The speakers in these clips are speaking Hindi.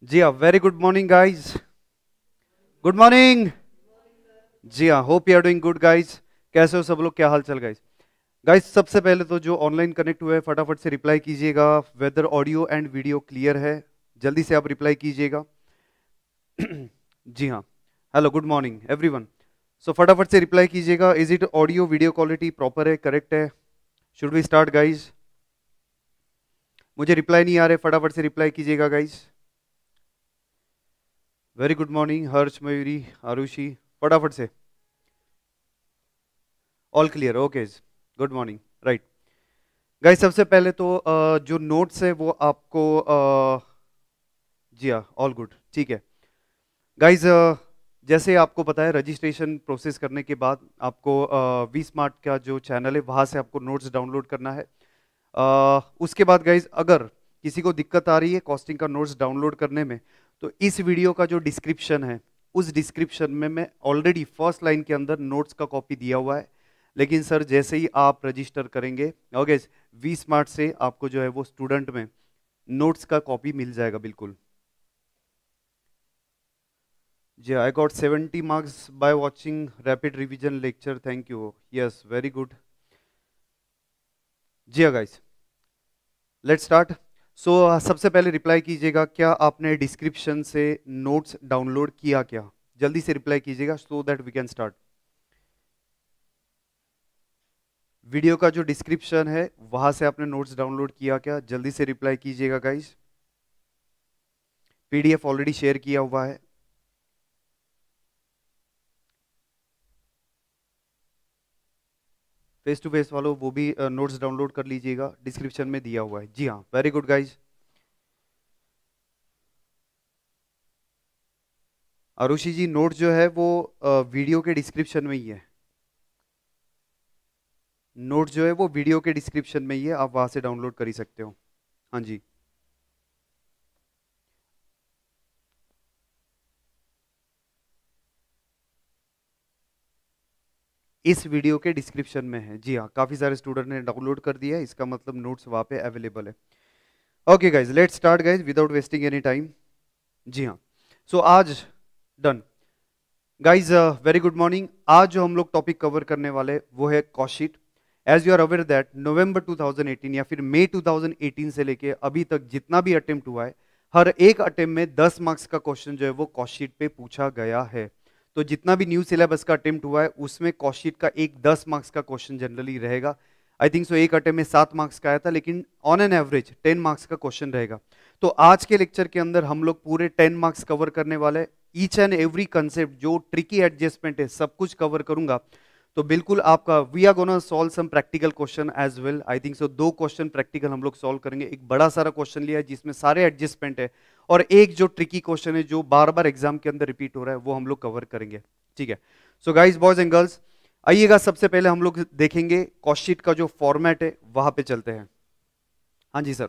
जी हाँ, very good morning guys. Good morning. जी हाँ, hope you are doing good guys. कैसे हो सब लोग, क्या हाल चाल गाइज? गाइज सबसे पहले तो जो ऑनलाइन कनेक्ट हुए हैं फटाफट से रिप्लाई कीजिएगा whether audio and video clear है। जल्दी से आप रिप्लाई कीजिएगा। जी हाँ, hello good morning everyone. So फटाफट से रिप्लाई कीजिएगा, is it audio video quality proper है, करेक्ट है? Should we start guys? मुझे रिप्लाई नहीं आ रहे, फटाफट से रिप्लाई कीजिएगा guys. Very good morning Harsh, Mayuri, Aarushi, फटाफट से। All clear, okay. Good morning. Right guys, सबसे पहले तो जो नोट्स है वो आपको जी हाँ, ऑल गुड, ठीक है गाइस। जैसे आपको पता है, रजिस्ट्रेशन प्रोसेस करने के बाद आपको वी स्मार्ट का जो चैनल है वहाँ से आपको नोट्स डाउनलोड करना है। उसके बाद गाइस, अगर किसी को दिक्कत आ रही है कॉस्टिंग का नोट्स डाउनलोड करने में, तो इस वीडियो का जो डिस्क्रिप्शन है उस डिस्क्रिप्शन में मैं ऑलरेडी फर्स्ट लाइन के अंदर नोट्स का कॉपी दिया हुआ है। लेकिन सर जैसे ही आप रजिस्टर करेंगे ओके, वी स्मार्ट से आपको जो है वो स्टूडेंट में नोट्स का कॉपी मिल जाएगा बिल्कुल। जी, I got 70 marks by watching rapid revision lecture, thank you, yes very good. जी हाँ गाइस, लेट्स स्टार्ट। सो सबसे पहले रिप्लाई कीजिएगा, क्या आपने डिस्क्रिप्शन से नोट्स डाउनलोड किया क्या? जल्दी से रिप्लाई कीजिएगा so that we can start. Video का जो डिस्क्रिप्शन है वहां से आपने नोट्स डाउनलोड किया क्या? जल्दी से रिप्लाई कीजिएगा गाइस। पीडीएफ ऑलरेडी शेयर किया हुआ है। फेस टू फेस वालों वो भी नोट्स डाउनलोड कर लीजिएगा, डिस्क्रिप्शन में दिया हुआ है। जी हाँ, वेरी गुड गाइज। आरुषि जी, नोट जो है वो वीडियो के डिस्क्रिप्शन में ही है। नोट जो है वो वीडियो के डिस्क्रिप्शन में ही है, आप वहां से डाउनलोड कर ही सकते हो। हाँ जी, इस वीडियो के डिस्क्रिप्शन में है। जी हाँ, काफी सारे स्टूडेंट ने डाउनलोड कर दिया है, इसका मतलब नोट्स वहां पे अवेलेबल है। Okay guys, let's start guys without wasting any time. जी हाँ, सो आज done guys, very good morning. आज जो हम लोग टॉपिक कवर करने वाले वो है cost sheet. As you are aware that November 2018 या फिर मई 2018 से लेके अभी तक जितना भी अटेम्प्ट हुआ है, हर एक अटेम्प्ट में 10 मार्क्स का क्वेश्चन जो है वो कॉस्ट शीट पे पूछा गया है। तो जितना भी न्यू सिलेबस का अटेम्प्ट हुआ है उसमें कॉस्ट शीट का एक 10 मार्क्स का क्वेश्चन जनरली रहेगा। आई थिंक सो एक अटेम्प्ट में 7 मार्क्स का आया था, लेकिन ऑन एन एवरेज 10 मार्क्स का क्वेश्चन रहेगा। तो आज के लेक्चर के अंदर हम लोग पूरे 10 मार्क्स कवर करने वाले। ईच एंड एवरी कंसेप्ट जो ट्रिकी एडजस्टमेंट है सब कुछ कवर करूंगा। तो बिल्कुल आपका we are gonna solve some practical question as well. I think so 2 question practical हम लोग सॉल्व करेंगे। एक बड़ा सारा क्वेश्चन लिया है जिसमें सारे एडजस्टमेंट है, और एक जो ट्रिकी क्वेश्चन है जो बार बार एग्जाम के अंदर रिपीट हो रहा है वो हम लोग कवर करेंगे। ठीक है, so guys boys and girls, आइएगा सबसे पहले हम लोग देखेंगे कॉस्ट शीट का जो फॉर्मेट है वहां पे चलते हैं। हाँ जी सर,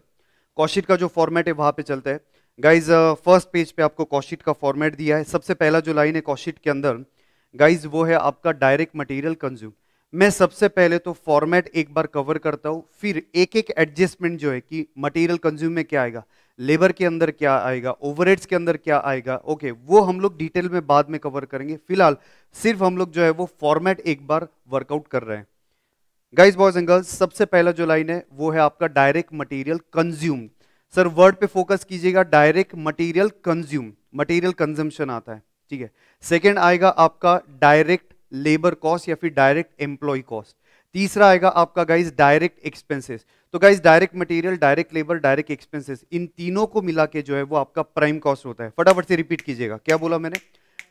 कॉस्ट शीट का जो फॉर्मेट है वहां पे चलते हैं। गाइज फर्स्ट पेज पे आपको कॉस्ट शीट का फॉर्मेट दिया है। सबसे पहला जो लाइन है कॉस्ट शीट के अंदर गाइज वो है आपका डायरेक्ट मटेरियल कंज्यूम। मैं सबसे पहले तो फॉर्मेट एक बार कवर करता हूं, फिर एक एक एडजस्टमेंट जो है कि मटेरियल कंज्यूम में क्या आएगा, लेबर के अंदर क्या आएगा, ओवरहेड्स के अंदर क्या आएगा, ओके वो हम लोग डिटेल में बाद में कवर करेंगे। फिलहाल सिर्फ हम लोग जो है वो फॉर्मेट एक बार वर्कआउट कर रहे हैं। गाइस बॉयज एंड गर्ल्स, सबसे पहला जो लाइन है वो है आपका direct material consume. Sir word पे फोकस कीजिएगा, direct material consume, material consumption आता है। ठीक है, सेकंड आएगा आपका डायरेक्ट लेबर कॉस्ट या फिर डायरेक्ट एम्प्लॉय कॉस्ट। तीसरा आएगा आपका गाइस डायरेक्ट एक्सपेंसेस। तो guys direct material, direct labour, direct expenses, इन तीनों को मिला के जो है वो आपका प्राइम कॉस्ट होता है। फटाफट से रिपीट कीजिएगा, क्या बोला मैंने?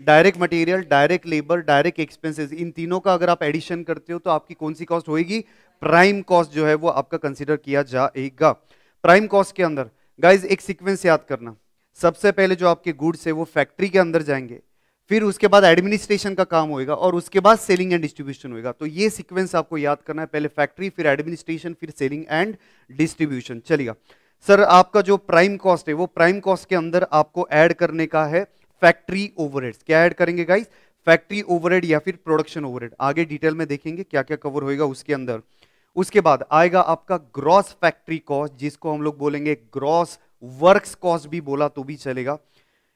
Direct material, direct labour, direct expenses, इन तीनों का अगर आप एडिशन करते हो तो आपकी कौन सी कॉस्ट होगी? प्राइम कॉस्ट जो है वो आपका कंसीडर किया जाएगा। प्राइम कॉस्ट के अंदर गाइज एक सीक्वेंस याद करना। सबसे पहले जो आपके गुड्स है वो फैक्ट्री के अंदर जाएंगे, फिर उसके बाद एडमिनिस्ट्रेशन का काम होएगा, और उसके बाद सेलिंग एंड डिस्ट्रीब्यूशन होएगा। तो ये सीक्वेंस आपको याद करना है, पहले फैक्ट्री, फिर एडमिनिस्ट्रेशन, फिर सेलिंग एंड डिस्ट्रीब्यूशन। चलिएगा सर, आपका जो प्राइम कॉस्ट है वो प्राइम कॉस्ट के अंदर आपको ऐड करने का है फैक्ट्री ओवरहेड्स। क्या ऐड करेंगे गाइस? फैक्ट्री ओवरहेड या फिर प्रोडक्शन ओवरहेड। आगे डिटेल में देखेंगे क्या क्या कवर होएगा उसके अंदर। उसके बाद आएगा आपका ग्रॉस फैक्ट्री कॉस्ट, जिसको हम लोग बोलेंगे ग्रॉस वर्क्स कॉस्ट भी बोला तो भी चलेगा।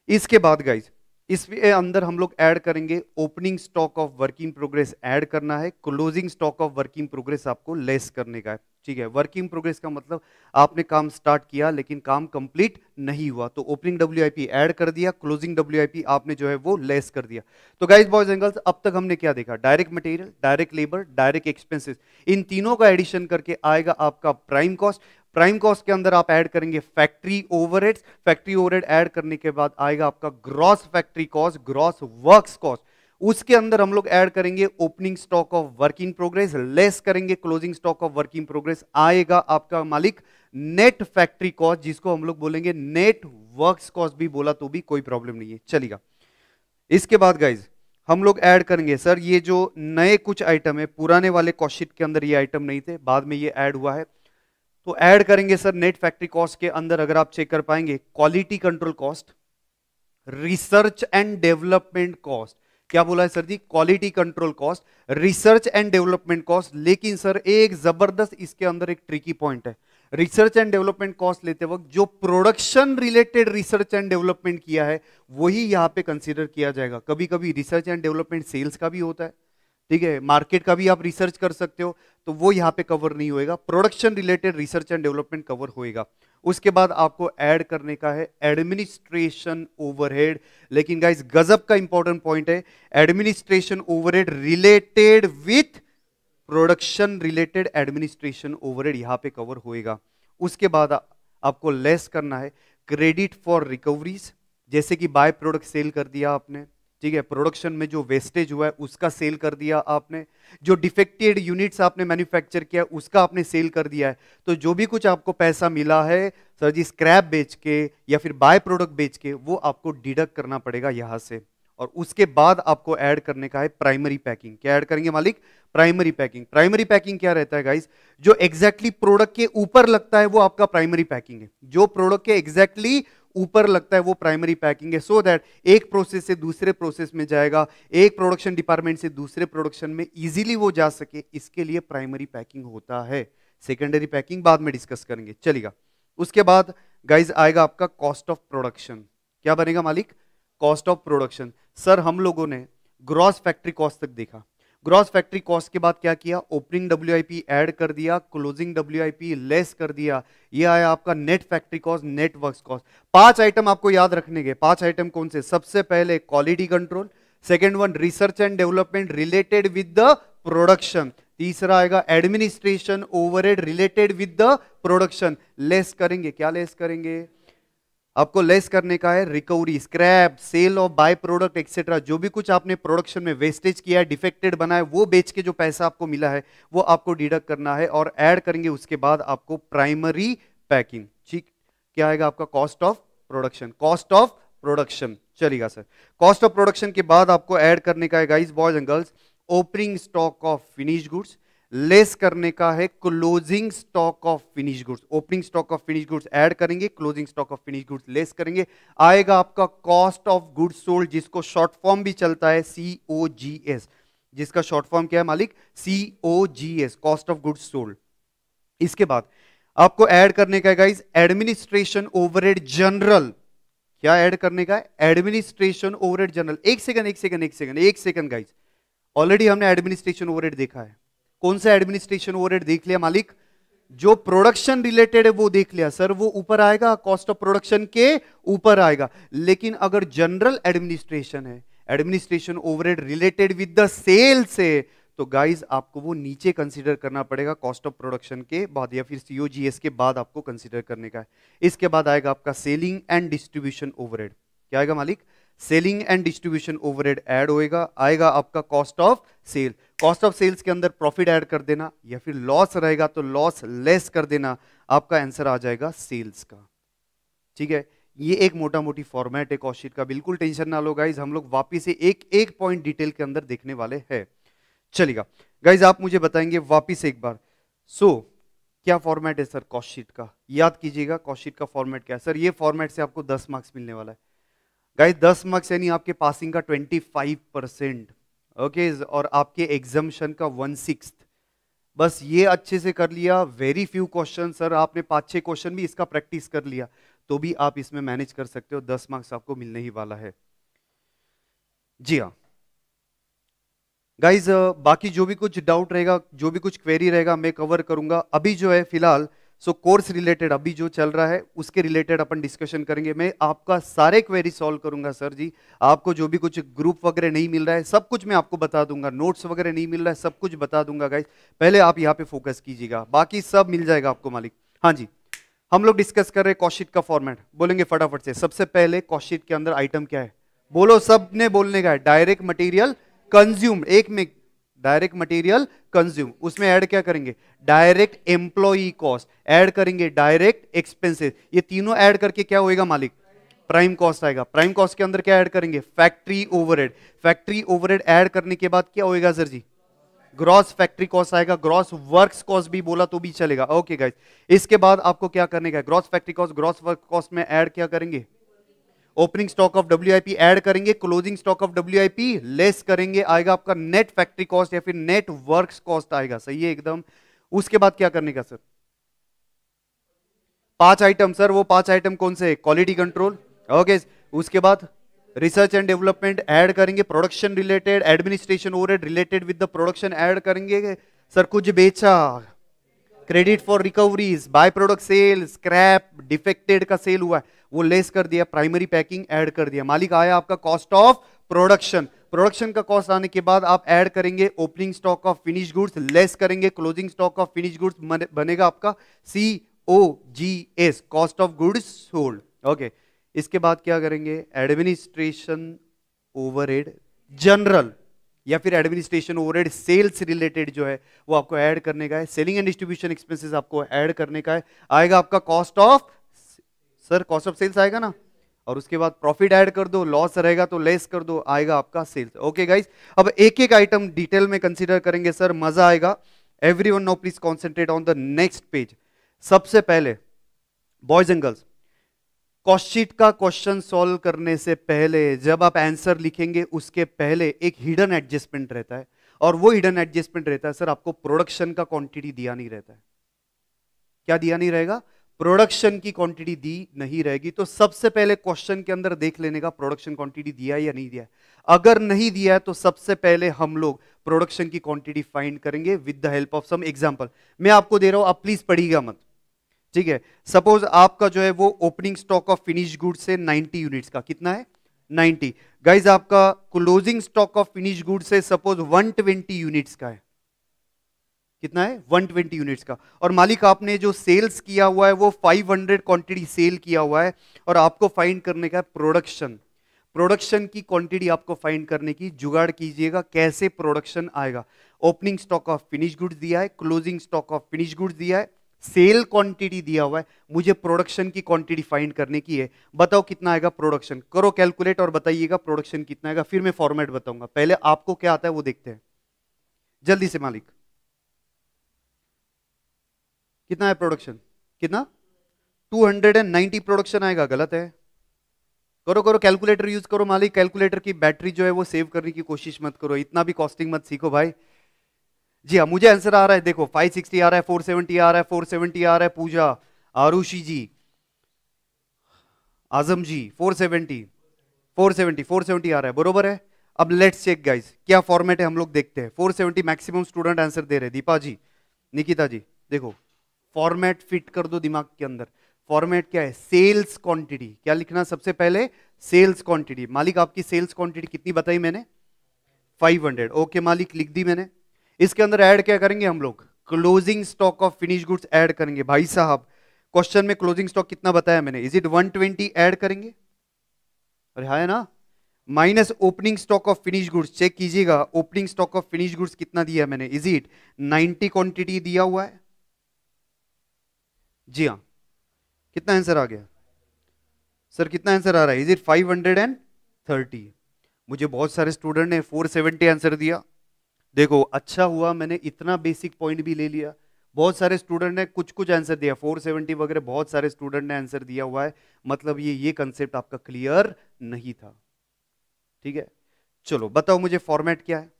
इसके बाद गाइज इसके अंदर हम लोग ऐड करेंगे opening stock of work in progress add करना है, closing stock of work in progress आपको लेस करने का है। ठीक है, वर्क इन प्रोग्रेस का मतलब आपने काम स्टार्ट किया लेकिन काम कंप्लीट नहीं हुआ, तो ओपनिंग डब्ल्यूआईपी ऐड कर दिया, क्लोजिंग डब्ल्यूआईपी आपने जो है वो लेस कर दिया। तो गाइज बॉयज एंड गर्ल्स अब तक हमने क्या देखा, direct material, direct labour, direct expenses, इन तीनों का एडिशन करके आएगा आपका प्राइम कॉस्ट। प्राइम कॉस्ट के अंदर आप ऐड करेंगे factory overheads, factory overhead add करने के बाद आएगा आपका gross factory cost, gross works cost. उसके अंदर हम लोग ऐड करेंगे opening stock of work in progress, less करेंगे closing stock of work in progress, आएगा आपका मालिक नेट फैक्ट्री कॉस्ट, जिसको हम लोग बोलेंगे नेट वर्क्स कॉस्ट भी बोला तो भी कोई प्रॉब्लम नहीं है, चलेगा। इसके बाद गाइज हम लोग ऐड करेंगे, सर ये जो नए कुछ आइटम है, पुराने वाले कॉस्ट शीट के अंदर ये आइटम नहीं थे, बाद में ये ऐड हुआ है, तो ऐड करेंगे सर नेट फैक्ट्री कॉस्ट के अंदर। अगर आप चेक कर पाएंगे, quality control cost, research and development cost, क्या बोला है सर जी, quality control cost, research and development cost. लेकिन सर एक जबरदस्त इसके अंदर एक ट्रिकी पॉइंट है, रिसर्च एंड डेवलपमेंट कॉस्ट लेते वक्त जो production related research and development किया है वही यहां पे कंसीडर किया जाएगा। कभी कभी रिसर्च एंड डेवलपमेंट सेल्स का भी होता है, ठीक है, मार्केट का भी आप रिसर्च कर सकते हो, तो वो यहां पे कवर नहीं होएगा, production related research and development cover होएगा। उसके बाद आपको ऐड करने का है एडमिनिस्ट्रेशन ओवरहेड। लेकिन गाइस गजब का इंपॉर्टेंट पॉइंट है, administration overhead related with production related administration overhead यहां पे कवर होएगा। उसके बाद आपको लेस करना है क्रेडिट फॉर रिकवरीज, जैसे कि बाय प्रोडक्ट सेल कर दिया आपने, ठीक है, प्रोडक्शन में जो वेस्टेज हुआ है उसका सेल कर दिया आपने, जो डिफेक्टेड यूनिट्स आपने मैन्युफैक्चर किया उसका आपने सेल कर दिया है, तो जो भी कुछ आपको पैसा मिला है सर जी स्क्रैप बेच के या फिर बाय प्रोडक्ट बेच के, वो आपको डिडक्ट करना पड़ेगा यहां से। और उसके बाद आपको ऐड करने का है प्राइमरी पैकिंग। क्या ऐड करेंगे मालिक, प्राइमरी पैकिंग। प्राइमरी पैकिंग क्या रहता है गाइस, जो एग्जैक्टली प्रोडक्ट के ऊपर लगता है वो आपका प्राइमरी पैकिंग है, जो प्रोडक्ट के एग्जैक्टली ऊपर लगता है वो प्राइमरी पैकिंग है, सो दैट एक प्रोसेस से दूसरे प्रोसेस में जाएगा, एक प्रोडक्शन डिपार्टमेंट से दूसरे प्रोडक्शन में इजीली वो जा सके, इसके लिए प्राइमरी पैकिंग होता है। सेकेंडरी पैकिंग बाद में डिस्कस करेंगे, चलेगा। उसके बाद गाइज आएगा आपका कॉस्ट ऑफ प्रोडक्शन। क्या बनेगा मालिक, कॉस्ट ऑफ प्रोडक्शन। सर हम लोगों ने ग्रॉस फैक्ट्री कॉस्ट तक देखा, ग्रॉस फैक्ट्री कॉस्ट के बाद क्या किया, ओपनिंग डब्ल्यूआईपी ऐड कर दिया, क्लोजिंग डब्ल्यूआईपी लेस कर दिया, ये आया आपका net factory cost, net works cost. 5 item आपको याद रखने के, 5 आइटम कौन से, सबसे पहले quality control, second one research and development related with the production, तीसरा आएगा administration overhead related with the production, less करेंगे, क्या लेस करेंगे, आपको लेस करने का है recovery, scrap, sale of by product etcetera, जो भी कुछ आपने प्रोडक्शन में वेस्टेज किया है, डिफेक्टेड बना है, वो बेच के जो पैसा आपको मिला है वो आपको डिडक्ट करना है और ऐड करेंगे। उसके बाद आपको प्राइमरी पैकिंग, ठीक, क्या आएगा आपका cost of production, cost of production, चलेगा सर। कॉस्ट ऑफ प्रोडक्शन के बाद आपको ऐड करने का है guys boys and girls opening stock of finish goods, less करने का है closing stock of finish goods. Opening stock of finish goods add करेंगे, closing stock of finish goods less करेंगे, आएगा आपका कॉस्ट ऑफ गुड्स सोल्ड, जिसको शॉर्ट फॉर्म भी चलता है COGS, जिसका शॉर्ट फॉर्म क्या है मालिक, COGS, cost of goods sold. इसके बाद आपको ऐड करने का है गाइस एडमिनिस्ट्रेशन ओवरहेड जनरल। क्या ऐड करने का है, एडमिनिस्ट्रेशन ओवरहेड जनरल। एक सेकंड गाइस, ऑलरेडी हमने एडमिनिस्ट्रेशन ओवरहेड देखा है। कौन सा एडमिनिस्ट्रेशन ओवरहेड देख लिया मालिक, जो प्रोडक्शन रिलेटेड है वो देख लिया सर, वो ऊपर आएगा, कॉस्ट ऑफ प्रोडक्शन के ऊपर आएगा। लेकिन अगर जनरल एडमिनिस्ट्रेशन है, administration overhead related with the sales है, तो गाइज आपको वो नीचे कंसीडर करना पड़ेगा कॉस्ट ऑफ प्रोडक्शन के बाद या फिर COGS के बाद आपको कंसीडर करने का है। इसके बाद आएगा आपका सेलिंग एंड डिस्ट्रीब्यूशन ओवरहेड। क्या आएगा मालिक, selling and distribution overhead add होएगा, आएगा आपका cost of sale. Cost of sales के अंदर प्रॉफिट ऐड कर देना या फिर लॉस रहेगा तो लॉस लेस कर देना, आपका आंसर आ जाएगा सेल्स का। ठीक है, ये एक मोटा मोटी फॉर्मेट है कॉस्ट शीट का, बिल्कुल टेंशन ना लो गाइज, हम लोग वापिस से एक एक पॉइंट डिटेल के अंदर देखने वाले हैं। चलेगा गाइज, आप मुझे बताएंगे वापिस एक बार, क्या फॉर्मेट है सर कॉस्ट शीट का, याद कीजिएगा कॉस्ट शीट का फॉर्मेट क्या है सर। ये फॉर्मेट से आपको 10 मार्क्स मिलने वाला है गाइस, 10 मार्क्स यानी आपके पासिंग का 25%, ओके, और आपके एग्जाम्शन का 1/6। बस ये अच्छे से कर लिया, वेरी फ्यू क्वेश्चन सर, आपने 5-6 क्वेश्चन भी इसका प्रैक्टिस कर लिया तो भी आप इसमें मैनेज कर सकते हो, 10 मार्क्स आपको मिलने ही वाला है। जी हाँ गाइज, बाकी जो भी कुछ डाउट रहेगा, जो भी कुछ क्वेरी रहेगा मैं कवर करूंगा। अभी जो है फिलहाल कोर्स रिलेटेड अभी जो चल रहा है उसके रिलेटेड अपन डिस्कशन करेंगे। मैं आपका सारे क्वेरी सॉल्व करूंगा सर जी। आपको जो भी कुछ ग्रुप वगैरह नहीं मिल रहा है सब कुछ मैं आपको बता दूंगा, नोट्स वगैरह नहीं मिल रहा है सब कुछ बता दूंगा गाइज। पहले आप यहाँ पे फोकस कीजिएगा, बाकी सब मिल जाएगा आपको मालिक। हाँ जी, हम लोग डिस्कस कर रहे हैं कॉस्ट शीट का फॉर्मेट। बोलेंगे फटाफट से, सबसे पहले कॉस्ट शीट के अंदर आइटम क्या है? बोलो, सबने बोलने का है। डायरेक्ट मटेरियल कंज्यूम, एक में डायरेक्ट मटेरियल कंज्यूम, उसमें ऐड क्या करेंगे? डायरेक्ट एम्प्लॉई कॉस्ट ऐड करेंगे, डायरेक्ट एक्सपेंसेस, ये तीनों ऐड करके क्या होएगा मालिक? प्राइम कॉस्ट आएगा। प्राइम कॉस्ट के अंदर क्या ऐड करेंगे? Factory overhead. Factory overhead add करने के बाद क्या होएगा सर जी? ग्रॉस फैक्ट्री कॉस्ट आएगा। ग्रॉस वर्क्स कॉस्ट भी बोला तो भी चलेगा। ओके गाइस, इसके बाद आपको क्या करने का है? Gross factory cost, gross work cost में ऐड क्या करेंगे? Opening stock of WIP add करेंगे, closing stock of WIP less करेंगे, आएगा आपका नेट फैक्ट्री कॉस्ट या फिर नेट वर्क्स कॉस्ट आएगा। सही है एकदम। उसके बाद क्या करने का सर? 5 आइटम सर, वो 5 आइटम कौन से? Quality control. ओके, उसके बाद रिसर्च एंड डेवलपमेंट ऐड करेंगे, production related, administration overhead related with the production add करेंगे। सर कुछ बेचा, credit for recoveries, by product sale, scrap, defected का सेल हुआ है वो लेस कर दिया, प्राइमरी पैकिंग ऐड कर दिया। मालिक आया आपका कॉस्ट ऑफ प्रोडक्शन। प्रोडक्शन का कॉस्ट आने के बाद आप ऐड करेंगे opening stock of finish goods, less करेंगे closing stock of finish goods, बनेगा आपका COGS, cost of goods sold. Okay, इसके बाद क्या करेंगे? एडमिनिस्ट्रेशन ओवरहेड जनरल या फिर एडमिनिस्ट्रेशन ओवरहेड सेल्स रिलेटेड जो है वो आपको ऐड करने का है। सेलिंग एंड डिस्ट्रीब्यूशन एक्सपेंसेस आपको ऐड करने का है, आएगा आपका cost of, sir cost of sales आएगा ना, और उसके बाद प्रॉफिट ऐड कर दो, लॉस रहेगा तो लेस कर दो, आएगा आपका सेल्स। ओके गाइस, अब एक एक आइटम डिटेल में कंसीडर करेंगे सर, मजा आएगा। Everyone now please concentrate on the next page. सबसे पहले boys and girls, cost sheet का क्वेश्चन सॉल्व करने से पहले जब आप आंसर लिखेंगे उसके पहले एक हिडन एडजस्टमेंट रहता है, और वो हिडन एडजस्टमेंट रहता है सर, आपको प्रोडक्शन का क्वांटिटी दिया नहीं रहता है। क्या दिया नहीं रहेगा? प्रोडक्शन की क्वांटिटी दी नहीं रहेगी। तो सबसे पहले क्वेश्चन के अंदर देख लेने का प्रोडक्शन क्वांटिटी दिया है या नहीं दिया है। अगर नहीं दिया है तो सबसे पहले हम लोग प्रोडक्शन की क्वांटिटी फाइंड करेंगे with the help of some example. मैं आपको दे रहा हूं, आप प्लीज पढ़िएगा मत, ठीक है? सपोज आपका जो है वो opening stock of finish goods से 90 यूनिट्स का, कितना है? 90। गाइज आपका closing stock of finish goods से सपोज 120 यूनिट्स का है, कितना है? 120 यूनिट्स का। और मालिक आपने जो सेल्स किया हुआ है वो 500 क्वांटिटी सेल किया हुआ है, और आपको फाइंड करने का है प्रोडक्शन। प्रोडक्शन की क्वांटिटी आपको फाइंड करने की जुगाड़ कीजिएगा। कैसे प्रोडक्शन आएगा? Opening stock of finish goods दिया है, closing stock of finish goods दिया है, सेल क्वांटिटी दिया हुआ है, मुझे प्रोडक्शन की क्वांटिटी फाइंड करने की है। बताओ कितना आएगा प्रोडक्शन? करो कैलकुलेट और बताइएगा प्रोडक्शन कितना आएगा, फिर मैं फॉर्मेट बताऊंगा। पहले आपको क्या आता है वो देखते हैं जल्दी से। मालिक कितना है प्रोडक्शन? कितना? 290 प्रोडक्शन आएगा। गलत है, करो करो कैलकुलेटर यूज करो मालिक। कैलकुलेटर की बैटरी जो है वो सेव करने की कोशिश मत करो, इतना भी कॉस्टिंग मत सीखो भाई। जी हाँ, मुझे आंसर आ रहा है, देखो 560 आ रहा है, 470 आ रहा है, 470 आ रहा है, पूजा, आरुषि जी, आजम जी, 470 आ रहा है, बरोबर है। अब लेट्स चेक गाइस, क्या फॉर्मेट है हम लोग देखते हैं। 470 मैक्सिमम स्टूडेंट आंसर दे रहे हैं, दीपा जी, निकिता जी। देखो फॉर्मेट फिट कर दो दिमाग के अंदर। फॉर्मेट क्या है? Sales quantity. क्या लिखना सबसे पहले? Sales quantity. मालिक आपकी सेल्स क्वांटिटी कितनी बताई मैंने? 500। ओके मालिक, लिख दी मैंने। इसके अंदर ऐड क्या करेंगे हम लोग? Closing stock of finish goods add करेंगे। भाई साहब क्वेश्चन में क्लोजिंग स्टॉक कितना बताया मैंने? Is it 120? ऐड करेंगे, अरे है ना, minus opening stock of finish goods. Check कीजिएगा opening stock of finish goods कितना दिया मैंने? इज इट 90 क्वांटिटी दिया हुआ है? जी हाँ, कितना आंसर आ गया सर? कितना आंसर आ रहा है? Is it 530? मुझे बहुत सारे स्टूडेंट ने 470 आंसर दिया। देखो अच्छा हुआ मैंने इतना बेसिक पॉइंट भी ले लिया। बहुत सारे स्टूडेंट ने कुछ कुछ आंसर दिया, 470 वगैरह बहुत सारे स्टूडेंट ने आंसर दिया हुआ है। मतलब ये कंसेप्ट आपका क्लियर नहीं था, ठीक है? चलो बताओ मुझे फॉर्मेट क्या है?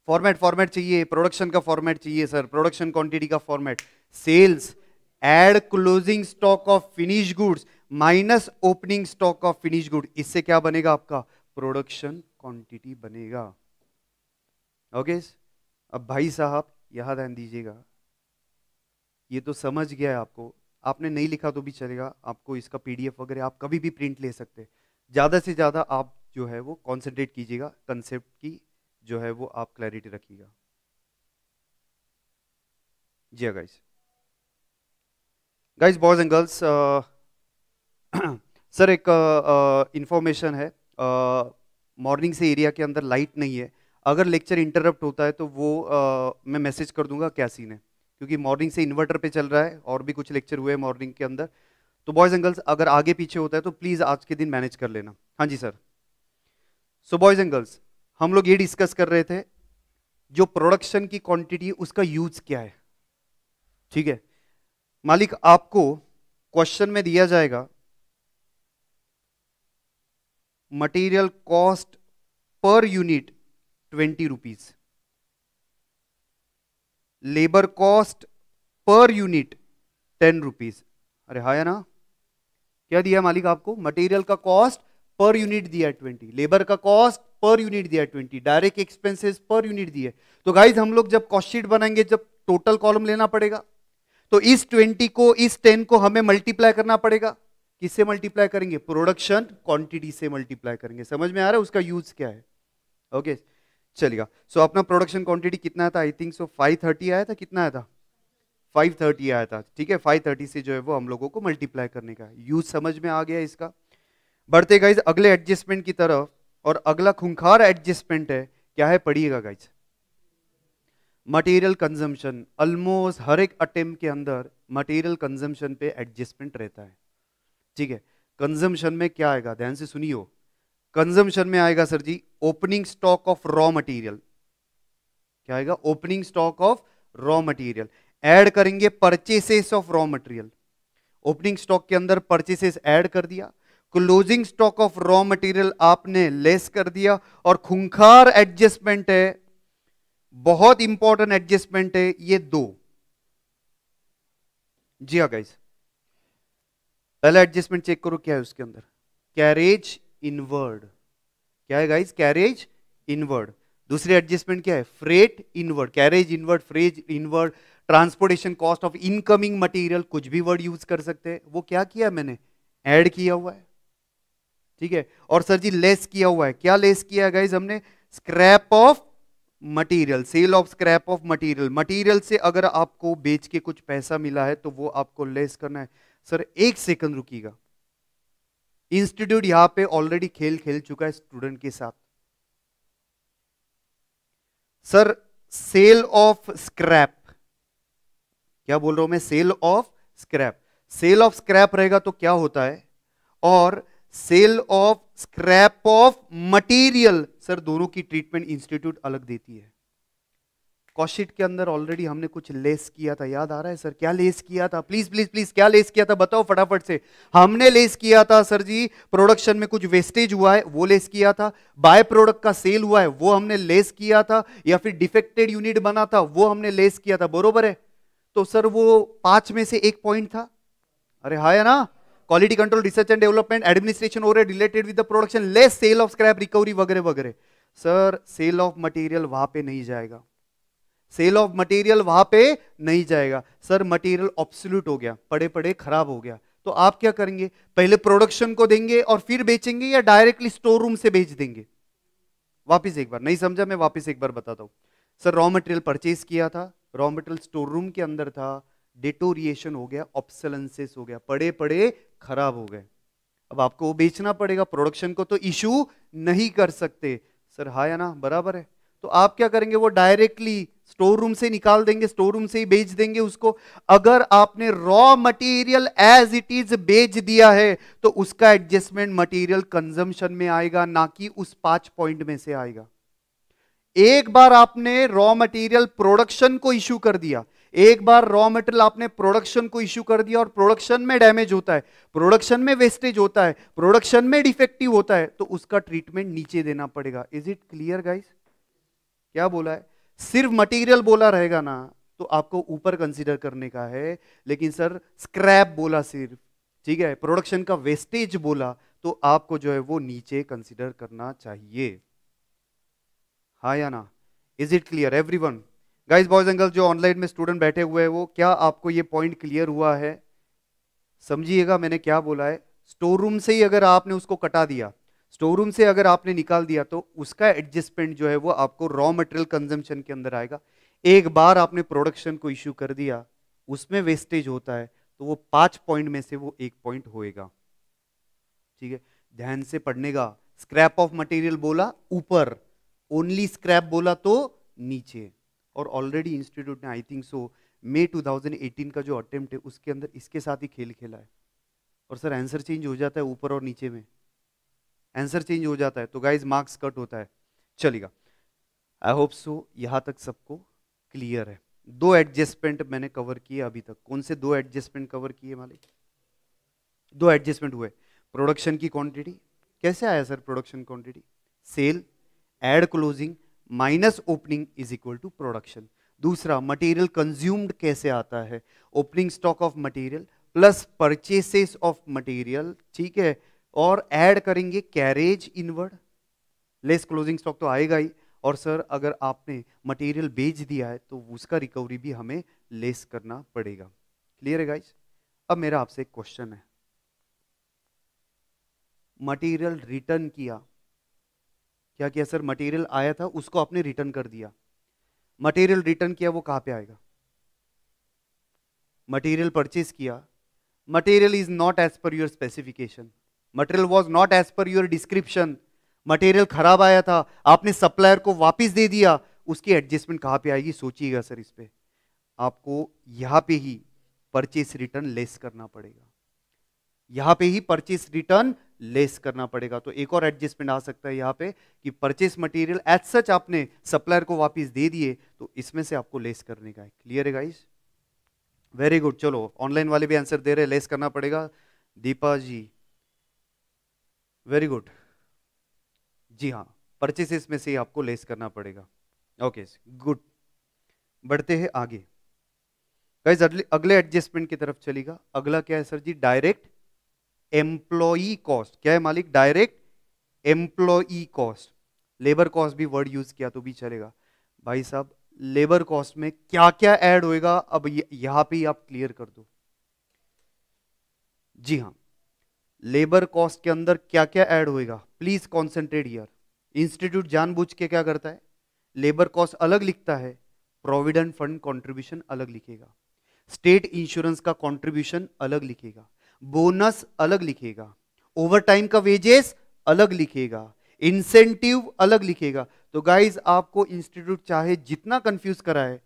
फॉर्मेट चाहिए, प्रोडक्शन का फॉर्मेट चाहिए सर, प्रोडक्शन क्वांटिटी का format. Sales add closing stock of finish goods minus opening stock of finish good, इससे क्या बनेगा आपका प्रोडक्शन क्वांटिटी बनेगा। ओके अब भाई साहब यहां ध्यान दीजिएगा, ये तो समझ गया है आपको, आपने नहीं लिखा तो भी चलेगा, आपको इसका पीडीएफ वगैरह आप कभी भी प्रिंट ले सकते हैं। ज्यादा से ज्यादा आप जो है वो कॉन्सेंट्रेट कीजिएगा, कंसेप्ट की जो है वो आप क्लैरिटी रखिएगा। जी guys, guys boys and girls, sir एक इंफॉर्मेशन है, मॉर्निंग से एरिया के अंदर लाइट नहीं है, अगर लेक्चर इंटरप्ट होता है तो वो मैं मैसेज कर दूंगा क्या सीन है, क्योंकि मॉर्निंग से इन्वर्टर पे चल रहा है और भी कुछ लेक्चर हुए मॉर्निंग के अंदर, तो बॉयज एंड गर्ल्स अगर आगे पीछे होता है तो प्लीज आज के दिन मैनेज कर लेना। हाँ जी sir. So boys and girls, हम लोग ये डिस्कस कर रहे थे जो प्रोडक्शन की क्वांटिटी उसका यूज क्या है। ठीक है, मालिक आपको क्वेश्चन में दिया जाएगा material cost per unit 20 rupees, labour cost per unit 10 rupees. अरे हाँ या ना, क्या दिया मालिक आपको, मटेरियल का कॉस्ट पर यूनिट दिया है 20, लेबर का कॉस्ट पर यूनिट दिया है 20, डायरेक्ट एक्सपेंसेस पर यूनिट दिए। तो गाइज हम लोग जब कॉस्ट शीट बनाएंगे, जब टोटल कॉलम लेना पड़ेगा, तो इस 20 को इस 10 को हमें मल्टीप्लाई करना पड़ेगा। किससे मल्टीप्लाई करेंगे, प्रोडक्शन क्वांटिटी से मल्टीप्लाई करेंगे। समझ में आ रहा है उसका यूज क्या है। ओके चलिएगा। सो अपना प्रोडक्शन क्वांटिटी कितना था, आई थिंक सो 530 आया था, कितना आया था 530 आया था। ठीक है, 530 से जो है वो हम लोगों को मल्टीप्लाई करने का यूज समझ में आ गया इसका। बढ़ते गाइज अगले एडजस्टमेंट की तरफ, और अगला खूंखार एडजस्टमेंट है, क्या है पढ़िएगा गाइज, मटेरियल कंजम्पशन। ऑलमोस्ट हर एक अटेम्प्ट के अंदर मटेरियल कंजम्पशन पे एडजस्टमेंट रहता है। ठीक है, कंजम्पशन में क्या आएगा, ध्यान से सुनियो, कंजम्पशन में आएगा सर जी opening stock of raw material. क्या आएगा, opening stock of raw material. Add करेंगे purchases of raw material, opening stock के अंदर परचेसेस ऐड कर दिया, closing stock of raw material आपने लेस कर दिया। और खूंखार एडजस्टमेंट है, बहुत इंपॉर्टेंट एडजस्टमेंट है ये दो। जी हाँ गाइस, पहला एडजस्टमेंट चेक करो क्या है उसके अंदर, कैरेज इनवर्ड। क्या है गाइस, कैरेज इनवर्ड। दूसरी एडजस्टमेंट क्या है, freight inward. Carriage inward, freight inward, transportation cost of incoming material, कुछ भी वर्ड यूज कर सकते हैं। वो क्या किया मैंने, ऐड किया हुआ है। ठीक है, और सर जी लेस किया हुआ है, क्या लेस किया है गाइस हमने, scrap of material, sale of scrap of material. Material से अगर आपको बेच के कुछ पैसा मिला है तो वो आपको लेस करना है। सर एक सेकंड रुकिएगा, इंस्टीट्यूट यहां पे ऑलरेडी खेल खेल चुका है स्टूडेंट के साथ। सर सेल ऑफ स्क्रैप, क्या बोल रहा हूं मैं, sale of scrap. Sale of scrap रहेगा तो क्या होता है, और sale of scrap of material, sir दोनों की ट्रीटमेंट इंस्टीट्यूट अलग देती है। कॉस्ट शीट के अंदर ऑलरेडी हमने कुछ लेस किया था, याद आ रहा है सर, क्या लेस किया था, प्लीज प्लीज प्लीज क्या लेस किया था बताओ फटाफट से। हमने लेस किया था सर जी, प्रोडक्शन में कुछ वेस्टेज हुआ है वो लेस किया था, बाय प्रोडक्ट का सेल हुआ है वो हमने लेस किया था, या फिर डिफेक्टेड यूनिट बना था वो हमने लेस किया था, बरोबर है। तो सर वो 5 में से एक पॉइंट था, अरे हाँ या ना, quality control, research and development, administration overhead related with the production, less sale of scrap, recovery वगैरह वगैरह। सर सेल ऑफ मटेरियल वहां पे नहीं जाएगा, सेल ऑफ मटेरियल वहां पे नहीं जाएगा। सर मटेरियल ऑब्सोल्यूट हो गया, पड़े पड़े खराब हो गया, तो आप क्या करेंगे, पहले प्रोडक्शन को देंगे और फिर बेचेंगे, या डायरेक्टली स्टोर रूम से बेच देंगे। वापिस एक बार, नहीं समझा मैं वापिस एक बार बताता हूं। सर रॉ मटेरियल परचेज किया था, रॉ मटेरियल स्टोर रूम के अंदर था, डिटोरिएशन हो गया, ऑब्सोलेंसेस हो गया, पड़े पड़े खराब हो गए, अब आपको वो बेचना पड़ेगा, प्रोडक्शन को तो इशू नहीं कर सकते। सर हाँ या ना, बराबर है। तो आप क्या करेंगे, वो डायरेक्टली स्टोर रूम से निकाल देंगे, स्टोर रूम से ही बेच देंगे उसको। अगर आपने raw material as it is बेच दिया है तो उसका एडजस्टमेंट मटेरियल कंजम्पशन में आएगा, ना कि उस 5 पॉइंट में से आएगा। एक बार आपने रॉ मटेरियल प्रोडक्शन को इश्यू कर दिया, एक बार रॉ मटेरियल आपने प्रोडक्शन को इश्यू कर दिया और प्रोडक्शन में डैमेज होता है, प्रोडक्शन में वेस्टेज होता है, प्रोडक्शन में डिफेक्टिव होता है, तो उसका ट्रीटमेंट नीचे देना पड़ेगा। इज इट क्लियर गाइस, क्या बोला है, सिर्फ मटेरियल बोला रहेगा ना तो आपको ऊपर कंसीडर करने का है, लेकिन सर स्क्रैप बोला सिर्फ, ठीक है, प्रोडक्शन का वेस्टेज बोला तो आपको जो है वो नीचे कंसीडर करना चाहिए। हाँ या ना? Is it clear everyone? Guys boys and girls जो ऑनलाइन में स्टूडेंट बैठे हुए हैं, वो क्या आपको ये पॉइंट क्लियर हुआ है? समझिएगा मैंने क्या बोला है। स्टोर रूम से ही अगर आपने उसको कटा दिया, स्टोर रूम से अगर आपने निकाल दिया, तो उसका एडजस्टमेंट जो है वो आपको रॉ मटेरियल कंजम्पशन के अंदर आएगा। एक बार आपने प्रोडक्शन को इश्यू कर दिया, उसमें वेस्टेज होता है, तो वो 5 पॉइंट में से वो 1 पॉइंट होएगा। ठीक है, ध्यान से पढ़ने का। स्क्रैप ऑफ मटेरियल बोला ऊपर, ओनली स्क्रैप बोला तो नीचे। और ऑलरेडी इंस्टीट्यूट ने आई थिंक सो मई 2018 का जो अटेम्प्ट है उसके अंदर इसके साथ ही खेल खेला है। और सर आंसर चेंज हो जाता है ऊपर और नीचे में, आंसर चेंज हो जाता है, तो गाइज मार्क्स कट होता है। चलेगा, आई होप सो यहां तक सबको क्लियर है। 2 एडजस्टमेंट मैंने कवर किए अभी तक। कौन से 2 एडजस्टमेंट कवर किए मालिक? 2 एडजस्टमेंट हुए। प्रोडक्शन की क्वांटिटी कैसे आया sir? Production quantity sale add closing minus opening is equal to production. दूसरा मटेरियल कंज्यूम्ड कैसे आता है? Opening stock of material plus purchases of material, ठीक है, और ऐड करेंगे carriage inward, less closing stock तो आएगा ही। और सर अगर आपने मटेरियल बेच दिया है तो उसका रिकवरी भी हमें लेस करना पड़ेगा। क्लियर है गाइस? अब मेरा आपसे एक क्वेश्चन है, मटेरियल रिटर्न किया, क्या किया सर? मटेरियल आया था उसको आपने रिटर्न कर दिया। मटेरियल रिटर्न किया वो कहां पे आएगा? मटेरियल परचेज किया, material is not as per your specification, material was not as per your description, material खराब आया था, आपने सप्लायर को वापस दे दिया, उसकी एडजस्टमेंट कहां पे आएगी? सोचिएगा सर इस पे। आपको यहां पे ही परचेस रिटर्न लेस करना पड़ेगा, यहां पे ही परचेस रिटर्न लेस करना पड़ेगा। तो एक और एडजस्टमेंट आ सकता है यहां पे कि परचेस मटेरियल एज सच आपने सप्लायर को वापस दे दिए, तो इसमें से आपको लेस करने का है। क्लियर है गाइस? Very good. चलो ऑनलाइन वाले भी आंसर दे रहे, लेस करना पड़ेगा। दीपा जी वेरी गुड, जी हाँ, परचेसेस में से ही आपको लेस करना पड़ेगा। ओके गुड, बढ़ते हैं आगे। गाइस अगले एडजस्टमेंट की तरफ चलेगा। अगला क्या है सर जी? Direct employee cost. क्या है मालिक? Direct employee cost. Labour cost भी वर्ड यूज किया तो भी चलेगा। भाई साहब लेबर कॉस्ट में क्या क्या ऐड होएगा, अब यहां पे ही आप क्लियर कर दो। जी हाँ, लेबर कॉस्ट के अंदर क्या क्या ऐड होएगा, प्लीज कॉन्सेंट्रेट हियर। इंस्टीट्यूट जानबूझ के क्या करता है? लेबर कॉस्ट अलग लिखता है, प्रोविडेंट फंड कंट्रीब्यूशन अलग लिखेगा, स्टेट इंश्योरेंस का कंट्रीब्यूशन अलग लिखेगा, बोनस अलग लिखेगा, ओवर टाइम का वेजेस अलग लिखेगा, इंसेंटिव अलग लिखेगा। तो गाइज आपको इंस्टीट्यूट चाहे जितना कंफ्यूज कराए,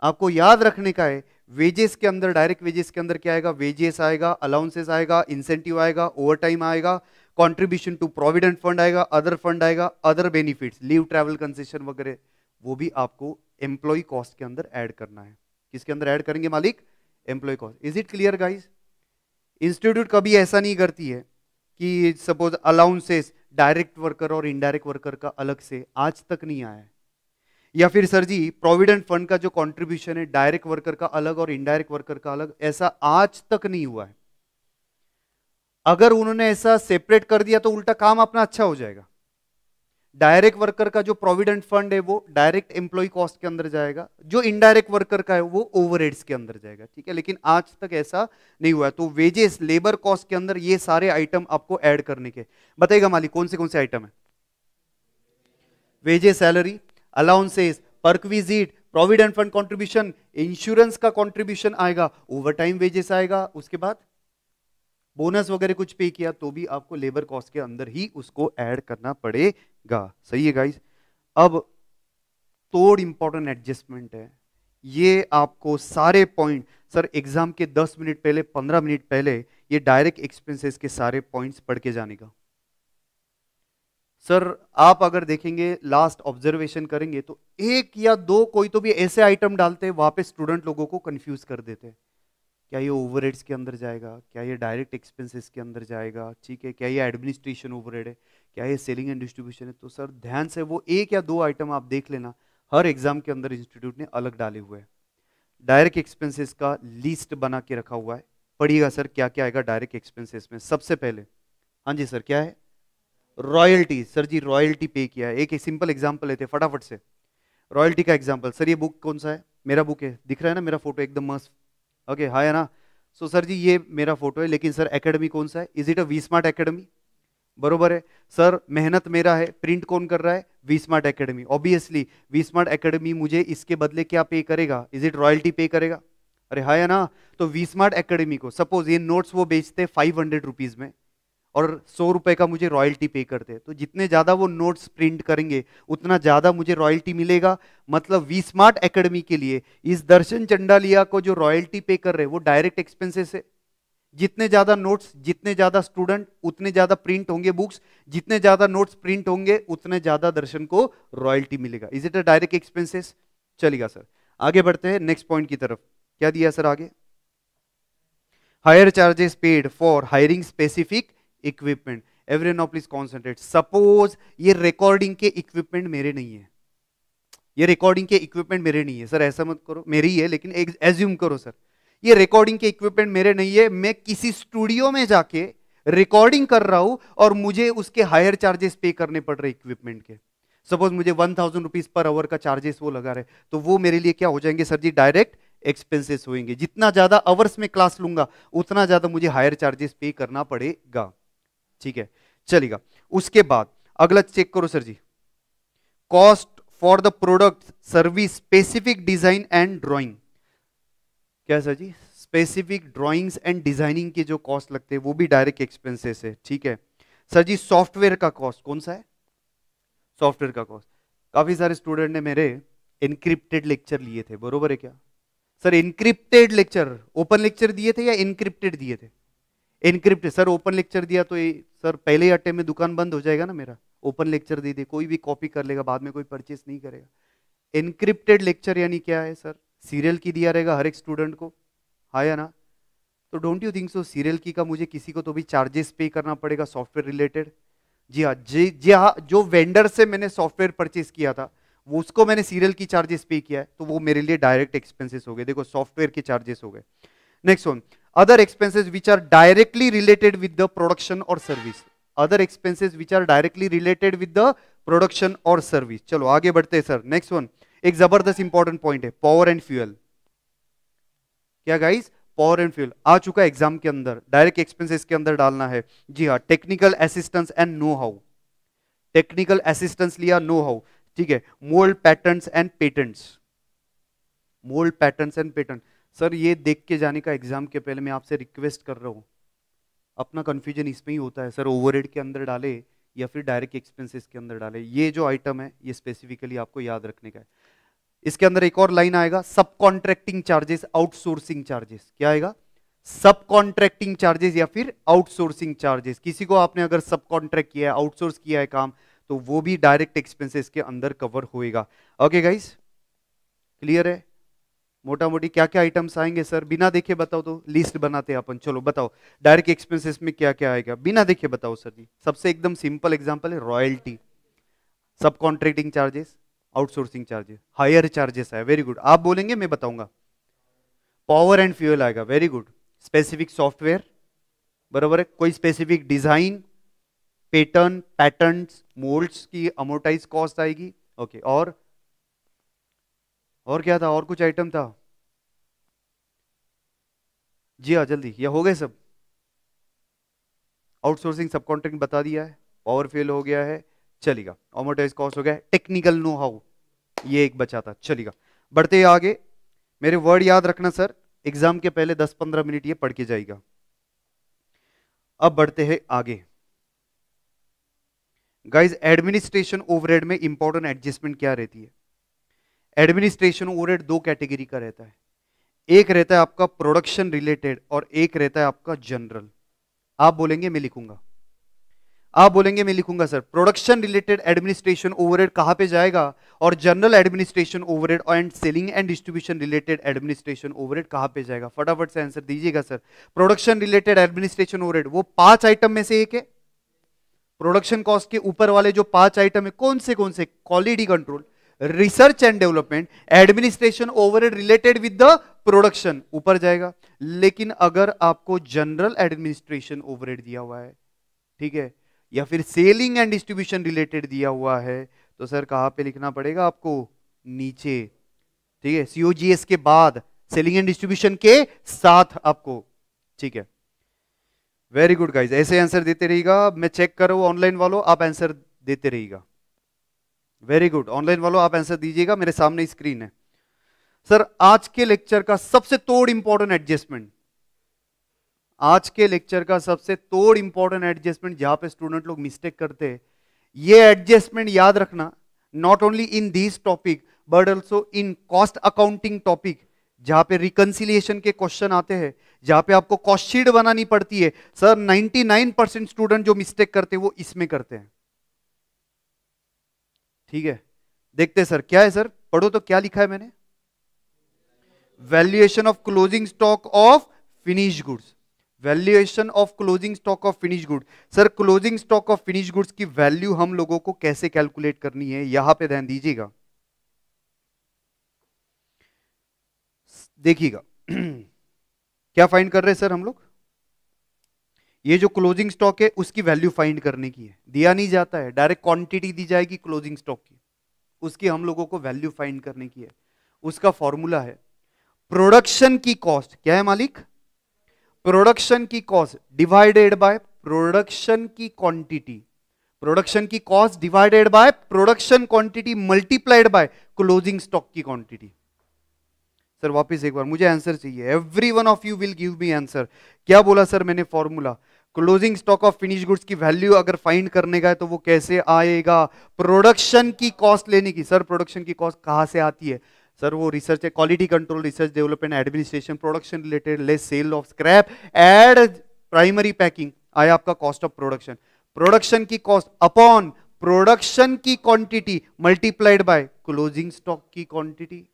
आपको याद रखने का है वेजेस के अंदर, डायरेक्ट वेजेस के अंदर क्या आएगा? वेजेस आएगा, अलाउंसेस आएगा, इंसेंटिव आएगा, ओवर टाइम आएगा, कंट्रीब्यूशन टू प्रोविडेंट फंड आएगा, अदर फंड आएगा, other benefits, leave travel concession वगैरह, वो भी आपको एम्प्लॉय कॉस्ट के अंदर ऐड करना है। किसके अंदर ऐड करेंगे मालिक? Employ cost. Is it clear guys? Institute कभी ऐसा नहीं करती है कि सपोज अलाउंसेस डायरेक्ट वर्कर और इनडायरेक्ट वर्कर का अलग से, आज तक नहीं आया है। या फिर सर जी प्रोविडेंट फंड का जो कंट्रीब्यूशन है डायरेक्ट वर्कर का अलग और इनडायरेक्ट वर्कर का अलग, ऐसा आज तक नहीं हुआ है। अगर उन्होंने ऐसा सेपरेट कर दिया तो उल्टा काम अपना अच्छा हो जाएगा। डायरेक्ट वर्कर का जो प्रोविडेंट फंड है वो डायरेक्ट एम्प्लॉय कॉस्ट के अंदर जाएगा, जो इनडायरेक्ट वर्कर का है वो ओवरहेड्स के अंदर जाएगा, ठीक है। लेकिन आज तक ऐसा नहीं हुआ है। तो वेजेस, लेबर कॉस्ट के अंदर ये सारे आइटम आपको ऐड करने के। बताइएगा मालिक कौन से आइटम है? Wages, salary, allowances, perquisite, provident fund contribution, insurance का कंट्रीब्यूशन आएगा, ओवर टाइम वेजेस आएगा, उसके बाद बोनस वगैरह कुछ पे किया तो भी आपको लेबर कॉस्ट के अंदर ही उसको ऐड करना पड़ेगा। सही है गाइस? अब तोड़ इंपॉर्टेंट एडजस्टमेंट है ये, आपको सारे पॉइंट सर एग्जाम के 10 मिनट पहले, 15 मिनट पहले ये डायरेक्ट एक्सपेंसेस के सारे पॉइंट्स पढ़ के जाने का। सर आप अगर देखेंगे, लास्ट ऑब्जर्वेशन करेंगे तो एक या दो कोई तो भी ऐसे आइटम डालते हैं वहां पे स्टूडेंट लोगों को कंफ्यूज कर देते हैं। क्या ये ओवरहेड्स के अंदर जाएगा? क्या ये डायरेक्ट एक्सपेंसेस के अंदर जाएगा? ठीक है, क्या ये एडमिनिस्ट्रेशन ओवरहेड है? क्या ये सेलिंग एंड डिस्ट्रीब्यूशन है? तो सर ध्यान से वो एक या दो आइटम आप देख लेना, हर एग्जाम के अंदर इंस्टीट्यूट ने अलग डाले हुए हैं। डायरेक्ट एक्सपेंसेस का लिस्ट बना के रखा हुआ है। पढ़िएगा सर क्या क्या आएगा डायरेक्ट एक्सपेंसेस में। सबसे पहले हाँ जी सर क्या है, रॉयल्टी। सर जी रॉयल्टी पे किया है। एक सिंपल एग्जांपल लेते हैं फटाफट से, रॉयल्टी का एग्जांपल। सर ये बुक कौन सा है, मेरा बुक है, दिख रहा है ना मेरा फोटो एकदम मस्त, ओके हाँ है ना। सो सर जी ये मेरा फोटो है, लेकिन सर एकेडमी कौन सा है, is it a V smart academy, बरोबर है। सर मेहनत मेरा है, प्रिंट कौन कर रहा है, V smart academy. Obviously V smart academy मुझे इसके बदले क्या पे करेगा, इज इट रॉयल्टी पे करेगा, अरे हाँ है ना। तो वी स्मार्ट एकेडमी को सपोज ये नोट्स वो बेचते 500 रुपीज में और 100 रुपए का मुझे रॉयल्टी पे करते हैं, तो जितने ज्यादा वो नोट्स प्रिंट करेंगे उतना ज्यादा मुझे रॉयल्टी मिलेगा। मतलब वी स्मार्ट एकेडमी के लिए इस दर्शन चंडालिया को जो रॉयल्टी पे कर रहे हैं वो डायरेक्ट एक्सपेंसेस है। जितने ज्यादा नोट्स, जितने ज्यादा स्टूडेंट, उतने ज्यादा प्रिंट होंगे बुक्स, जितने ज्यादा नोट्स प्रिंट होंगे उतने ज्यादा दर्शन को रॉयल्टी मिलेगा। Is it a direct expenses. चलेगा सर आगे बढ़ते हैं नेक्स्ट पॉइंट की तरफ। क्या दिया सर आगे, higher charges paid for hiring specific equipment. Every now please concentrate. Suppose ये रिकॉर्डिंग के इक्विपमेंट मेरे नहीं है, ये रिकॉर्डिंग के इक्विपमेंट मेरे नहीं है सर, ऐसा मत करो, मेरी ही है, लेकिन एज्यूम करो सर ये रिकॉर्डिंग के इक्विपमेंट मेरे नहीं है, मैं किसी स्टूडियो में जाके रिकॉर्डिंग कर रहा हूं और मुझे उसके हायर चार्जेस पे करने पड़ रहे इक्विपमेंट के। सपोज मुझे 1000 रुपीज पर आवर का चार्जेस वो लगा रहे, तो वो मेरे लिए क्या हो जाएंगे सर जी, डायरेक्ट एक्सपेंसेस होंगे। जितना ज्यादा आवर्स में क्लास लूंगा उतना ज्यादा मुझे हायर चार्जेस पे करना पड़ेगा, ठीक है चलेगा। उसके बाद अगला चेक करो सर जी, cost for the product service specific design and drawing. क्या सर जी, स्पेसिफिक ड्राइंग्स एंड डिजाइनिंग के जो कॉस्ट लगते हैं वो भी डायरेक्ट एक्सपेंसेस है, ठीक है सर जी। सॉफ्टवेयर का कॉस्ट कौन सा है, सॉफ्टवेयर का कॉस्ट। काफी सारे स्टूडेंट ने मेरे एनक्रिप्टेड लेक्चर लिए थे, बरोबर है क्या sir, encrypted lecture, open lecture दिए थे या एनक्रिप्टेड दिए थे, एनक्रिप्टेड। सर ओपन लेक्चर दिया तो सर पहले ही अट्टे में दुकान बंद हो जाएगा ना मेरा, ओपन लेक्चर दे दे कोई भी कॉपी कर लेगा, बाद में कोई परचेस नहीं करेगा। एनक्रिप्टेड लेक्चर यानी क्या है सर, सीरियल की दिया रहेगा हर एक स्टूडेंट को, हाँ या ना। तो don't you think so serial की का मुझे किसी को तो भी चार्जेस पे करना पड़ेगा सॉफ्टवेयर रिलेटेड। जी हाँ जी हाँ, जो वेंडर से मैंने सॉफ्टवेयर परचेस किया था वो उसको मैंने सीरियल की चार्जेस पे किया है, तो वो मेरे लिए डायरेक्ट एक्सपेंसेस हो गए, देखो सॉफ्टवेयर के चार्जेस हो गए। Next one, other expenses which are directly related with the production or service, other expenses which are directly related with the production or service। चलो आगे बढ़ते हैं सर। नेक्स्ट वन एक जबरदस्त इंपॉर्टेंट पॉइंट है, पावर एंड फ्यूल। क्या गाइस, पावर एंड फ्यूल आ चुका है एग्जाम के अंदर, डायरेक्ट एक्सपेंसेस के अंदर डालना है। जी हाँ, technical assistance and know how, technical assistance लिया, नो हाउ, ठीक है। Mould patterns and patents, mould patterns and patent. Sir ये देख के जाने का एग्जाम के पहले मैं आपसे रिक्वेस्ट कर रहा हूं, अपना कंफ्यूजन इसमें ही होता है सर, ओवरहेड के अंदर डाले या फिर डायरेक्ट एक्सपेंसेस के अंदर डाले। ये जो आइटम है ये स्पेसिफिकली आपको याद रखने का है। इसके अंदर एक और लाइन आएगा, सब कॉन्ट्रैक्टिंग चार्जेस, आउटसोर्सिंग चार्जेस। क्या आएगा, सब कॉन्ट्रैक्टिंग चार्जेस या फिर आउटसोर्सिंग चार्जेस। किसी को आपने अगर सब कॉन्ट्रैक्ट किया है, आउटसोर्स किया है काम, तो वो भी डायरेक्ट एक्सपेंसेस के अंदर कवर होएगा। ओके गाइस, क्लियर है। मोटा मोटी क्या क्या आइटम्स आएंगे सर, बिना देखे बताओ तो, लिस्ट बनाते हैं अपन। चलो बताओ डायरेक्ट एक्सपेंसेस में क्या क्या आएगा, बिना देखे बताओ सर जी। सबसे एकदम सिंपल एग्जांपल है रॉयल्टी, सब contracting charges, outsourcing charges, higher charges है, वेरी गुड। आप बोलेंगे मैं बताऊंगा। पावर एंड फ्यूल आएगा, वेरी गुड। स्पेसिफिक सॉफ्टवेयर, बराबर है। कोई specific design, pattern, patterns, moulds की अमोर्टाइज कॉस्ट आएगी, ओके। और क्या था, और कुछ आइटम था, जी हाँ जल्दी, ये हो गए सब। आउटसोर्सिंग सब कॉन्ट्रैक्ट बता दिया है, पावर फेल हो गया है, चलेगा। अमोर्टाइज कॉस्ट हो गया, टेक्निकल नो हाउ ये एक बचा था, चलेगा। बढ़ते हैं आगे, मेरे वर्ड याद रखना सर, एग्जाम के पहले 10-15 मिनट ये पढ़ के जाएगा। अब बढ़ते हैं आगे गाइस, एडमिनिस्ट्रेशन ओवरहेड में इंपॉर्टेंट एडजस्टमेंट क्या रहती है। एडमिनिस्ट्रेशन ओवरहेड दो कैटेगरी का रहता है, एक रहता है आपका प्रोडक्शन रिलेटेड और एक रहता है आपका जनरल। आप बोलेंगे मैं लिखूंगा, आप बोलेंगे मैं लिखूंगा sir. Production related administration overhead कहां पे जाएगा, और general administration overhead and selling and distribution related administration overhead कहां पे जाएगा, फटाफट से आंसर दीजिएगा sir. Production related administration overhead वो 5 आइटम में से एक है। प्रोडक्शन कॉस्ट के ऊपर वाले जो 5 आइटम है कौन से, quality control, research and development, administration overhead related with the production ऊपर जाएगा। लेकिन अगर आपको जनरल एडमिनिस्ट्रेशन ओवरहेड दिया हुआ है, ठीक है, या फिर सेलिंग एंड डिस्ट्रीब्यूशन रिलेटेड दिया हुआ है, तो सर कहां पे लिखना पड़ेगा आपको? नीचे, ठीक है, सीओजीएस के बाद, सेलिंग एंड डिस्ट्रीब्यूशन के साथ आपको, ठीक है। वेरी गुड गाइज, ऐसे आंसर देते रहिएगा। मैं चेक कर रहा हूं ऑनलाइन वालों, आप आंसर देते रहिएगा। वेरी गुड, ऑनलाइन वालों आप आंसर दीजिएगा, मेरे सामने स्क्रीन है। सर आज के लेक्चर का सबसे तोड़ इंपॉर्टेंट एडजस्टमेंट, आज के लेक्चर का सबसे तोड़ इंपॉर्टेंट एडजस्टमेंट जहां पे स्टूडेंट लोग मिस्टेक करते हैं, ये एडजस्टमेंट याद रखना, not only in this topic but also in cost accounting topic, जहां पे रिकंसिलिएशन के क्वेश्चन आते हैं, जहां पे आपको कॉस्ट शीट बनानी पड़ती है। सर 99% स्टूडेंट जो मिस्टेक करते हैं वो इसमें करते हैं, ठीक है। देखते हैं सर क्या है। सर पढ़ो तो क्या लिखा है मैंने, valuation of closing stock of finish goods, valuation of closing stock of finish good. Sir closing stock of finish goods की वैल्यू हम लोगों को कैसे कैलकुलेट करनी है, यहां पे ध्यान दीजिएगा, देखिएगा। क्या फाइंड कर रहे हैं सर हम लोग? ये जो क्लोजिंग स्टॉक है उसकी वैल्यू फाइंड करने की है। दिया नहीं जाता है, डायरेक्ट क्वांटिटी दी जाएगी क्लोजिंग स्टॉक की, उसकी हम लोगों को वैल्यू फाइंड करने की है। उसका फॉर्मूला है प्रोडक्शन की कॉस्ट, क्या है मालिक? प्रोडक्शन की कॉस्ट डिवाइडेड बाय प्रोडक्शन की क्वांटिटी, प्रोडक्शन की cost divided by production quantity multiplied by closing stock की क्वांटिटी। सर वापस एक बार मुझे आंसर चाहिए, every one of you will give me answer. क्या बोला सर मैंने? Formula, closing stock of finish goods की वैल्यू अगर फाइंड करने का है तो वो कैसे आएगा? प्रोडक्शन की कॉस्ट लेने की। सर प्रोडक्शन की कॉस्ट कहां से आती है? सर वो रिसर्च है, quality control, research development, administration, production related, less sale of scrap, add primary packing, आया आपका कॉस्ट ऑफ प्रोडक्शन। प्रोडक्शन की कॉस्ट अपॉन प्रोडक्शन की quantity multiplied by closing stock की क्वांटिटी।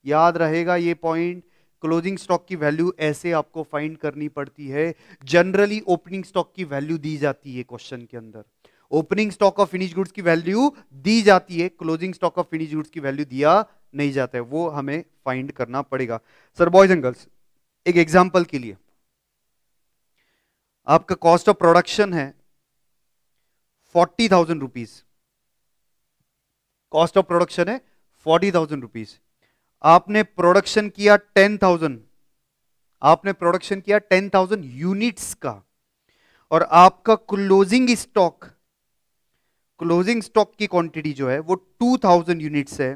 याद रहेगा ये पॉइंट, क्लोजिंग स्टॉक की वैल्यू ऐसे आपको फाइंड करनी पड़ती है। जनरली ओपनिंग स्टॉक की वैल्यू दी जाती है क्वेश्चन के अंदर, opening stock of finish goods की वैल्यू दी जाती है, closing stock of finish goods की वैल्यू दिया नहीं जाता है, वो हमें फाइंड करना पड़ेगा। सर बॉयज एंड गर्ल्स, एक एग्जांपल के लिए, आपका कॉस्ट ऑफ प्रोडक्शन है 40,000 रुपीज, कॉस्ट ऑफ प्रोडक्शन है 40,000 रुपीज। आपने प्रोडक्शन किया 10,000, आपने प्रोडक्शन किया 10,000 यूनिट्स का, और आपका क्लोजिंग स्टॉक, क्लोजिंग स्टॉक की क्वांटिटी जो है वो 2,000 यूनिट्स है।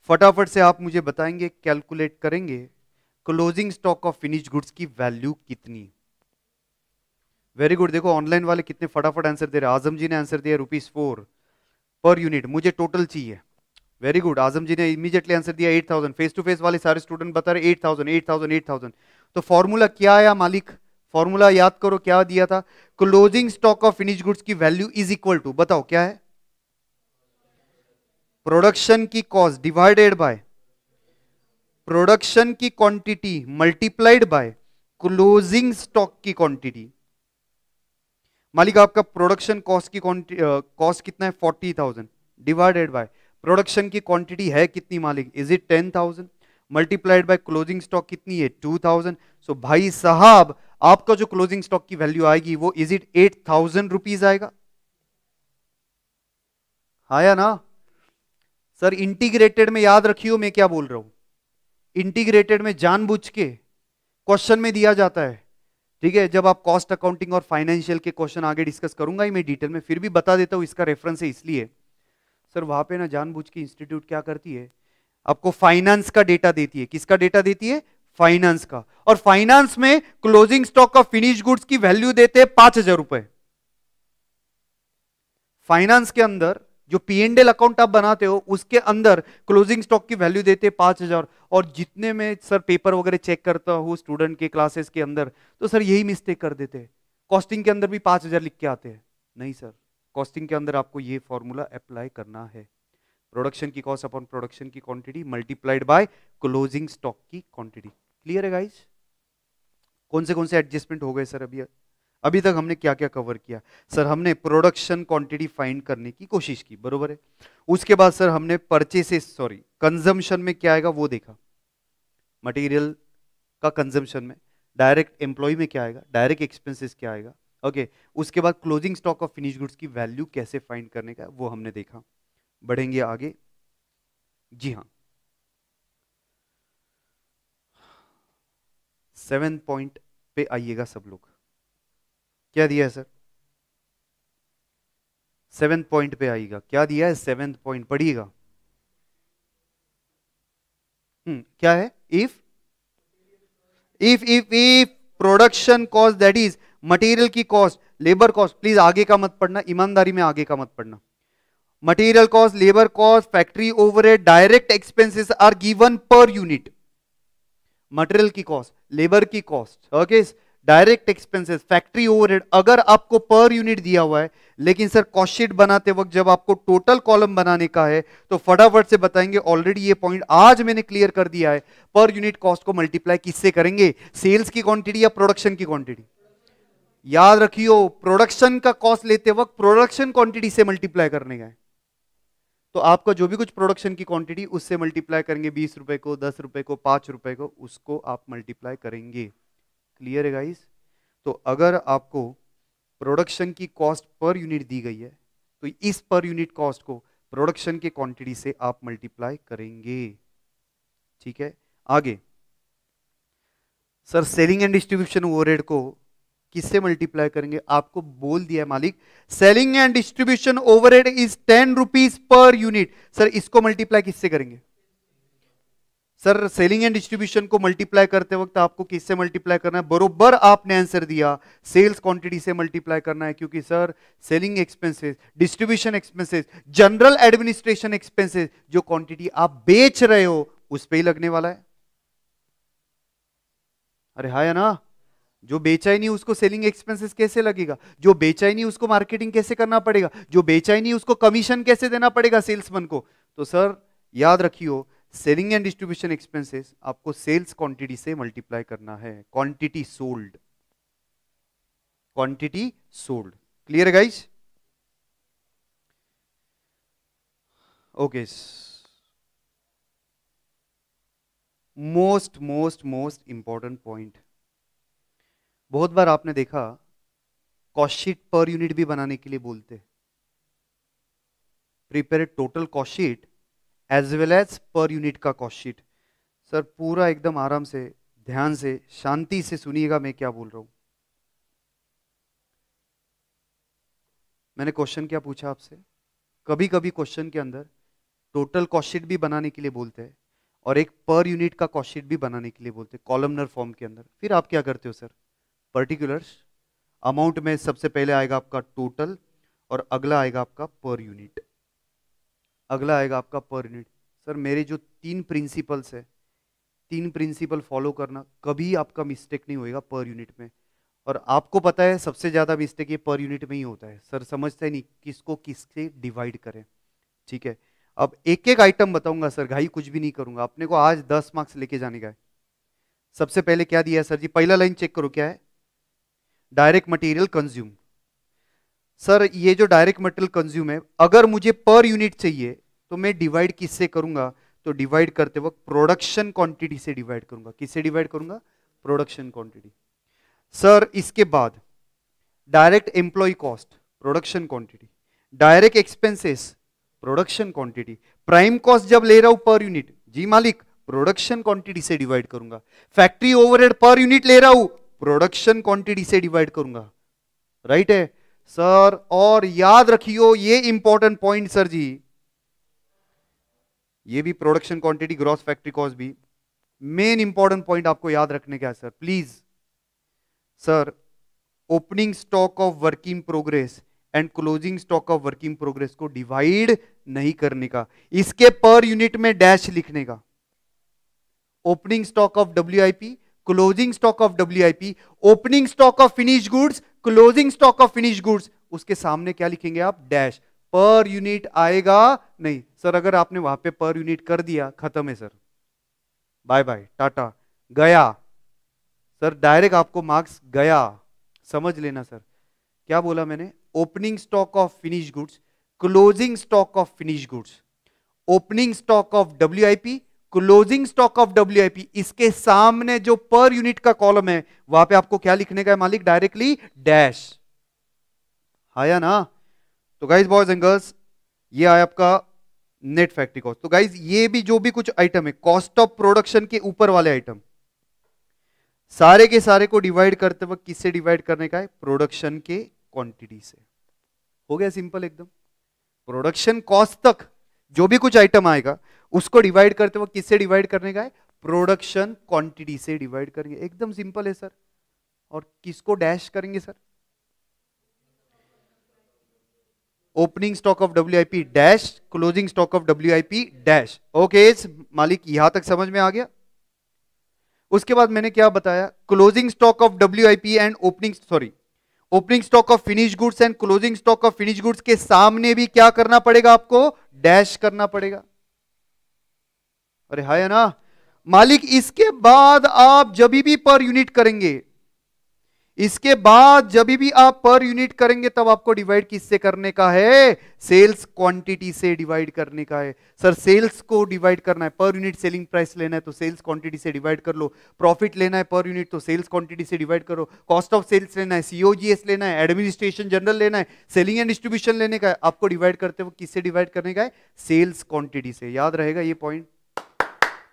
फटाफट से आप मुझे बताएंगे, कैलकुलेट करेंगे closing stock of finish goods की वैल्यू कितनी। वेरी गुड, देखो ऑनलाइन वाले कितने फटाफट आंसर दे रहे हैं। आजम जी ने आंसर दिया ₹4 पर यूनिट, मुझे टोटल चाहिए। वेरी गुड, आजम जी ने इमीडिएटली आंसर दिया 8,000। फेस टू फेस वाले सारे स्टूडेंट बता रहे 8,000 8,000 8,000। तो फॉर्मूला क्या आया मालिक? फॉर्मूला याद करो, क्या दिया था? Closing stock of finish goods की वैल्यू इज इक्वल टू, बताओ क्या है? प्रोडक्शन की कॉस्ट डिवाइडेड बाय प्रोडक्शन की quantity multiplied by closing stock की क्वांटिटी। मालिक आपका प्रोडक्शन कॉस्ट की कॉस्ट कितना है? 40,000 डिवाइडेड बाय प्रोडक्शन की क्वांटिटी है कितनी मालिक? Is it 10,000 multiplied by closing stock कितनी है? 2,000। सो भाई साहब आपका जो क्लोजिंग स्टॉक की वैल्यू आएगी वो इज इट 8,000 रुपीज आएगा, आया ना? सर इंटीग्रेटेड में याद रखियो मैं क्या बोल रहा हूं, इंटीग्रेटेड में जानबूझ के क्वेश्चन में दिया जाता है, ठीक है। जब आप कॉस्ट अकाउंटिंग और फाइनेंशियल के क्वेश्चन आगे डिस्कस करूंगा ही मैं डिटेल में, फिर भी बता देता हूं इसका रेफरेंस है इसलिए। सर वहां पे ना जानबूझ के इंस्टीट्यूट क्या करती है, आपको फाइनेंस का डेटा देती है। किसका डेटा देती है? फाइनेंस का। और फाइनेंस में closing stock of finish goods की वैल्यू देते हैं 5,000 रुपए। फाइनेंस के अंदर जो P&L अकाउंट आप बनाते हो उसके अंदर क्लोजिंग स्टॉक की वैल्यू देते हैं 5,000। और जितने में सर पेपर वगैरह चेक करता हूं स्टूडेंट के क्लासेस के अंदर, तो सर यही मिस्टेक कर देते हैं, कॉस्टिंग के अंदर भी 5,000 लिख के आते हैं। नहीं सर, कॉस्टिंग के अंदर आपको ये फॉर्मूला अप्लाई करना है, प्रोडक्शन की कॉस्ट अपॉन प्रोडक्शन की quantity multiplied by closing stock की क्वांटिटी। क्लियर है गाइस? कौन से एडजस्टमेंट हो गए सर? अभी तक हमने क्या क्या कवर किया? सर हमने प्रोडक्शन क्वांटिटी फाइंड करने की कोशिश की, बरोबर है। उसके बाद सर हमने कंजम्पशन में क्या आएगा वो देखा, मटेरियल का कंजम्पशन में, डायरेक्ट एम्प्लॉय में क्या आएगा, डायरेक्ट एक्सपेंसेस क्या आएगा। ओके, उसके बाद closing stock of finish goods की वैल्यू कैसे फाइंड करने का वो हमने देखा। बढ़ेंगे आगे। जी हाँ, 7 पॉइंट पे आइएगा सब लोग। क्या दिया है सर? 7 पॉइंट पे आइएगा। क्या दिया है? 7 पॉइंट पढ़िएगा। क्या है? If production cost that is material की कॉस्ट, लेबर कॉस्ट, प्लीज आगे का मत पढ़ना, ईमानदारी में आगे का मत पढ़ना। Material cost, labour cost, factory overhead, direct expenses are given per unit. Material की कॉस्ट, लेबर की cost, okay, direct expenses, factory overhead, अगर आपको पर यूनिट दिया हुआ है, लेकिन सर कॉस्ट शीट बनाते वक्त जब आपको टोटल कॉलम बनाने का है तो फटाफट से बताएंगे, ऑलरेडी ये पॉइंट आज मैंने क्लियर कर दिया है, पर यूनिट कॉस्ट को मल्टीप्लाई किससे करेंगे? सेल्स की क्वांटिटी या प्रोडक्शन की क्वांटिटी? याद रखियो, प्रोडक्शन का कॉस्ट लेते वक्त प्रोडक्शन क्वांटिटी से मल्टीप्लाई करने का है। तो आपका जो भी कुछ प्रोडक्शन की क्वांटिटी उससे मल्टीप्लाई करेंगे, 20 रुपए को, 10 रुपए को, 5 रुपए को, उसको आप मल्टीप्लाई करेंगे। क्लियर है गाइस? तो अगर आपको प्रोडक्शन की कॉस्ट पर यूनिट दी गई है तो इस पर यूनिट कॉस्ट को प्रोडक्शन के क्वांटिटी से आप मल्टीप्लाई करेंगे। ठीक है, आगे sir selling and distribution overhead को किससे मल्टीप्लाई करेंगे? आपको बोल दिया है मालिक, selling and distribution overhead is 10 rupees per unit. Sir इसको मल्टीप्लाई किससे करेंगे? सर सेलिंग एंड डिस्ट्रीब्यूशन को मल्टीप्लाई करते वक्त आपको किससे मल्टीप्लाई करना है? बरोबर आपने आंसर दिया, सेल्स क्वांटिटी से मल्टीप्लाई करना है, क्योंकि sir selling expenses, distribution expenses, general administration expenses, जो क्वांटिटी आप बेच रहे हो उस पे ही लगने वाला है। अरे हाँ या ना? जो बेचा ही नहीं उसको सेलिंग एक्सपेंसेस कैसे लगेगा? जो बेचा ही नहीं उसको मार्केटिंग कैसे करना पड़ेगा? जो बेचा ही नहीं उसको कमीशन कैसे देना पड़ेगा सेल्समैन को? तो सर याद रखियो, सेलिंग एंड डिस्ट्रीब्यूशन एक्सपेंसेस आपको सेल्स क्वांटिटी से मल्टीप्लाई करना है, quantity sold, quantity sold. Clear है guys? Okay, most most most important point, बहुत बार आपने देखा कॉस्ट शीट पर यूनिट भी बनाने के लिए बोलते, prepare total cost sheet as well as per unit का कॉस्ट शीट। सर पूरा एकदम आराम से, ध्यान से, शांति से सुनिएगा मैं क्या बोल रहा हूं। मैंने क्वेश्चन क्या पूछा आपसे? कभी कभी क्वेश्चन के अंदर टोटल कॉस्ट शीट भी बनाने के लिए बोलते हैं और एक पर यूनिट का कॉस्ट शीट भी बनाने के लिए बोलते हैं कॉलमनर फॉर्म के अंदर। फिर आप क्या करते हो सर? पर्टिकुलर्स अमाउंट में सबसे पहले आएगा आपका टोटल और अगला आएगा आपका पर यूनिट, अगला आएगा आपका पर यूनिट। सर मेरे जो 3 प्रिंसिपल्स है, 3 प्रिंसिपल फॉलो करना, कभी आपका मिस्टेक नहीं होएगा पर यूनिट में। और आपको पता है सबसे ज्यादा मिस्टेक ये पर यूनिट में ही होता है, सर समझते नहीं किसको किससे डिवाइड करें। ठीक है, अब एक एक आइटम बताऊंगा सर, घाई कुछ भी नहीं करूंगा, अपने को आज 10 मार्क्स लेके जाने का है। सबसे पहले क्या दिया है सर जी? पहला लाइन चेक करो, क्या है? Direct material consume. सर ये जो डायरेक्ट मटेरियल कंज्यूम है, अगर मुझे पर यूनिट चाहिए तो मैं डिवाइड किससे करूंगा? तो डिवाइड करते वक्त प्रोडक्शन क्वांटिटी से डिवाइड करूंगा। किससे डिवाइड करूंगा? Production quantity. सर इसके बाद direct employ cost, production quantity, direct expenses, production quantity, prime cost जब ले रहा हूं पर यूनिट, जी मालिक, प्रोडक्शन क्वांटिटी से डिवाइड करूंगा। फैक्ट्री ओवरहेड पर यूनिट ले रहा हूं, प्रोडक्शन क्वांटिटी से डिवाइड करूंगा। राइट है सर? और याद रखियो ये इंपॉर्टेंट पॉइंट सर जी, ये भी production quantity, gross factory cost भी मेन इंपॉर्टेंट पॉइंट आपको याद रखने का है sir please. Sir opening stock of work in progress and closing stock of work in progress को डिवाइड नहीं करने का, इसके पर यूनिट में डैश लिखने का। Opening stock of WIP, closing stock of WIP, opening stock of finish goods, closing stock of finish goods, उसके सामने क्या लिखेंगे आप? डैश। पर यूनिट आएगा नहीं सर, अगर आपने वहां पे पर यूनिट कर दिया खत्म है सर, बाय बाय टाटा, गया सर, डायरेक्ट आपको मार्क्स गया, समझ लेना सर। क्या बोला मैंने? Opening stock of finish goods, closing stock of finish goods, opening stock of WIP, closing stock of WIP, इसके सामने जो पर यूनिट का कॉलम है वहां पे आपको क्या लिखने का है मालिक? Directly dash. आया ना? तो गाइज बॉयज एंड गर्ल्स, ये आया आपका नेट फैक्ट्री कॉस्ट। तो गाइज ये भी जो भी कुछ आइटम है कॉस्ट ऑफ प्रोडक्शन के ऊपर वाले आइटम, सारे के सारे को डिवाइड करते वक्त किससे डिवाइड करने का है? प्रोडक्शन के क्वांटिटी से। हो गया सिंपल एकदम। प्रोडक्शन कॉस्ट तक जो भी कुछ आइटम आएगा उसको डिवाइड करते वक्त किससे डिवाइड करने का है? प्रोडक्शन क्वांटिटी से डिवाइड करेंगे। एकदम सिंपल है सर। और किसको डैश करेंगे sir? Opening stock of WIP dash, closing stock of WIP dash. Okay मालिक, यहां तक समझ में आ गया? उसके बाद मैंने क्या बताया? Closing stock of WIP and opening stock of finish goods and closing stock of finish goods के सामने भी क्या करना पड़ेगा आपको? डैश करना पड़ेगा। अरे है ना मालिक? इसके बाद आप जब भी पर यूनिट करेंगे, इसके बाद जब भी आप पर यूनिट करेंगे तब आपको डिवाइड किससे करने का है? सेल्स क्वांटिटी से डिवाइड करने का है। सर सेल्स को डिवाइड करना है, पर यूनिट सेलिंग प्राइस लेना है तो सेल्स क्वांटिटी से डिवाइड कर लो, प्रॉफिट लेना है पर यूनिट तो सेल्स क्वांटिटी से डिवाइड करो, कॉस्ट ऑफ सेल्स लेना है, सीओजीएस लेना है, एडमिनिस्ट्रेशन जनरल लेना है, सेलिंग एंड डिस्ट्रीब्यूशन लेने का है, आपको डिवाइड करते हुए किससे डिवाइड करने का है? सेल्स क्वांटिटी से। याद रहेगा ये पॉइंट?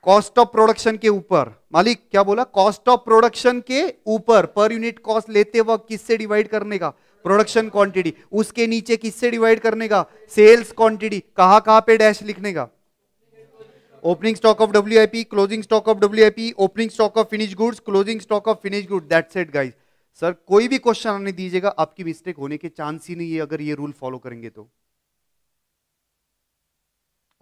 कॉस्ट ऑफ प्रोडक्शन के ऊपर, मालिक क्या बोला? कॉस्ट ऑफ प्रोडक्शन के ऊपर पर यूनिट कॉस्ट लेते वक्त किससे डिवाइड करने का? Production quantity. उसके नीचे किससे डिवाइड करने का? Sales quantity. कहां कहां पे डैश लिखने का? Opening stock of WIP, closing stock of WIP, opening stock of finish goods, closing stock of finish goods. That's it guys. Sir कोई भी क्वेश्चन आने दीजिएगा, आपकी मिस्टेक होने के चांस ही नहीं है अगर ये रूल फॉलो करेंगे तो।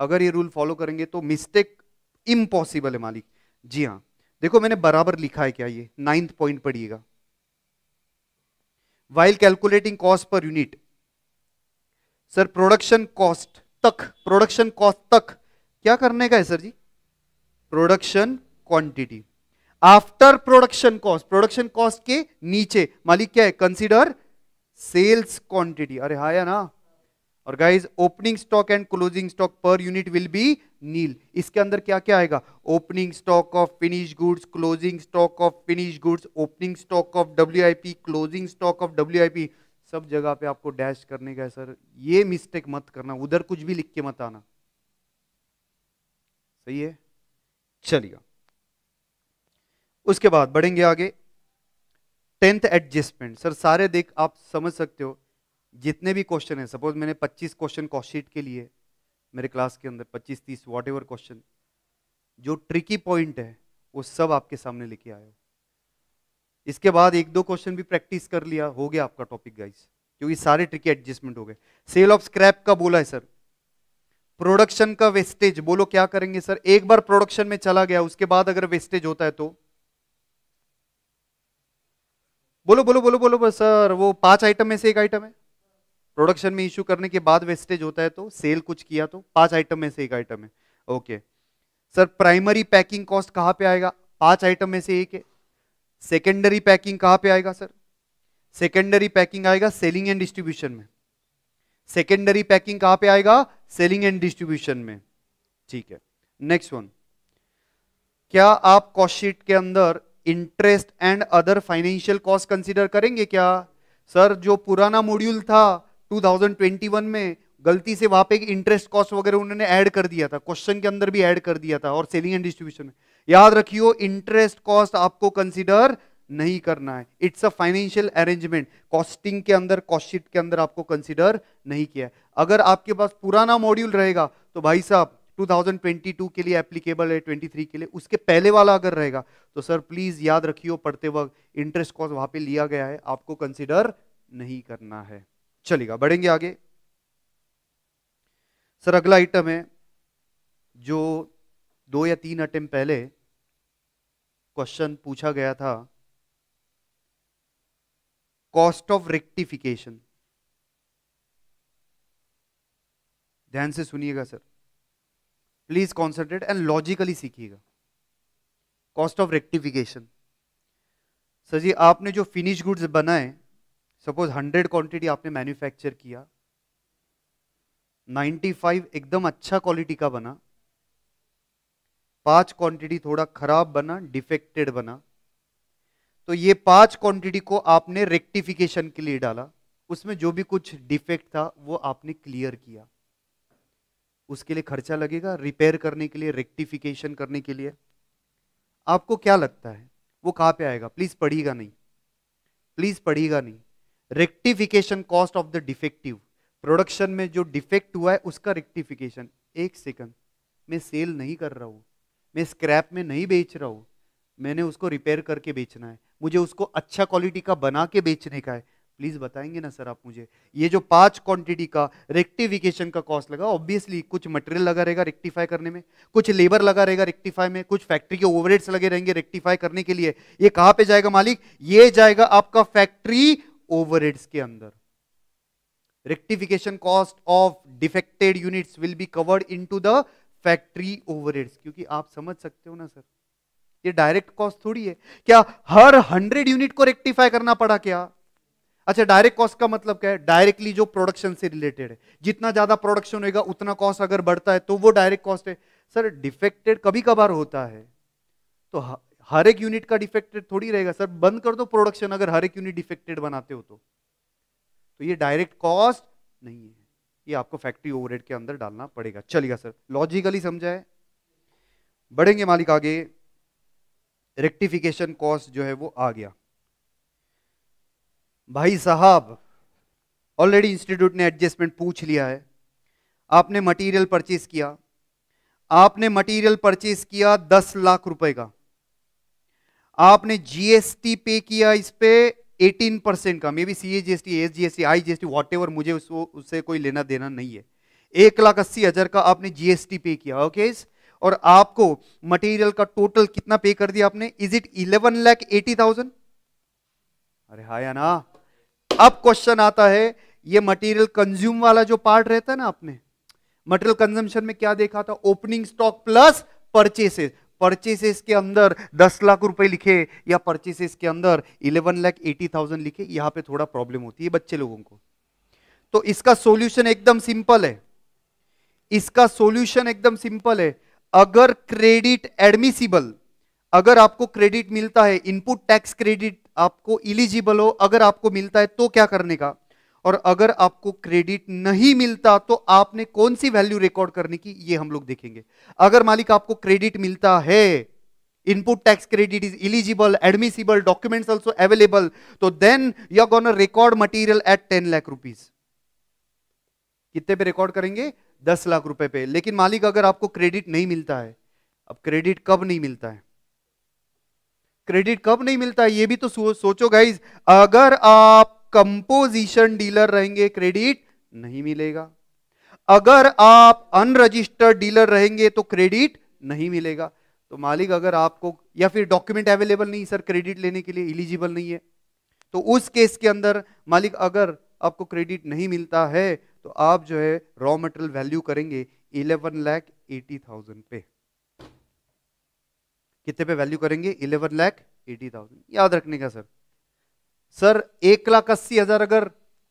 अगर ये रूल फॉलो करेंगे तो मिस्टेक इम्पॉसिबल है मालिक। जी हां, देखो मैंने बराबर लिखा है क्या? ये 9th पॉइंट पढ़िएगा। While calculating cost per unit, sir production cost तक क्या करने का है सर जी? Production quantity. After production cost के नीचे मालिक क्या है? Consider sales quantity. अरे हाँ या ना? और guys opening stock and closing stock per unit will be nil. इसके अंदर क्या क्या आएगा? Opening stock of finish goods, closing stock of finish goods, opening stock of WIP, closing stock of WIP. सब जगह पे आपको डैश करने का है सर। ये मिस्टेक मत करना, उधर कुछ भी लिख के मत आना। सही है? चलिए उसके बाद बढ़ेंगे आगे। 10th adjustment. सर सारे देख आप समझ सकते हो जितने भी क्वेश्चन है, सपोज मैंने 25 क्वेश्चन कॉस्ट शीट के लिए मेरे क्लास के अंदर 25-30 वॉट एवर क्वेश्चन, जो ट्रिकी पॉइंट है वो सब आपके सामने लेके आया हो। इसके बाद 1-2 क्वेश्चन भी प्रैक्टिस कर लिया, हो गया आपका टॉपिक गाइस, क्योंकि सारे ट्रिकी एडजस्टमेंट हो गए। सेल ऑफ स्क्रैप का बोला है सर। प्रोडक्शन का वेस्टेज, बोलो क्या करेंगे सर? एक बार प्रोडक्शन में चला गया उसके बाद अगर वेस्टेज होता है तो बोलो बोलो बोलो बोलो सर। वो 5 आइटम में से एक आइटम है। प्रोडक्शन में इश्यू करने के बाद वेस्टेज होता है तो सेल कुछ किया तो 5 आइटम में से एक आइटम है। Okay sir, primary packing cost कहां पे आएगा? 5 आइटम में से एक है। सेकेंडरी पैकिंग कहां पे आएगा सर? सेकेंडरी पैकिंग आएगा सेलिंग एंड डिस्ट्रीब्यूशन में। सेकेंडरी पैकिंग कहां पे आएगा? सेलिंग एंड डिस्ट्रीब्यूशन में। ठीक है, नेक्स्ट वन। क्या आप कॉस्ट शीट के अंदर interest and other financial cost consider करेंगे क्या? सर जो पुराना मॉड्यूल था 2021 में, गलती से वहां पे इंटरेस्ट कॉस्ट वगैरह उन्होंने ऐड कर दिया था, क्वेश्चन के अंदर भी ऐड कर दिया था, और सेलिंग एंड डिस्ट्रीब्यूशन में। याद रखियो इंटरेस्ट कॉस्ट आपको कंसीडर नहीं करना है। It's a financial arrangement. Costing के अंदर, कॉस्ट शीट के अंदर आपको कंसीडर नहीं किया है। अगर आपके पास पुराना मॉड्यूल रहेगा तो भाई साहब 2022 के लिए एप्लीकेबल है, 23 के लिए। उसके पहले वाला अगर रहेगा तो सर प्लीज याद रखियो पढ़ते वक्त इंटरेस्ट कॉस्ट वहां पे लिया गया है, आपको कंसीडर नहीं करना है। चलेगा, बढ़ेंगे आगे। सर अगला आइटम है जो 2 या 3 अटेम्प्ट पहले क्वेश्चन पूछा गया था, कॉस्ट ऑफ रेक्टिफिकेशन। ध्यान से सुनिएगा sir, please concentrate and logically सीखिएगा। Cost of rectification. सर जी आपने जो फिनिश गुड्स बनाए, सपोज 100 क्वांटिटी आपने मैन्युफैक्चर किया, 95 एकदम अच्छा क्वालिटी का बना, 5 क्वांटिटी थोड़ा खराब बना, डिफेक्टेड बना, तो ये 5 क्वांटिटी को आपने रेक्टिफिकेशन के लिए डाला, उसमें जो भी कुछ डिफेक्ट था वो आपने क्लियर किया, उसके लिए खर्चा लगेगा, रिपेयर करने के लिए, रेक्टिफिकेशन करने के लिए। आपको क्या लगता है वो कहां पे आएगा? प्लीज पढ़िएगा नहीं, प्लीज पढ़िएगा नहीं। Rectification cost of the defective, production में जो डिफेक्ट हुआ है उसका रेक्टिफिकेशन। एक सेकंड, मैं सेल नहीं कर रहा हूं, मैं स्क्रैप में नहीं बेच रहा हूं, मैंने उसको रिपेयर करके बेचना है, मुझे उसको अच्छा क्वालिटी का बना के बेचने का है। प्लीज बताएंगे ना सर आप मुझे, ये जो 5 क्वांटिटी का रेक्टिफिकेशन का कॉस्ट लगा, ऑब्वियसली कुछ मटेरियल लगा रहेगा रेक्टिफाई करने में, कुछ लेबर लगा रहेगा रेक्टिफाई में, कुछ फैक्ट्री के ओवरहेड्स लगे रहेंगे रेक्टिफाई करने के लिए। ये कहां पे जाएगा मालिक? ये जाएगा आपका फैक्ट्री ओवरहेड्स के अंदर। Rectification cost of defected units will be covered into the factory overheads. क्योंकि आप समझ सकते हो ना सर, ये डायरेक्ट कॉस्ट थोड़ी है। क्या हर 100 यूनिट को रेक्टिफाई करना पड़ा क्या? अच्छा, डायरेक्ट कॉस्ट का मतलब क्या है? डायरेक्टली जो प्रोडक्शन से रिलेटेड है, जितना ज्यादा प्रोडक्शन होगा उतना कॉस्ट अगर बढ़ता है तो वो डायरेक्ट कॉस्ट है। सर डिफेक्टेड कभी कभार होता है, तो हर एक यूनिट का डिफेक्टेड थोड़ी रहेगा। सर बंद कर दो प्रोडक्शन अगर हर एक यूनिट डिफेक्टेड बनाते हो तो ये डायरेक्ट कॉस्ट नहीं है, ये आपको फैक्ट्री ओवरहेड के अंदर डालना पड़ेगा। चलिएगा सर, लॉजिकली समझा है। बढ़ेंगे मालिक आगे। रेक्टिफिकेशन कॉस्ट जो है वो आ गया भाई साहब। ऑलरेडी इंस्टीट्यूट ने एडजस्टमेंट पूछ लिया है। आपने मटेरियल परचेज किया, आपने मटेरियल परचेज किया 10 लाख रुपए का, आपने जीएसटी पे किया इस पे 18% का, may be CGST, SGST, IGST, whatever, मुझे उससे कोई लेना देना नहीं है। 1,80,000 का आपने जीएसटी पे किया, ओके। और आपको मटेरियल का टोटल कितना पे कर दिया आपने? Is it 11,80,000? अरे हाँ या ना? अब क्वेश्चन आता है, ये मटेरियल कंज्यूम वाला जो पार्ट रहता है ना, आपने मटेरियल कंजम्पशन में क्या देखा था? Opening stock plus purchases. Purchases के अंदर 10 लाख रुपए लिखे या परचेसेस के अंदर 11,80,000 लिखे, यहां पे थोड़ा प्रॉब्लम होती है बच्चे लोगों को। तो इसका सॉल्यूशन एकदम सिंपल है, इसका सॉल्यूशन एकदम सिंपल है। अगर क्रेडिट एडमिसिबल, अगर आपको क्रेडिट मिलता है, इनपुट टैक्स क्रेडिट आपको इलिजिबल हो, अगर आपको मिलता है तो क्या करने का, और अगर आपको क्रेडिट नहीं मिलता तो आपने कौन सी वैल्यू रिकॉर्ड करने की, ये हम लोग देखेंगे। अगर मालिक आपको क्रेडिट मिलता है, input tax credit is eligible, admissible, documents also available, तो then you are gonna record material at 10 lakh rupees. कितने पे रिकॉर्ड करेंगे? 10 लाख रुपए पे। लेकिन मालिक अगर आपको क्रेडिट नहीं मिलता है, अब क्रेडिट कब नहीं मिलता है? क्रेडिट कब नहीं मिलता है ये भी तो सोचो गाइज। अगर आप कंपोजिशन डीलर रहेंगे क्रेडिट नहीं मिलेगा, अगर आप अनरजिस्टर्ड डीलर रहेंगे तो क्रेडिट नहीं मिलेगा। तो मालिक अगर आपको, या फिर डॉक्यूमेंट अवेलेबल नहीं सर क्रेडिट लेने के लिए, इलिजिबल नहीं है, तो उस केस के अंदर मालिक अगर आपको क्रेडिट नहीं मिलता है तो आप जो है रॉ मटेरियल वैल्यू करेंगे 11,80,000 पे। कितने पे वैल्यू करेंगे? 11,80,000। याद रखने का सर। सर 1,80,000 अगर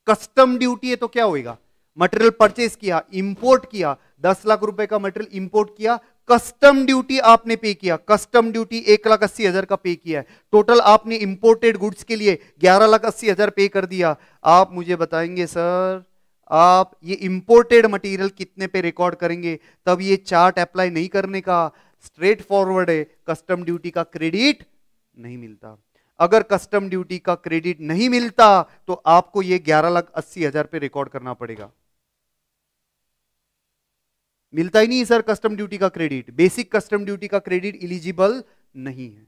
कस्टम ड्यूटी है तो क्या होगा? मटेरियल परचेज किया, इंपोर्ट किया, 10 लाख रुपए का मटेरियल इंपोर्ट किया, कस्टम ड्यूटी आपने पे किया, कस्टम ड्यूटी 1,80,000 का पे किया है, टोटल आपने इंपोर्टेड गुड्स के लिए 11,80,000 पे कर दिया। आप मुझे बताएंगे सर, आप ये इंपोर्टेड मटेरियल कितने पे रिकॉर्ड करेंगे? तब ये चार्ट अप्लाई नहीं करने का, स्ट्रेट फॉरवर्ड है, कस्टम ड्यूटी का क्रेडिट नहीं मिलता। अगर कस्टम ड्यूटी का क्रेडिट नहीं मिलता तो आपको ये 11,80,000 पे रिकॉर्ड करना पड़ेगा। मिलता ही नहीं सर कस्टम ड्यूटी का क्रेडिट, बेसिक कस्टम ड्यूटी का क्रेडिट इलिजिबल नहीं है।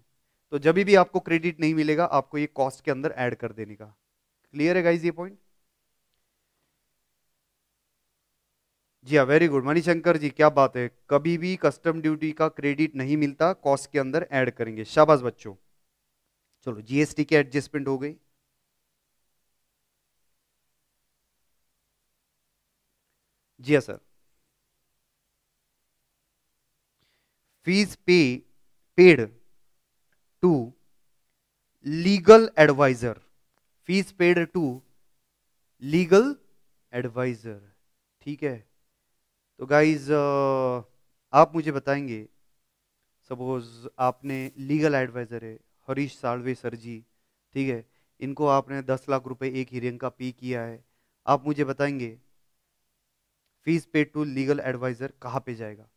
तो जब भी आपको क्रेडिट नहीं मिलेगा आपको ये कॉस्ट के अंदर ऐड कर देने का। क्लियर है गाइस ये पॉइंट? जी हाँ, वेरी गुड मणिशंकर जी, क्या बात है। कभी भी कस्टम ड्यूटी का क्रेडिट नहीं मिलता, कॉस्ट के अंदर ऐड करेंगे। शाबाश बच्चों। चलो जीएसटी की एडजस्टमेंट हो गई। जी हाँ sir. Fees paid to legal adviser, fees paid to legal adviser. ठीक है, तो गाइज आप मुझे बताएंगे सपोज आपने लीगल एडवाइजर है हरीश साळवे सर जी, ठीक है, इनको आपने 10 लाख रुपए एक हीरिंग का पे किया है, आप मुझे बताएंगे fees paid to legal adviser कहाँ पे जाएगा?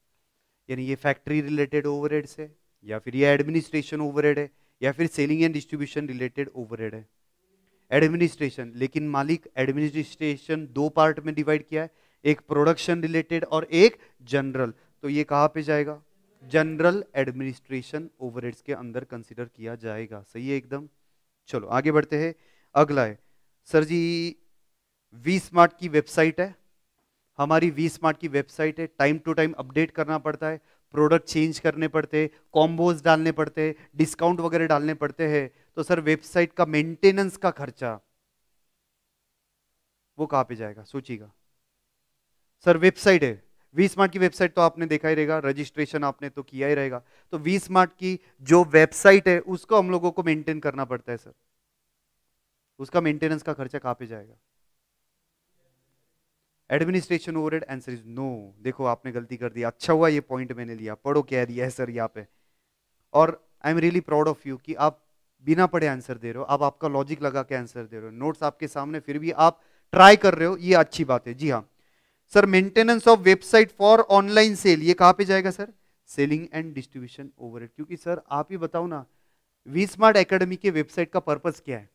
यानी ये फैक्ट्री रिलेटेड ओवरहेड है, या फिर ये एडमिनिस्ट्रेशन ओवरहेड है, या फिर selling and distribution related overhead है? एडमिनिस्ट्रेशन। लेकिन मालिक एडमिनिस्ट्रेशन दो पार्ट में डिवाइड किया है, एक प्रोडक्शन रिलेटेड और एक जनरल, तो ये कहां पे जाएगा? जनरल एडमिनिस्ट्रेशन ओवरहेड्स के अंदर कंसीडर किया जाएगा। सही है एकदम। चलो आगे बढ़ते हैं। अगला है सर जी, वी स्मार्ट की वेबसाइट है, हमारी वी स्मार्ट की वेबसाइट है, टाइम टू टाइम अपडेट करना पड़ता है, प्रोडक्ट चेंज करने पड़ते हैं, कॉम्बोज डालने पड़ते हैं, डिस्काउंट वगैरह डालने पड़ते हैं, तो सर वेबसाइट का मेंटेनेंस का खर्चा वो कहां पे जाएगा? सोचिएगा सर। वेबसाइट है वी स्मार्ट की, वेबसाइट तो आपने देखा ही रहेगा, रजिस्ट्रेशन आपने तो किया ही रहेगा, तो वी स्मार्ट की जो वेबसाइट है उसको हम लोगों को मेंटेन करना पड़ता है सर, उसका मेंटेनेंस का खर्चा कहां पे जाएगा? Administration overhead. Answer is no. देखो आपने गलती कर दी, अच्छा हुआ ये पॉइंट मैंने लिया, पढ़ो क्या दिया है सर यहाँ पे। और I am really proud of you कि आप बिना पढ़े आंसर दे रहे हो, आप आपका लॉजिक लगा के आंसर दे रहे हो, नोट्स आपके सामने फिर भी आप ट्राई कर रहे हो, ये अच्छी बात है। जी हाँ sir, maintenance of website for online cell, ये कहां पे जाएगा sir? Selling and distribution overhead. क्योंकि सर आप ही बताओ ना, वी स्मार्ट एकेडमी के वेबसाइट का पर्पस क्या है?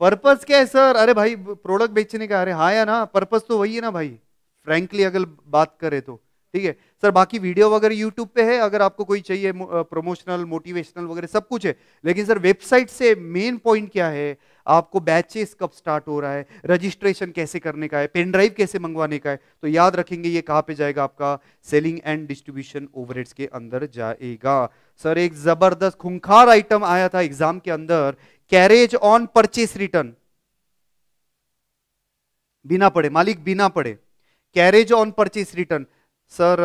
पर्पस क्या है सर? अरे भाई प्रोडक्ट बेचने का, अरे हाँ या ना, पर्पस तो वही है ना भाई, फ्रैंकली अगर बात करें तो। ठीक है सर, बाकी वीडियो वगैरह यूट्यूब पे है, अगर आपको कोई चाहिए प्रमोशनल मोटिवेशनल वगैरह सब कुछ है, लेकिन सर वेबसाइट से मेन पॉइंट क्या है? आपको बैचेस कब स्टार्ट हो रहा है, रजिस्ट्रेशन कैसे करने का है, पेन ड्राइव कैसे मंगवाने का है, तो याद रखेंगे ये कहां पे जाएगा? आपका सेलिंग एंड डिस्ट्रीब्यूशन ओवरहेड्स के अंदर जाएगा। सर एक जबरदस्त खूंखार आइटम आया था एग्जाम के अंदर, कैरेज ऑन परचेस रिटर्न। बिना पढ़े मालिक, बिना पढ़े, carriage on purchase return. Sir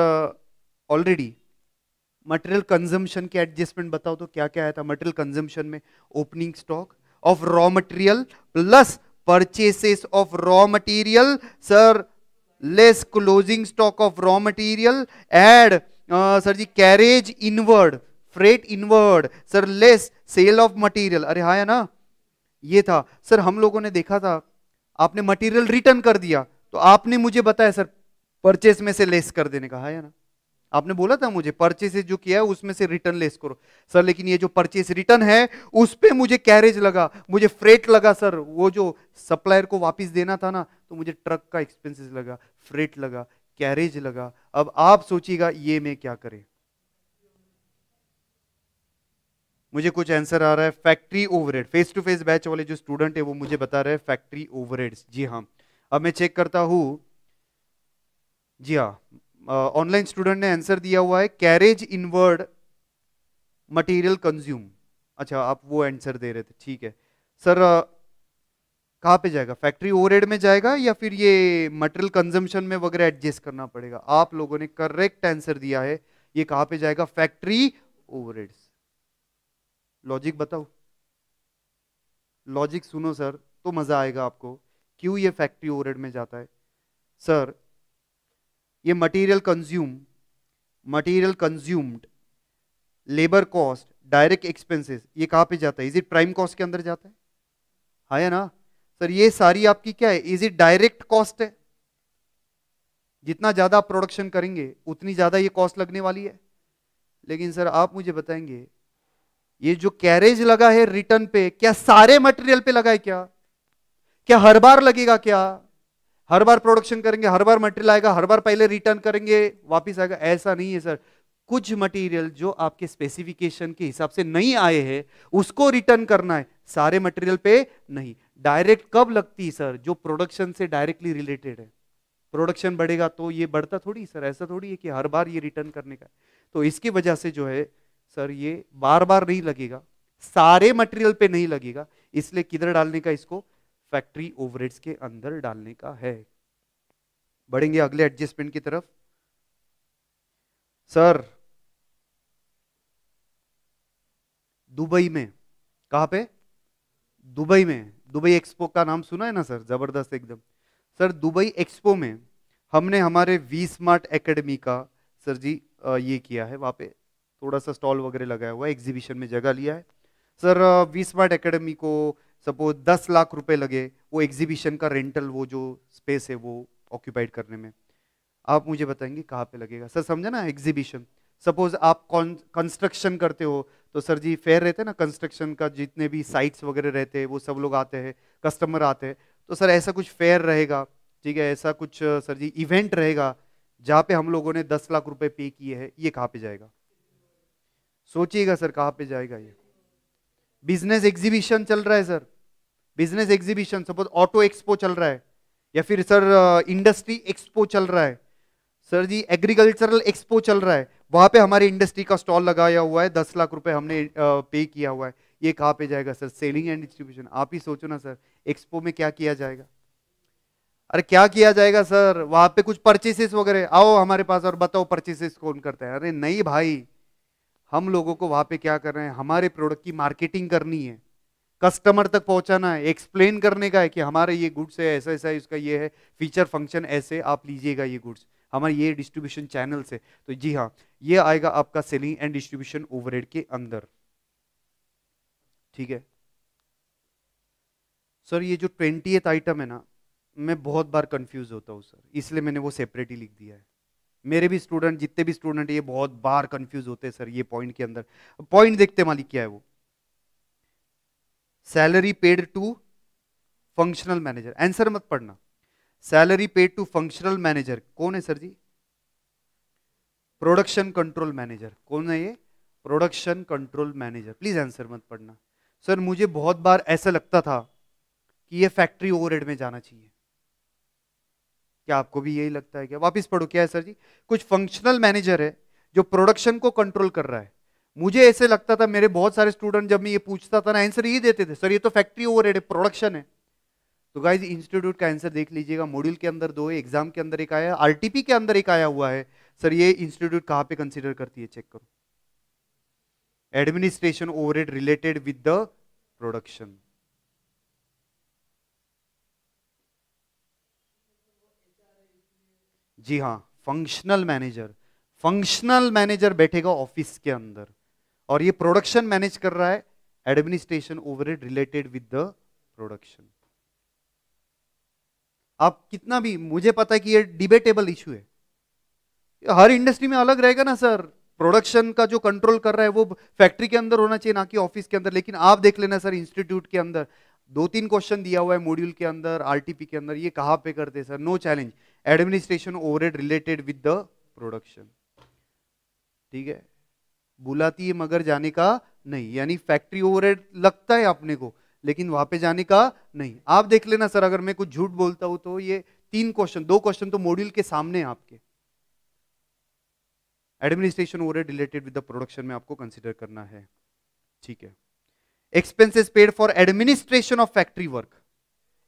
already material consumption के एडजस्टमेंट बताओ तो क्या क्या आया था मटेरियल कंजम्पशन में? Opening stock of raw material plus purchases of raw material sir, less closing stock of raw material, add sir जी carriage inward, freight inward sir, less sale of material. अरे हाँ या ना, ये था सर। हम लोगों ने देखा था आपने मटेरियल रिटर्न कर दिया, तो आपने मुझे बताया सर परचेस में से लेस कर देने का, हाँ या ना? आपने बोला था मुझे परचेस जो किया है उसमें से रिटर्न लेस करो सर, लेकिन ये जो परचेस रिटर्न है उस पे मुझे कैरेज लगा, मुझे फ्रेट लगा सर, वो जो सप्लायर को वापस देना था ना, तो मुझे ट्रक का एक्सपेंसेस लगा, फ्रेट लगा, कैरेज लगा। अब आप सोचिएगा ये मैं क्या करें? मुझे कुछ आंसर आ रहा है factory overhead. Face to face batch वाले जो स्टूडेंट है वो मुझे बता रहे हैं फैक्ट्री ओवरहेड्स। जी हाँ, अब मैं चेक करता हूं। जी हाँ, ऑनलाइन स्टूडेंट ने आंसर दिया हुआ है कैरेज इनवर्ड मटेरियल कंज्यूम। अच्छा आप वो आंसर दे रहे थे, ठीक है सर। कहाँ पे जाएगा? फैक्ट्री ओवरहेड में जाएगा या फिर ये मटेरियल कंजम्पशन में वगैरह एडजस्ट करना पड़ेगा? आप लोगों ने करेक्ट आंसर दिया है, ये कहाँ पे जाएगा? Factory overheads. लॉजिक बताओ, लॉजिक सुनो सर तो मजा आएगा आपको, क्यों ये फैक्ट्री ओवरहेड में जाता है? सर ये material consumed, labour cost, direct expenses, ये कहां पे जाता है? इज इट प्राइम कॉस्ट के अंदर जाता है, हाँ या ना? सर ये सारी आपकी क्या है? इज इट डायरेक्ट कॉस्ट है? जितना ज्यादा आप प्रोडक्शन करेंगे उतनी ज्यादा ये कॉस्ट लगने वाली है। लेकिन सर आप मुझे बताएंगे ये जो कैरेज लगा है रिटर्न पे, क्या सारे मटेरियल पे लगा है? क्या हर बार लगेगा? क्या हर बार प्रोडक्शन करेंगे हर बार मटेरियल आएगा, हर बार पहले रिटर्न करेंगे वापस आएगा? ऐसा नहीं है सर। कुछ मटेरियल जो आपके स्पेसिफिकेशन के हिसाब से नहीं आए हैं उसको रिटर्न करना है, सारे मटेरियल पे नहीं। डायरेक्ट कब लगती है सर? जो प्रोडक्शन से डायरेक्टली रिलेटेड है। प्रोडक्शन बढ़ेगा तो ये बढ़ता थोड़ी सर, ऐसा थोड़ी है कि हर बार ये रिटर्न करने का। तो इसकी वजह से जो है सर ये बार बार नहीं लगेगा, सारे मटेरियल पे नहीं लगेगा, इसलिए किधर डालने का? इसको फैक्ट्री ओवरहेड्स के अंदर डालने का है। बढ़ेंगे अगले एडजस्टमेंट की तरफ। सर दुबई में, कहां पे? दुबई में, दुबई एक्सपो का नाम सुना है ना सर? जबरदस्त एकदम। सर दुबई एक्सपो में हमने हमारे वी स्मार्ट एकेडमी का सर जी ये किया है वहाँ पे, थोड़ा सा स्टॉल वगैरह लगाया हुआ है, एग्जीबिशन में जगह लिया है। सर वी स्मार्ट एकेडमी को सपोज 10 लाख रुपए लगे वो एग्जीबिशन का रेंटल, वो जो स्पेस है वो ऑक्यूपाइड करने में, आप मुझे बताएंगे कहाँ पे लगेगा? सर समझे ना, एग्जीबिशन, सपोज आप कंस्ट्रक्शन करते हो तो सर जी फेयर रहते हैं ना, कंस्ट्रक्शन का जितने भी साइट्स वगैरह रहते हैं वो सब लोग आते हैं, कस्टमर आते हैं, तो सर ऐसा कुछ फेयर रहेगा, ठीक है, ऐसा कुछ सर जी इवेंट रहेगा जहाँ पे हम लोगों ने 10 लाख रुपए पे किए हैं, ये कहाँ पे जाएगा? सोचिएगा सर कहाँ पे जाएगा ये? बिजनेस एग्जीबिशन चल रहा है sir, business exhibition, suppose auto expo चल रहा है, या फिर सर इंडस्ट्री एक्सपो चल रहा है, सर जी एग्रीकल्चरल एक्सपो चल रहा है, वहां पे हमारी इंडस्ट्री का स्टॉल लगाया हुआ है, 10 लाख रुपए हमने पे किया हुआ है, ये कहाँ पे जाएगा सर? Selling and distribution. आप ही सोचो ना सर, एक्सपो में क्या किया जाएगा? अरे क्या किया जाएगा सर? वहां पे कुछ परचेसेस वगैरह, आओ हमारे पास और बताओ परचेसेस कौन करता है? अरे नहीं भाई, हम लोगों को वहां पे क्या कर रहे हैं, हमारे प्रोडक्ट की मार्केटिंग करनी है, कस्टमर तक पहुंचाना है, एक्सप्लेन करने का है कि हमारे ये गुड्स है, ऐसा ऐसा है, इसका ये है फीचर फंक्शन, ऐसे आप लीजिएगा ये गुड्स, हमारे ये डिस्ट्रीब्यूशन चैनल से। तो जी हाँ, ये आएगा आपका सेलिंग एंड डिस्ट्रीब्यूशन ओवरहेड के अंदर, ठीक है। सर ये जो 20th आइटम है ना, मैं बहुत बार कंफ्यूज होता हूँ सर, इसलिए मैंने वो सेपरेट ही लिख दिया है। मेरे भी स्टूडेंट, जितने भी स्टूडेंट, ये बहुत बार कंफ्यूज होते हैं सर ये पॉइंट के अंदर। पॉइंट देखते हैं मालिक क्या है वो, salary paid to functional manager, answer मत पढ़ना, salary paid to functional manager कौन है सर जी? Production control manager. कौन है ये? Production control manager. Please answer मत पढ़ना। सर मुझे बहुत बार ऐसा लगता था कि ये फैक्ट्री ओवरहेड में जाना चाहिए, क्या आपको भी यही लगता है क्या? वापिस पढ़ो, क्या है सर जी? कुछ फंक्शनल मैनेजर है जो प्रोडक्शन को कंट्रोल कर रहा है। मुझे ऐसे लगता था, मेरे बहुत सारे स्टूडेंट जब मैं ये पूछता था ना, आंसर ये देते थे, सर ये तो फैक्ट्री ओवरहेड है, प्रोडक्शन है। तो गाइज इंस्टीट्यूट का आंसर देख लीजिएगा, मॉड्यूल के अंदर 2 है, एग्जाम के अंदर एक आया है, आरटीपी के अंदर एक आया हुआ है। सर ये इंस्टीट्यूट कहां पे कंसीडर करती है, चेक करो, administration overhead related with the production. जी हाँ, फंक्शनल मैनेजर, फंक्शनल मैनेजर बैठेगा ऑफिस के अंदर और ये प्रोडक्शन मैनेज कर रहा है, administration overhead related with the production. आप कितना भी, मुझे पता है कि ये डिबेटेबल इशू है, हर इंडस्ट्री में अलग रहेगा ना सर, प्रोडक्शन का जो कंट्रोल कर रहा है वो फैक्ट्री के अंदर होना चाहिए ना कि ऑफिस के अंदर। लेकिन आप देख लेना सर, इंस्टीट्यूट के अंदर 2-3 क्वेश्चन दिया हुआ है मॉड्यूल के अंदर, आरटीपी के अंदर, ये कहां पे करते हैं sir? No challenge, administration overhead related with the production, ठीक है। बुलाती है मगर जाने का नहीं, यानी फैक्ट्री ओवरहेड लगता है अपने को लेकिन वहां पे जाने का नहीं। आप देख लेना सर, अगर मैं कुछ झूठ बोलता हूं तो ये 3 क्वेश्चन, 2 क्वेश्चन तो मॉड्यूल के सामने है आपके, administration overhead related with the production में आपको कंसीडर करना है, ठीक है। Expenses paid for administration of factory work,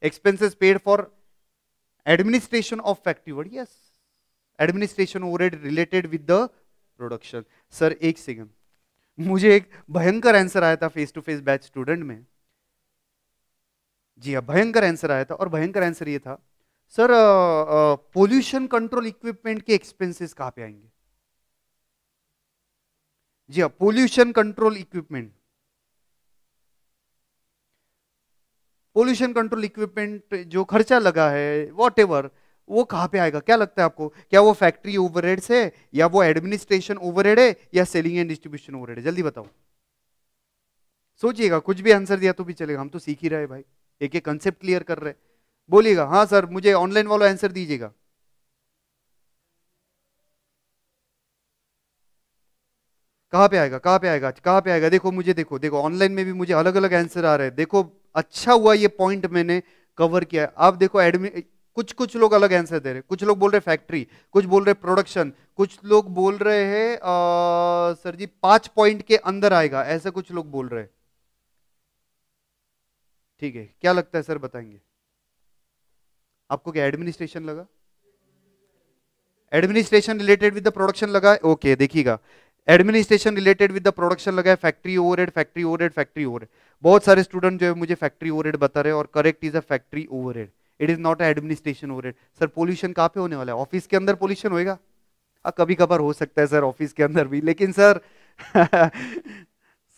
expenses paid for administration of factory work, yes, administration overhead related with the production. Sir एक सेकंड, मुझे एक भयंकर आंसर आया था face to face batch student में, जी हाँ भयंकर आंसर आया था, और भयंकर आंसर ये था, सर पोल्यूशन कंट्रोल इक्विपमेंट के एक्सपेंसेस कहां पे आएंगे? जी हाँ, pollution control equipment, pollution control equipment जो खर्चा लगा है वॉट, वो कहां पे आएगा? क्या लगता है आपको, क्या वो फैक्ट्री ओवरहेड है, या वो एडमिनिस्ट्रेशन ओवरहेड है, या सेलिंग एंड डिस्ट्रीब्यूशन ओवरहेड है? जल्दी बताओ, सोचिएगा, कुछ भी आंसर दिया तो भी चलेगा, हम तो सीख ही रहे भाई, एक एक कंसेप्ट क्लियर कर रहे। बोलिएगा हाँ सर, मुझे ऑनलाइन वाला आंसर दीजिएगा। कहां पे आएगा, कहां पे आएगा, कहां पे आएगा? देखो मुझे, देखो देखो ऑनलाइन में भी मुझे अलग अलग आंसर आ रहे हैं, देखो अच्छा हुआ ये पॉइंट मैंने कवर किया है। आप देखो एडमिन, कुछ कुछ लोग अलग आंसर दे रहे, कुछ लोग बोल रहे फैक्ट्री, कुछ बोल रहे प्रोडक्शन, कुछ लोग बोल रहे हैं सर जी 5 पॉइंट के अंदर आएगा, ऐसा कुछ लोग बोल रहे हैं, ठीक है। क्या लगता है सर, बताएंगे आपको? क्या एडमिनिस्ट्रेशन लगा? Administration related with the production लगा है, ओके देखिएगा, administration related with the production लगा है, factory overhead, factory overhead, factory overhead. बहुत सारे स्टूडेंट जो है मुझे फैक्ट्री ओवरहेड बता रहे हैं, और correct is a factory overhead, it is not administration overhead. Sir pollution कहां पे होने वाला है? ऑफिस के अंदर पोल्यूशन होएगा? कभी कभार हो सकता है सर ऑफिस के अंदर भी, लेकिन सर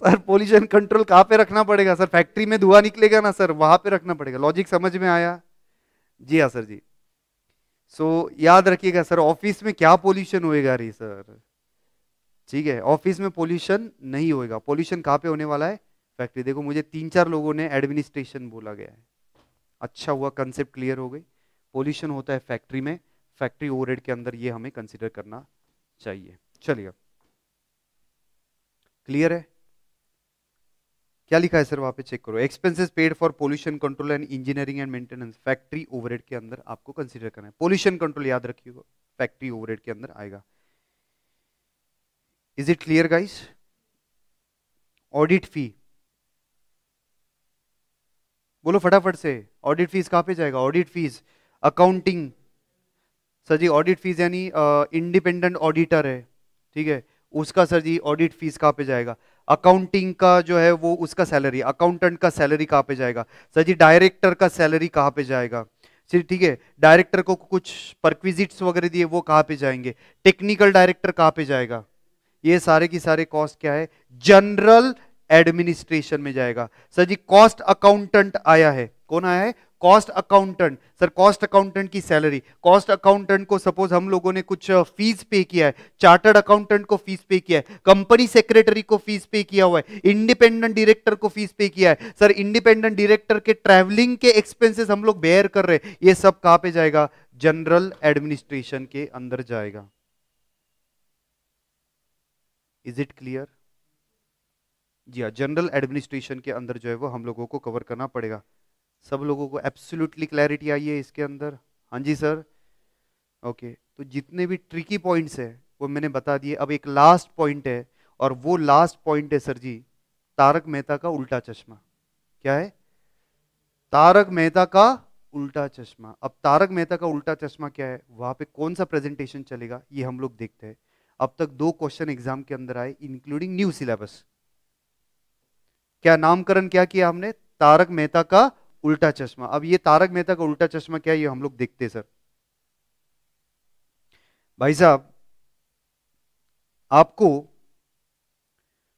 सर पोल्यूशन कंट्रोल कहाँ पे रखना पड़ेगा सर? फैक्ट्री में धुआं निकलेगा ना सर, वहां पे रखना पड़ेगा। लॉजिक समझ में आया? जी हाँ सर जी। सो याद रखिएगा सर, ऑफिस में क्या पोल्यूशन होएगा रे सर? ठीक है, ऑफिस में पोल्यूशन नहीं होएगा। पोल्यूशन कहाँ पे होने वाला है? फैक्ट्री। देखो मुझे 3-4 लोगों ने एडमिनिस्ट्रेशन बोला गया है, अच्छा हुआ कंसेप्ट क्लियर हो गई। पोल्यूशन होता है फैक्ट्री में, फैक्ट्री ओवरहेड के अंदर, ये हमें कंसीडर करना चाहिए। चलिए क्लियर है? क्या लिखा है सर वहां पे? चेक करो। Expenses paid for pollution control and engineering and maintenance factory overhead के अंदर आपको कंसीडर करना है। पोल्यूशन कंट्रोल याद रखिएगा, फैक्ट्री ओवरहेड के अंदर आएगा। Is it clear guys? Audit fee बोलो फटाफट से। ऑडिट फीस कहां पे जाएगा? Audit fees accounting. सर जी ऑडिट फीस यानी इंडिपेंडेंट ऑडिटर है, ठीक है, उसका सर जी ऑडिट फीस कहाँ पे जाएगा? अकाउंटिंग का जो है वो उसका सैलरी, अकाउंटेंट का सैलरी कहाँ पे जाएगा? सर जी डायरेक्टर का सैलरी कहाँ पे जाएगा? सर ठीक है, डायरेक्टर को कुछ परक्विजिट्स वगैरह दिए, वो कहाँ पे जाएंगे? टेक्निकल डायरेक्टर कहाँ पे जाएगा? ये सारे की सारे कॉस्ट क्या है? जनरल एडमिनिस्ट्रेशन में जाएगा। सर जी कॉस्ट अकाउंटेंट आया है, कौन आया है? Cost accountant. Sir cost accountant की सैलरी, कॉस्ट अकाउंटेंट को सपोज हम लोगों ने कुछ फीस पे किया है, चार्टर्ड अकाउंटेंट को फीस पे किया है, कंपनी सेक्रेटरी को फीस पे किया हुआ है, इंडिपेंडेंट डायरेक्टर को फीस पे किया है। सर इंडिपेंडेंट डायरेक्टर के ट्रैवलिंग के एक्सपेंसेस हम लोग बेयर कर रहे हैं, ये सब कहां पे जाएगा? जनरल एडमिनिस्ट्रेशन के अंदर जाएगा। Is it clear? जी हाँ, जनरल एडमिनिस्ट्रेशन के अंदर जो है वो हम लोगों को कवर करना पड़ेगा। सब लोगों को एब्सोल्युटली क्लैरिटी आई है इसके अंदर? हाँ जी सर। ओके, तो जितने भी ट्रिकी पॉइंट्स है वो मैंने बता दिए। अब एक लास्ट पॉइंट है, और वो लास्ट पॉइंट है सर जी तारक मेहता का उल्टा चश्मा। क्या है? तारक मेहता का उल्टा चश्मा। अब तारक मेहता का उल्टा चश्मा क्या है, वहां पे कौन सा प्रेजेंटेशन चलेगा, ये हम लोग देखते हैं। अब तक 2 क्वेश्चन एग्जाम के अंदर आए इंक्लूडिंग न्यू सिलेबस। क्या नामकरण क्या किया हमने? तारक मेहता का उल्टा चश्मा। अब ये तारक मेहता का उल्टा चश्मा क्या है, ये हम लोग देखते हैं सर। भाई साहब आपको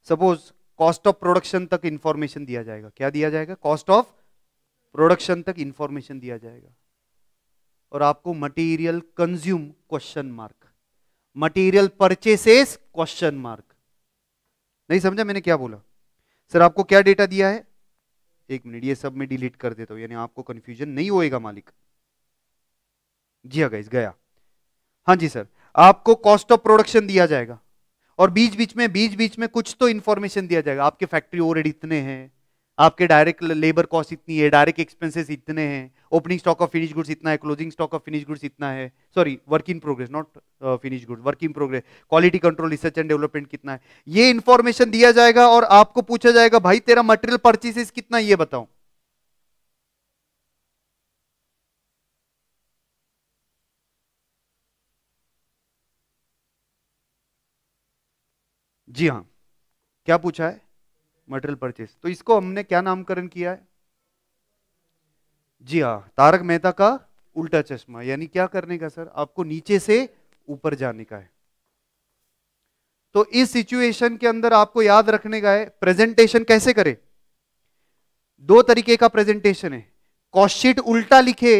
सपोज कॉस्ट ऑफ प्रोडक्शन तक इंफॉर्मेशन दिया जाएगा। क्या दिया जाएगा? कॉस्ट ऑफ प्रोडक्शन तक इंफॉर्मेशन दिया जाएगा, और आपको material consume question mark, material purchases question mark. नहीं समझा मैंने क्या बोला? सर आपको क्या डेटा दिया है? एक मिनट, ये सब मैं डिलीट कर देता हूं, यानी आपको कंफ्यूजन नहीं होएगा मालिक। जी हाँ गाइस, गया। हाँ जी सर, आपको कॉस्ट ऑफ प्रोडक्शन दिया जाएगा, और बीच बीच में कुछ तो इंफॉर्मेशन दिया जाएगा। आपके फैक्ट्री ओवरहेड इतने हैं, आपके डायरेक्ट लेबर कॉस्ट इतनी है, डायरेक्ट एक्सपेंसेस इतने हैं, opening stock of finish goods इतना है, closing stock of finish goods इतना है, sorry work in progress, not finish goods, work in progress, quality control research and development कितना है, ये इंफॉर्मेशन दिया जाएगा। और आपको पूछा जाएगा भाई तेरा मटेरियल परचेसेस कितना है, ये बताओ। जी हाँ, क्या पूछा है? Material purchase. तो इसको हमने क्या नामकरण किया है? जी हाँ, तारक मेहता का उल्टा चश्मा। यानी क्या करने का सर? आपको नीचे से ऊपर जाने का है। तो इस सिचुएशन के अंदर आपको याद रखने का है प्रेजेंटेशन कैसे करें। 2 तरीके का प्रेजेंटेशन है, कॉस्ट शीट उल्टा लिखे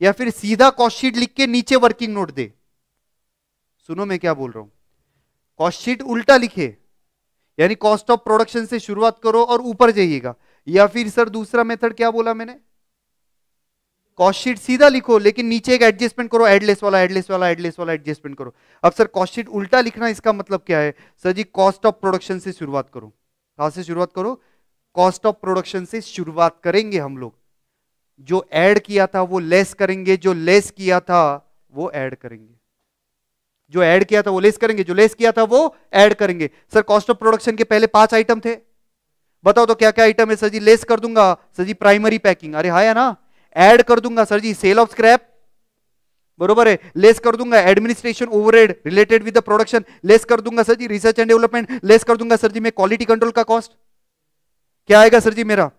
या फिर सीधा कॉस्ट शीट लिख के नीचे वर्किंग नोट दे। सुनो मैं क्या बोल रहा हूं, कॉस्ट शीट उल्टा लिखे यानी कॉस्ट ऑफ प्रोडक्शन से शुरुआत करो और ऊपर जाइएगा, या फिर सर दूसरा मेथड क्या बोला मैंने, कॉस्ट शीट सीधा लिखो लेकिन नीचे एक एडजस्टमेंट करो, एडलेस वाला एडलेस वाला एडलेस वाला एडजस्टमेंट करो। अब सर कॉस्ट शीट उल्टा लिखना इसका मतलब क्या है? सर जी कॉस्ट ऑफ प्रोडक्शन से शुरुआत करो। कहां से शुरुआत करो? कॉस्ट ऑफ प्रोडक्शन से शुरुआत करेंगे हम लोग। जो ऐड किया था वो लेस करेंगे, जो लेस किया था वो ऐड करेंगे, जो ऐड किया था वो लेस करेंगे, जो लेस किया था वो ऐड करेंगे। सर कॉस्ट ऑफ प्रोडक्शन के पहले 5 आइटम थे, बताओ तो क्या क्या आइटम है? सर जी लेस कर दूंगा सर जी प्राइमरी पैकिंग, अरे हाँ या ना। ऐड कर दूंगा सर जी सेल ऑफ स्क्रैप, बरोबर है। लेस कर दूंगा administration overhead related with the production, less कर दूंगा सर जी रिसर्च एंड डेवलपमेंट, लेस कर दूंगा सर जी मैं क्वालिटी कंट्रोल का कॉस्ट। क्या आएगा सर जी मेरा?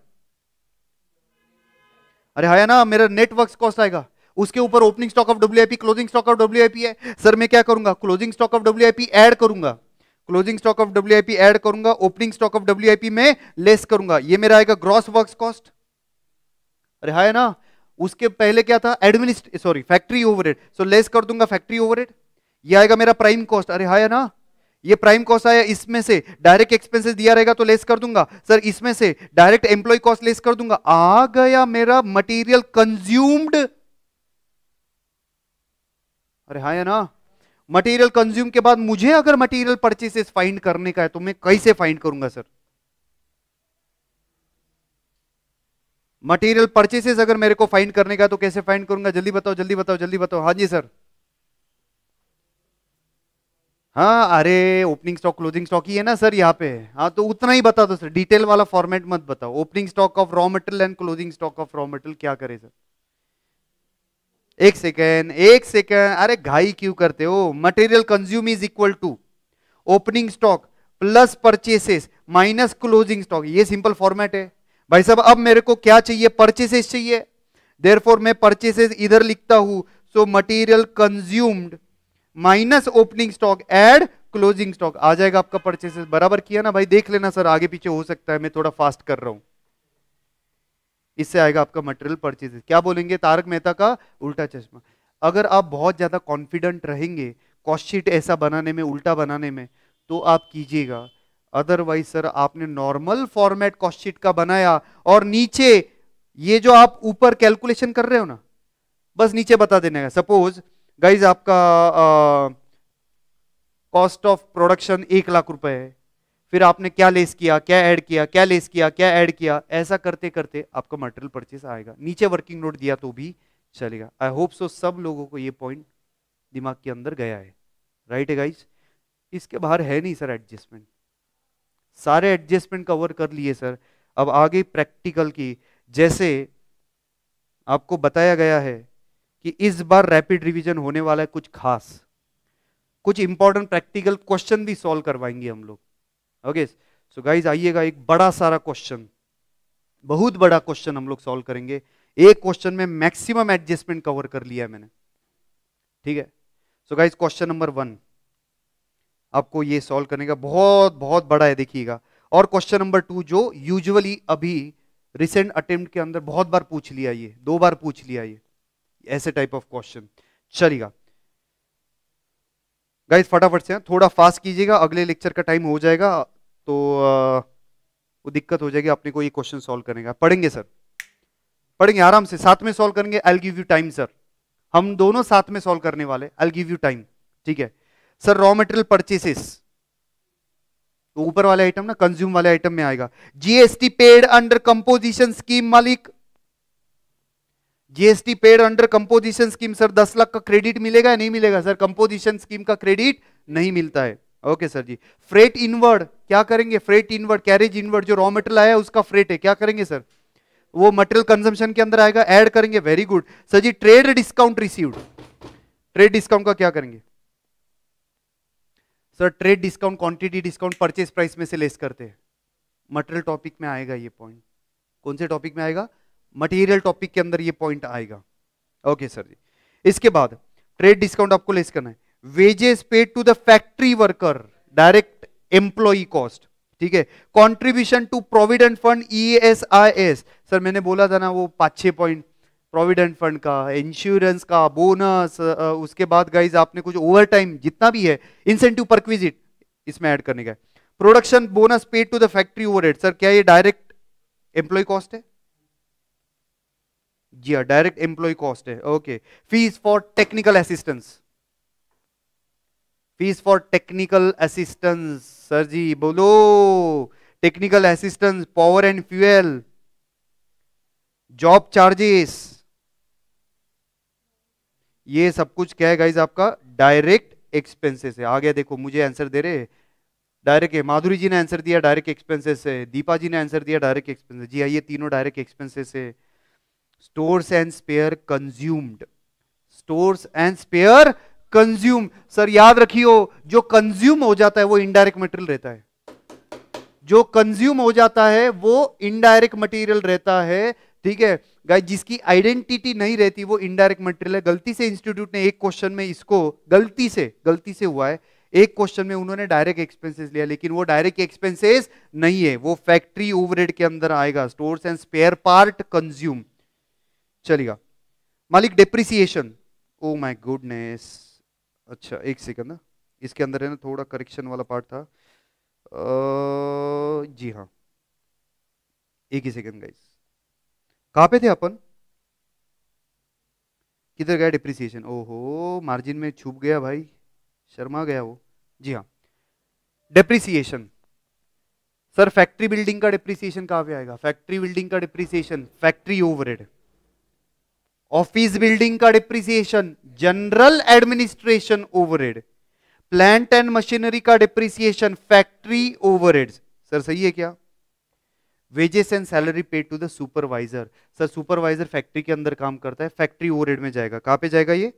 अरे हाँ या ना, मेरा नेटवर्क कॉस्ट आएगा। उसके ऊपर opening stock of WIP, closing stock of WIP है। सर मैं क्या करूंगा, closing stock of WIP add करूंगा, closing stock of WIP add करूंगा, ओपनिंग स्टॉक ऑफ डब्ल्यूआईपी में लेस करूंगा, ये मेरा आएगा ग्रॉस वर्क्स कॉस्ट। अरे है ना, उसके पहले क्या था, फैक्ट्री ओवरहेड, सो लेस कर दूंगा फैक्ट्री ओवरहेड, ये आएगा मेरा प्राइम कॉस्ट। अरे है ना, ये प्राइम कॉस्ट आया, इसमें से डायरेक्ट एक्सपेंसेस दिया रहेगा तो लेस कर दूंगा, सर इसमें से डायरेक्ट एम्प्लॉय कॉस्ट लेस कर दूंगा, आ गया मेरा मटेरियल कंज्यूम्ड। अरे हाँ है ना, मटेरियल कंज्यूम के बाद मुझे अगर मटेरियल परचेसेस फाइंड करने का है तो मैं कैसे फाइंड करूंगा सर, मटेरियल परचेसेस अगर मेरे को फाइंड करने का है तो कैसे फाइंड करूंगा, जल्दी बताओ जल्दी बताओ जल्दी बताओ। हाँ जी सर, हाँ अरे ओपनिंग स्टॉक क्लोजिंग स्टॉक ही है ना सर यहाँ पे, हाँ तो उतना ही बता दो सर, डिटेल वाला फॉर्मेट मत बताओ। Opening stock of raw material and closing stock of raw material क्या करे सर, एक सेकेंड एक सेकेंड, अरे घाई क्यों करते हो। Material consume is equal to opening stock plus purchases minus closing stock, ये सिंपल फॉर्मेट है भाई साहब। अब मेरे को क्या चाहिए, परचेसेस चाहिए, देयरफॉर मैं परचेसेस इधर लिखता हूं, so material consumed minus opening stock add closing stock, आ जाएगा आपका परचेसेस। बराबर किया ना भाई, देख लेना सर, आगे पीछे हो सकता है, मैं थोड़ा फास्ट कर रहा हूं। इससे आएगा आपका मटेरियल परचेसेस। क्या बोलेंगे, तारक मेहता का उल्टा चश्मा। अगर आप बहुत ज्यादा कॉन्फिडेंट रहेंगे कॉस्ट शीट ऐसा बनाने में, उल्टा बनाने में, तो आप कीजिएगा, अदरवाइज सर आपने नॉर्मल फॉर्मेट कॉस्ट शीट का बनाया और नीचे ये जो आप ऊपर कैलकुलेशन कर रहे हो ना, बस नीचे बता देना है। सपोज गाइज आपका कॉस्ट ऑफ प्रोडक्शन 1,00,000 है, फिर आपने क्या लेस किया, क्या ऐड किया, क्या लेस किया, क्या ऐड किया, ऐसा करते करते आपका मटेरियल परचेस आएगा। नीचे वर्किंग नोट दिया तो भी चलेगा। आई होप सो सब लोगों को ये पॉइंट दिमाग के अंदर गया है, राइट है गाइज। इसके बाहर है नहीं सर एडजस्टमेंट, सारे एडजस्टमेंट कवर कर लिए सर। अब आगे प्रैक्टिकल की, जैसे आपको बताया गया है कि इस बार रैपिड रिवीजन होने वाला है, कुछ खास, कुछ इंपॉर्टेंट प्रैक्टिकल क्वेश्चन भी सॉल्व करवाएंगे हम लोग। ओके सो गाइज आइएगा, एक बड़ा सारा क्वेश्चन, बहुत बड़ा क्वेश्चन हम लोग सॉल्व करेंगे। एक क्वेश्चन में मैक्सिमम एडजस्टमेंट कवर कर लिया है मैंने, ठीक है। सो गाइज क्वेश्चन नंबर 1 आपको ये सॉल्व करने का, बहुत बहुत बड़ा है देखिएगा। और क्वेश्चन नंबर 2 जो यूजुअली अभी रिसेंट अटेम्प्ट के अंदर बहुत बार पूछ लिया, ये 2 बार पूछ लिया, ये ऐसे टाइप ऑफ क्वेश्चन चलेगा। गाइस फटाफट से थोड़ा फास्ट कीजिएगा, अगले लेक्चर का टाइम हो जाएगा तो वो दिक्कत हो जाएगी अपने को ये क्वेश्चन सॉल्व करने का। पढ़ेंगे सर, पढ़ेंगे आराम से, साथ में सॉल्व करेंगे। I will give you time sir, हम दोनों साथ में सॉल्व करने वाले, I will give you time, ठीक है सर। रॉ मटेरियल परचेसेस तो ऊपर वाले आइटम ना, कंज्यूम वाले आइटम में आएगा। GST paid under composition scheme मालिक, GST paid under composition scheme, sir 10 lakh का क्रेडिट मिलेगा या नहीं मिलेगा सर, कंपोजिशन स्कीम का क्रेडिट नहीं मिलता है। ओके सर जी। फ्रेट इनवर्ड क्या करेंगे, फ्रेट इनवर्ड, कैरेज इनवर्ड, जो रॉ मटेरियल आया उसका फ्रेट है, क्या करेंगे सर, वो मटेरियल कंजम्पशन के अंदर आएगा, ऐड करेंगे। वेरी गुड सर जी। Trade discount received, trade discount का क्या करेंगे sir, trade discount quantity discount purchase price में से लेस करते हैं, मटेरियल टॉपिक में आएगा ये पॉइंट। कौन से टॉपिक में आएगा, मटेरियल टॉपिक के अंदर ये पॉइंट आएगा। ओके सर जी। इसके बाद ट्रेड डिस्काउंट आपको लेस करना है। Wages paid to the factory worker, direct employee cost, ठीक है। Contribution to provident fund ESIS, sir मैंने बोला था ना वो 5-6 पॉइंट, प्रोविडेंट फंड का, इंश्योरेंस का, बोनस, उसके बाद गाइज आपने कुछ ओवर टाइम जितना भी है, इंसेंटिव परक्विजिट इसमें ऐड करने का है। Production bonus paid to the factory overhead, sir क्या ये डायरेक्ट एम्प्लॉय कॉस्ट है, जी हाँ डायरेक्ट एम्प्लॉय कॉस्ट है। Okay. Fees for technical assistance, fees for technical assistance, sir जी बोलो, technical assistance, power and fuel, job charges, ये सब कुछ क्या है गाइज आपका डायरेक्ट एक्सपेंसेस है। आ गया देखो, मुझे आंसर दे रहे डायरेक्ट है, माधुरी जी ने आंसर दिया डायरेक्ट एक्सपेंसेस है, दीपा जी ने आंसर दिया डायरेक्ट एक्सपेंसेस, जी हाँ ये तीनों डायरेक्ट एक्सपेंसेस है। Stores and spare consumed, stores and spare consume, sir याद रखियो जो कंज्यूम हो जाता है वो इनडायरेक्ट मटेरियल रहता है, जो कंज्यूम हो जाता है वो इनडायरेक्ट मटेरियल रहता है। ठीक है गाइस, जिसकी आइडेंटिटी नहीं रहती वो इनडायरेक्ट मटेरियल है। गलती से इंस्टीट्यूट ने एक क्वेश्चन में इसको गलती से हुआ है, एक क्वेश्चन में उन्होंने डायरेक्ट एक्सपेंसेस लिया, लेकिन वो डायरेक्ट एक्सपेंसेस नहीं है, वो फैक्ट्री ओवरहेड के अंदर आएगा। Stores and spare part consume, चलेगा। मालिक डेप्रिसिएशन, ओ माय गुडनेस, अच्छा एक सेकंड ना, इसके अंदर है ना थोड़ा करेक्शन वाला पार्ट था। जी हाँ, एक ही सेकंड गाइस, कहां पे थे अपन, किधर गया डिप्रिसिएशन, ओहो मार्जिन में छुप गया भाई, शर्मा गया वो। जी हाँ, डिप्रिसिएशन सर, फैक्ट्री बिल्डिंग का डिप्रिसिएशन कहां पे आएगा, फैक्ट्री बिल्डिंग का depreciation factory overhead, office building का depreciation general administration overhead, plant and machinery का डिप्रिसिएशन फैक्ट्री ओवरहेड्स। सर सही है क्या, wages and salary paid to the supervisor, sir supervisor factory के अंदर काम करता है, फैक्ट्री ओवरहेड में जाएगा, कहां पे जाएगा ये,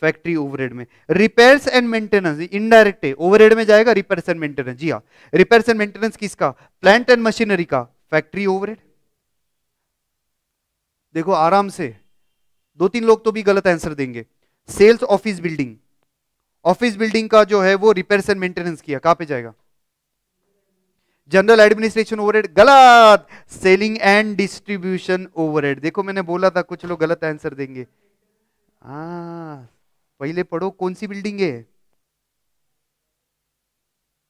फैक्ट्री ओवरहेड में। रिपेयर्स एंड मेंटेनेंस इनडायरेक्ट है, ओवरहेड में जाएगा रिपेयर्स एंड मेंटेनेंस। जी हाँ, रिपेयर्स एंड मेंटेनेंस किसका, प्लांट एंड मशीनरी का, फैक्ट्री ओवरहेड। देखो आराम से, दो तीन लोग तो भी गलत आंसर देंगे। Sales office building, office building का जो है वो रिपेयर्स एंड मेंटेनेंस किया, कहां पे जाएगा, जनरल एडमिनिस्ट्रेशन ओवरहेड, गलत, सेलिंग एंड डिस्ट्रीब्यूशन ओवरहेड। देखो मैंने बोला था कुछ लोग गलत आंसर देंगे। हाँ पहले पढ़ो, कौन सी बिल्डिंग है,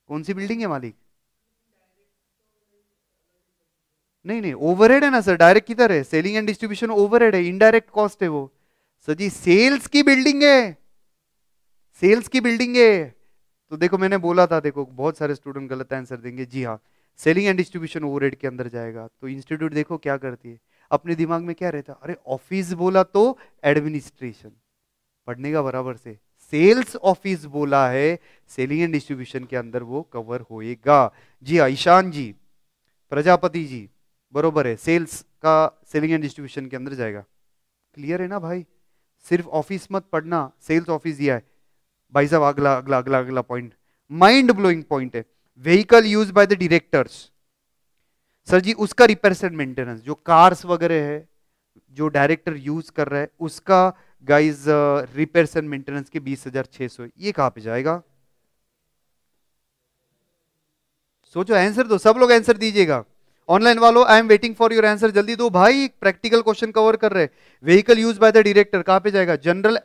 कौन सी बिल्डिंग है मालिक, नहीं नहीं ओवरहेड है ना सर, डायरेक्ट किधर है, सेलिंग एंड डिस्ट्रीब्यूशन ओवरहेड है, इनडायरेक्ट कॉस्ट है वो। सर जी सेल्स की बिल्डिंग है, सेल्स की बिल्डिंग है। तो देखो मैंने बोला था, देखो बहुत सारे स्टूडेंट गलत आंसर देंगे। जी हाँ, सेलिंग एंड डिस्ट्रीब्यूशन ओवरहेड के अंदर जाएगा। तो इंस्टीट्यूट देखो क्या करती है, अपने दिमाग में क्या रहता है, अरे ऑफिस बोला तो एडमिनिस्ट्रेशन, पढ़ने का बराबर से, सेल्स ऑफिस बोला है, सेलिंग एंड डिस्ट्रीब्यूशन के अंदर वो कवर होएगा। जी हाँ ईशान जी, प्रजापति जी, बरोबर है, सेल्स का सेलिंग एंड डिस्ट्रीब्यूशन के अंदर जाएगा। क्लियर है ना भाई, सिर्फ ऑफिस मत पढ़ना, सेल्स ऑफिस दिया है भाई साहब। अगला अगला अगला अगला पॉइंट माइंड ब्लोइंग पॉइंट है, vehicle use by the directors. Sir जी उसका रिपेयर्स एंड मेंटेनेंस, जो कार्स वगैरह है जो डायरेक्टर यूज कर रहा है उसका गाइज रिपेयर्स एंड मेंटेनेंस के 20,600, ये कहां पे जाएगा, सोचो आंसर दो, सब लोग आंसर दीजिएगा। ऑनलाइन वालों I am waiting for your answer, जल्दी दो भाई, प्रैक्टिकल क्वेश्चन कवर कर रहे। Vehicle use by the director कहां पे जाएगा, general,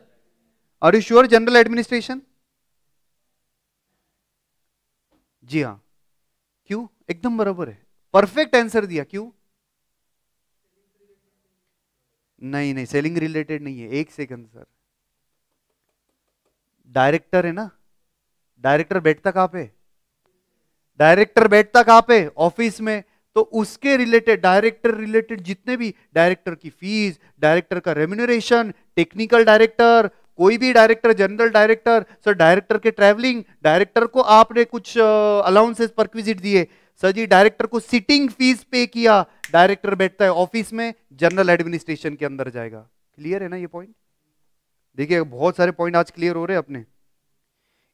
are you sure, general administration. जी हाँ, क्यों, एकदम बराबर है, परफेक्ट आंसर दिया, क्यों, नहीं नहीं सेलिंग रिलेटेड नहीं है, एक सेकंड सर, डायरेक्टर है ना, डायरेक्टर बैठता कहां पे, डायरेक्टर बैठता कहां पे, ऑफिस में, तो उसके रिलेटेड, डायरेक्टर रिलेटेड जितने भी, डायरेक्टर की फीस, डायरेक्टर का रेम्यूनरेशन, टेक्निकल डायरेक्टर, कोई भी director, general director, sir director के ट्रैवलिंग, डायरेक्टर को आपने कुछ अलाउंसेस परक्विजिट दिए, सर जी डायरेक्टर को सिटिंग फीस पे किया, डायरेक्टर बैठता है ऑफिस में, जनरल एडमिनिस्ट्रेशन के अंदर जाएगा। क्लियर है ना ये पॉइंट, देखिए बहुत सारे पॉइंट आज क्लियर हो रहे हैं अपने।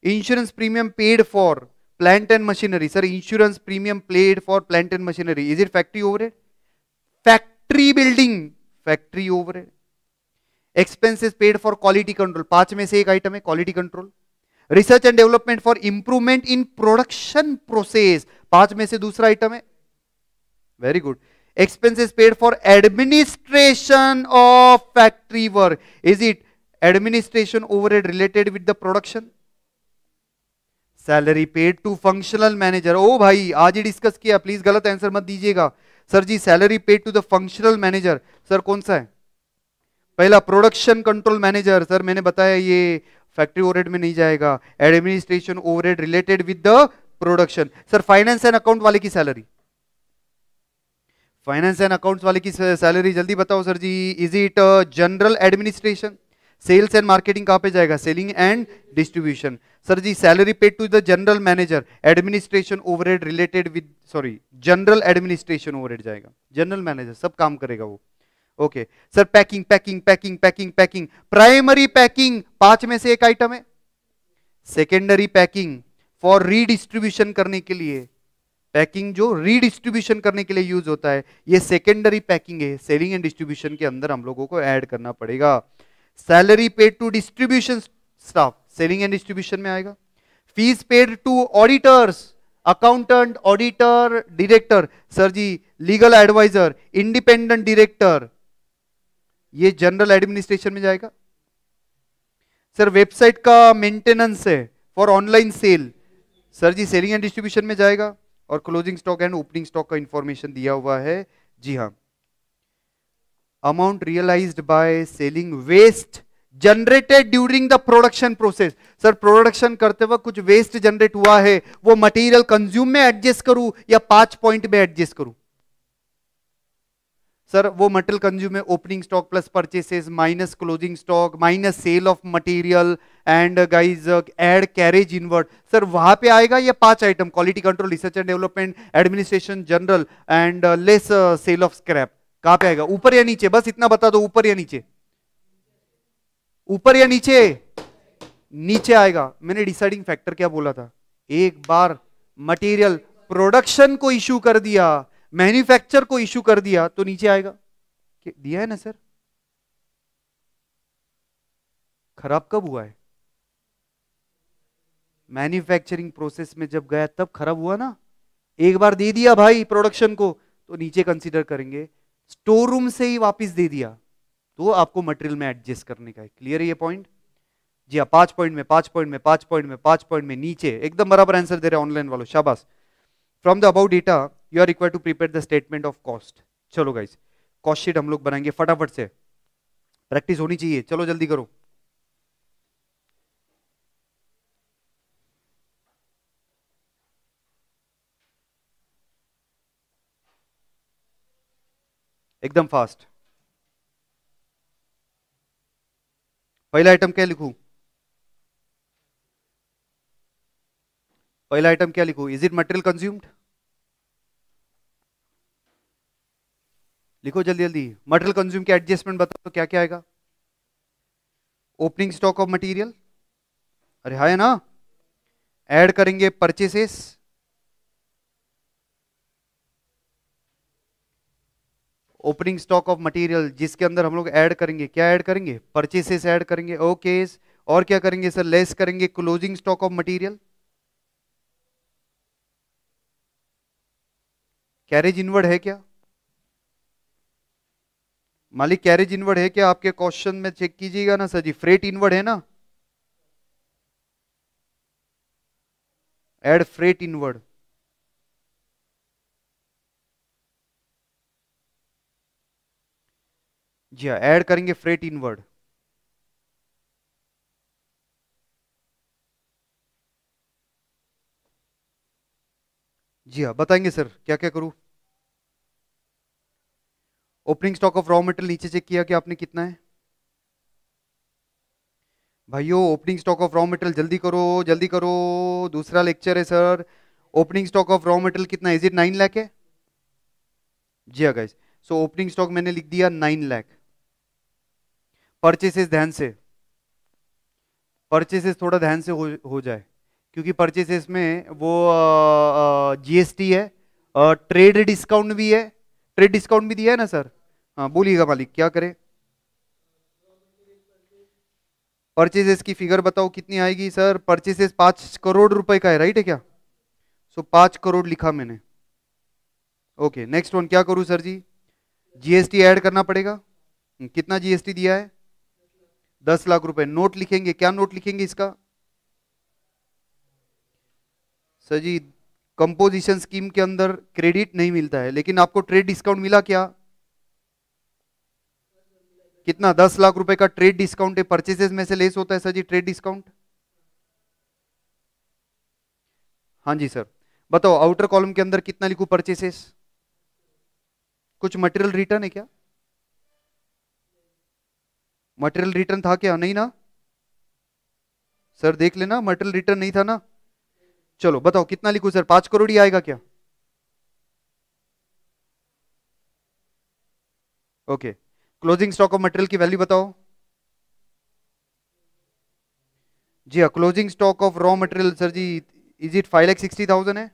Insurance premium paid for plant and machinery, sir insurance premium paid for plant and machinery, is it factory overhead, factory building factory overhead. Expenses paid for quality control, 5 में से एक आइटम है quality control. Research and development for improvement in production process, 5 में से दूसरा आइटम है, very good. Expenses paid for administration of factory work, is it administration overhead related with the production. Salary paid to functional manager, ओ भाई आज ही डिस्कस किया, प्लीज गलत आंसर मत दीजिएगा। सर जी salary paid to the functional manager, sir कौन सा है, पहला प्रोडक्शन कंट्रोल मैनेजर, सर मैंने बताया ये फैक्ट्री ओवरहेड में नहीं जाएगा, administration overhead related with the production. Sir finance and account वाले की सैलरी, फाइनेंस एंड अकाउंट्स वाले की सैलरी जल्दी बताओ सर जी, is it general administration. Sales and marketing कहां पे जाएगा, सेलिंग एंड डिस्ट्रीब्यूशन। सर जी salary paid to the general manager, administration overhead related with, sorry general administration overhead जाएगा, जनरल मैनेजर सब काम करेगा वो। Okay sir packing packing packing packing packing, primary packing 5 में से एक आइटम है, सेकेंडरी पैकिंग फॉर रीडिस्ट्रीब्यूशन करने के लिए, पैकिंग जो रीडिस्ट्रीब्यूशन करने के लिए यूज होता है, ये सेकेंडरी पैकिंग है, सेलिंग एंड डिस्ट्रीब्यूशन के अंदर हम लोगों को ऐड करना पड़ेगा। Salary paid to distribution staff selling and distribution में आएगा। Fees paid to auditors, accountant, auditor, director, sir जी लीगल एडवाइजर, इंडिपेंडेंट डायरेक्टर, ये जनरल एडमिनिस्ट्रेशन में जाएगा। सर वेबसाइट का मेंटेनेंस है फॉर ऑनलाइन सेल, सर जी सेलिंग एंड डिस्ट्रीब्यूशन में जाएगा। और closing stock and opening stock का इंफॉर्मेशन दिया हुआ है, जी हाँ। Amount realised by selling waste generated during the production process, sir production करते वक्त कुछ वेस्ट जनरेट हुआ है, वो मटेरियल कंज्यूम में एडजस्ट करूं या 5 पॉइंट में एडजस्ट करूं? सर वो मटेरियल कंज्यूम है opening stock plus purchases minus closing stock minus sale of material and guys add carriage inward, sir वहां पे आएगा ये 5 item, quality control, research and development, administration general and less sale of scrap, कहां पे आएगा? ऊपर या नीचे? बस इतना बता दो, ऊपर या नीचे? ऊपर या नीचे? नीचे आएगा। मैंने डिसाइडिंग फैक्टर क्या बोला था? एक बार मटेरियल प्रोडक्शन को इश्यू कर दिया, मैन्युफैक्चर को इश्यू कर दिया तो नीचे आएगा। दिया है ना सर? खराब कब हुआ है? मैन्युफैक्चरिंग प्रोसेस में जब गया तब खराब हुआ ना। एक बार दे दिया भाई प्रोडक्शन को तो नीचे कंसीडर करेंगे, स्टोर रूम से ही वापस दे दिया तो आपको मटेरियल में एडजस्ट करने का है। क्लियर है ये पॉइंट? जी हाँ, 5 पॉइंट में, 5 पॉइंट में, 5 पॉइंट में, 5 पॉइंट में, नीचे एकदम बराबर आंसर दे रहे हैं ऑनलाइन वालों, शाबाश। From the about data you are required to prepare the statement of cost. चलो गाइस कॉस्ट शीट हम लोग बनाएंगे फटाफट से, प्रैक्टिस होनी चाहिए, चलो जल्दी करो। एकदम फास्ट। पहला आइटम क्या लिखूं? पहला आइटम क्या लिखूं? Is it material consumed? लिखो जल्दी जल्दी। मटेरियल कंज्यूम के एडजस्टमेंट बताओ तो क्या क्या आएगा? ओपनिंग स्टॉक ऑफ मटेरियल, अरे हाँ है ना। ऐड करेंगे purchases, opening stock of material जिसके अंदर हम लोग ऐड करेंगे, क्या ऐड करेंगे? परचेसेस ऐड करेंगे, ओके। और क्या करेंगे सर? लेस करेंगे closing stock of material. Carriage inward है क्या मालिक? कैरेज इनवर्ड है क्या? आपके क्वेश्चन में चेक कीजिएगा ना सर जी, फ्रेट इनवर्ड है ना। ऐड फ्रेट इनवर्ड, जी हाँ ऐड करेंगे फ्रेट इनवर्ड। जी हाँ बताएंगे सर क्या क्या करूं। Opening stock of raw material नीचे चेक किया कि आपने कितना है भाइयों? Opening stock of raw material जल्दी करो जल्दी करो, दूसरा लेक्चर है sir. Opening stock of raw material कितना है? इज इट 9 लाख है? जी हाँ गाइस, सो ओपनिंग स्टॉक मैंने लिख दिया 9 लाख। परचेसेस ध्यान से, परचेसेस थोड़ा ध्यान से हो जाए क्योंकि परचेसेस में वो जीएसटी है, ट्रेड डिस्काउंट भी है। ट्रेड डिस्काउंट भी दिया है ना सर? हाँ बोलिएगा मालिक क्या करें? परचेसेस की फिगर बताओ कितनी आएगी सर? परचेसेस 5 करोड़ रुपए का है, राइट है क्या? सो 5 करोड़ लिखा मैंने। ओके नेक्स्ट वन क्या करूं सर जी? जीएसटी ऐड करना पड़ेगा। कितना जीएसटी दिया है? 10 लाख रुपए। नोट लिखेंगे, क्या नोट लिखेंगे इसका? सर जी कंपोजिशन स्कीम के अंदर क्रेडिट नहीं मिलता है, लेकिन आपको ट्रेड डिस्काउंट मिला क्या? कितना? 10 लाख रुपए का ट्रेड डिस्काउंट है, परचेसेस में से लेस होता है सर जी ट्रेड डिस्काउंट। हाँ जी सर। बताओ आउटर कॉलम के अंदर कितना लिखूं परचेसेस? कुछ मटेरियल रिटर्न है क्या? मटेरियल रिटर्न था क्या? नहीं ना सर, देख लेना मटेरियल रिटर्न नहीं था ना। चलो बताओ कितना लिखूं सर? 5 करोड़ ही आएगा क्या? Okay closing stock of material की वैल्यू बताओ। जी हाँ closing stock of raw material sir जी, इज इट 5,60,000 है?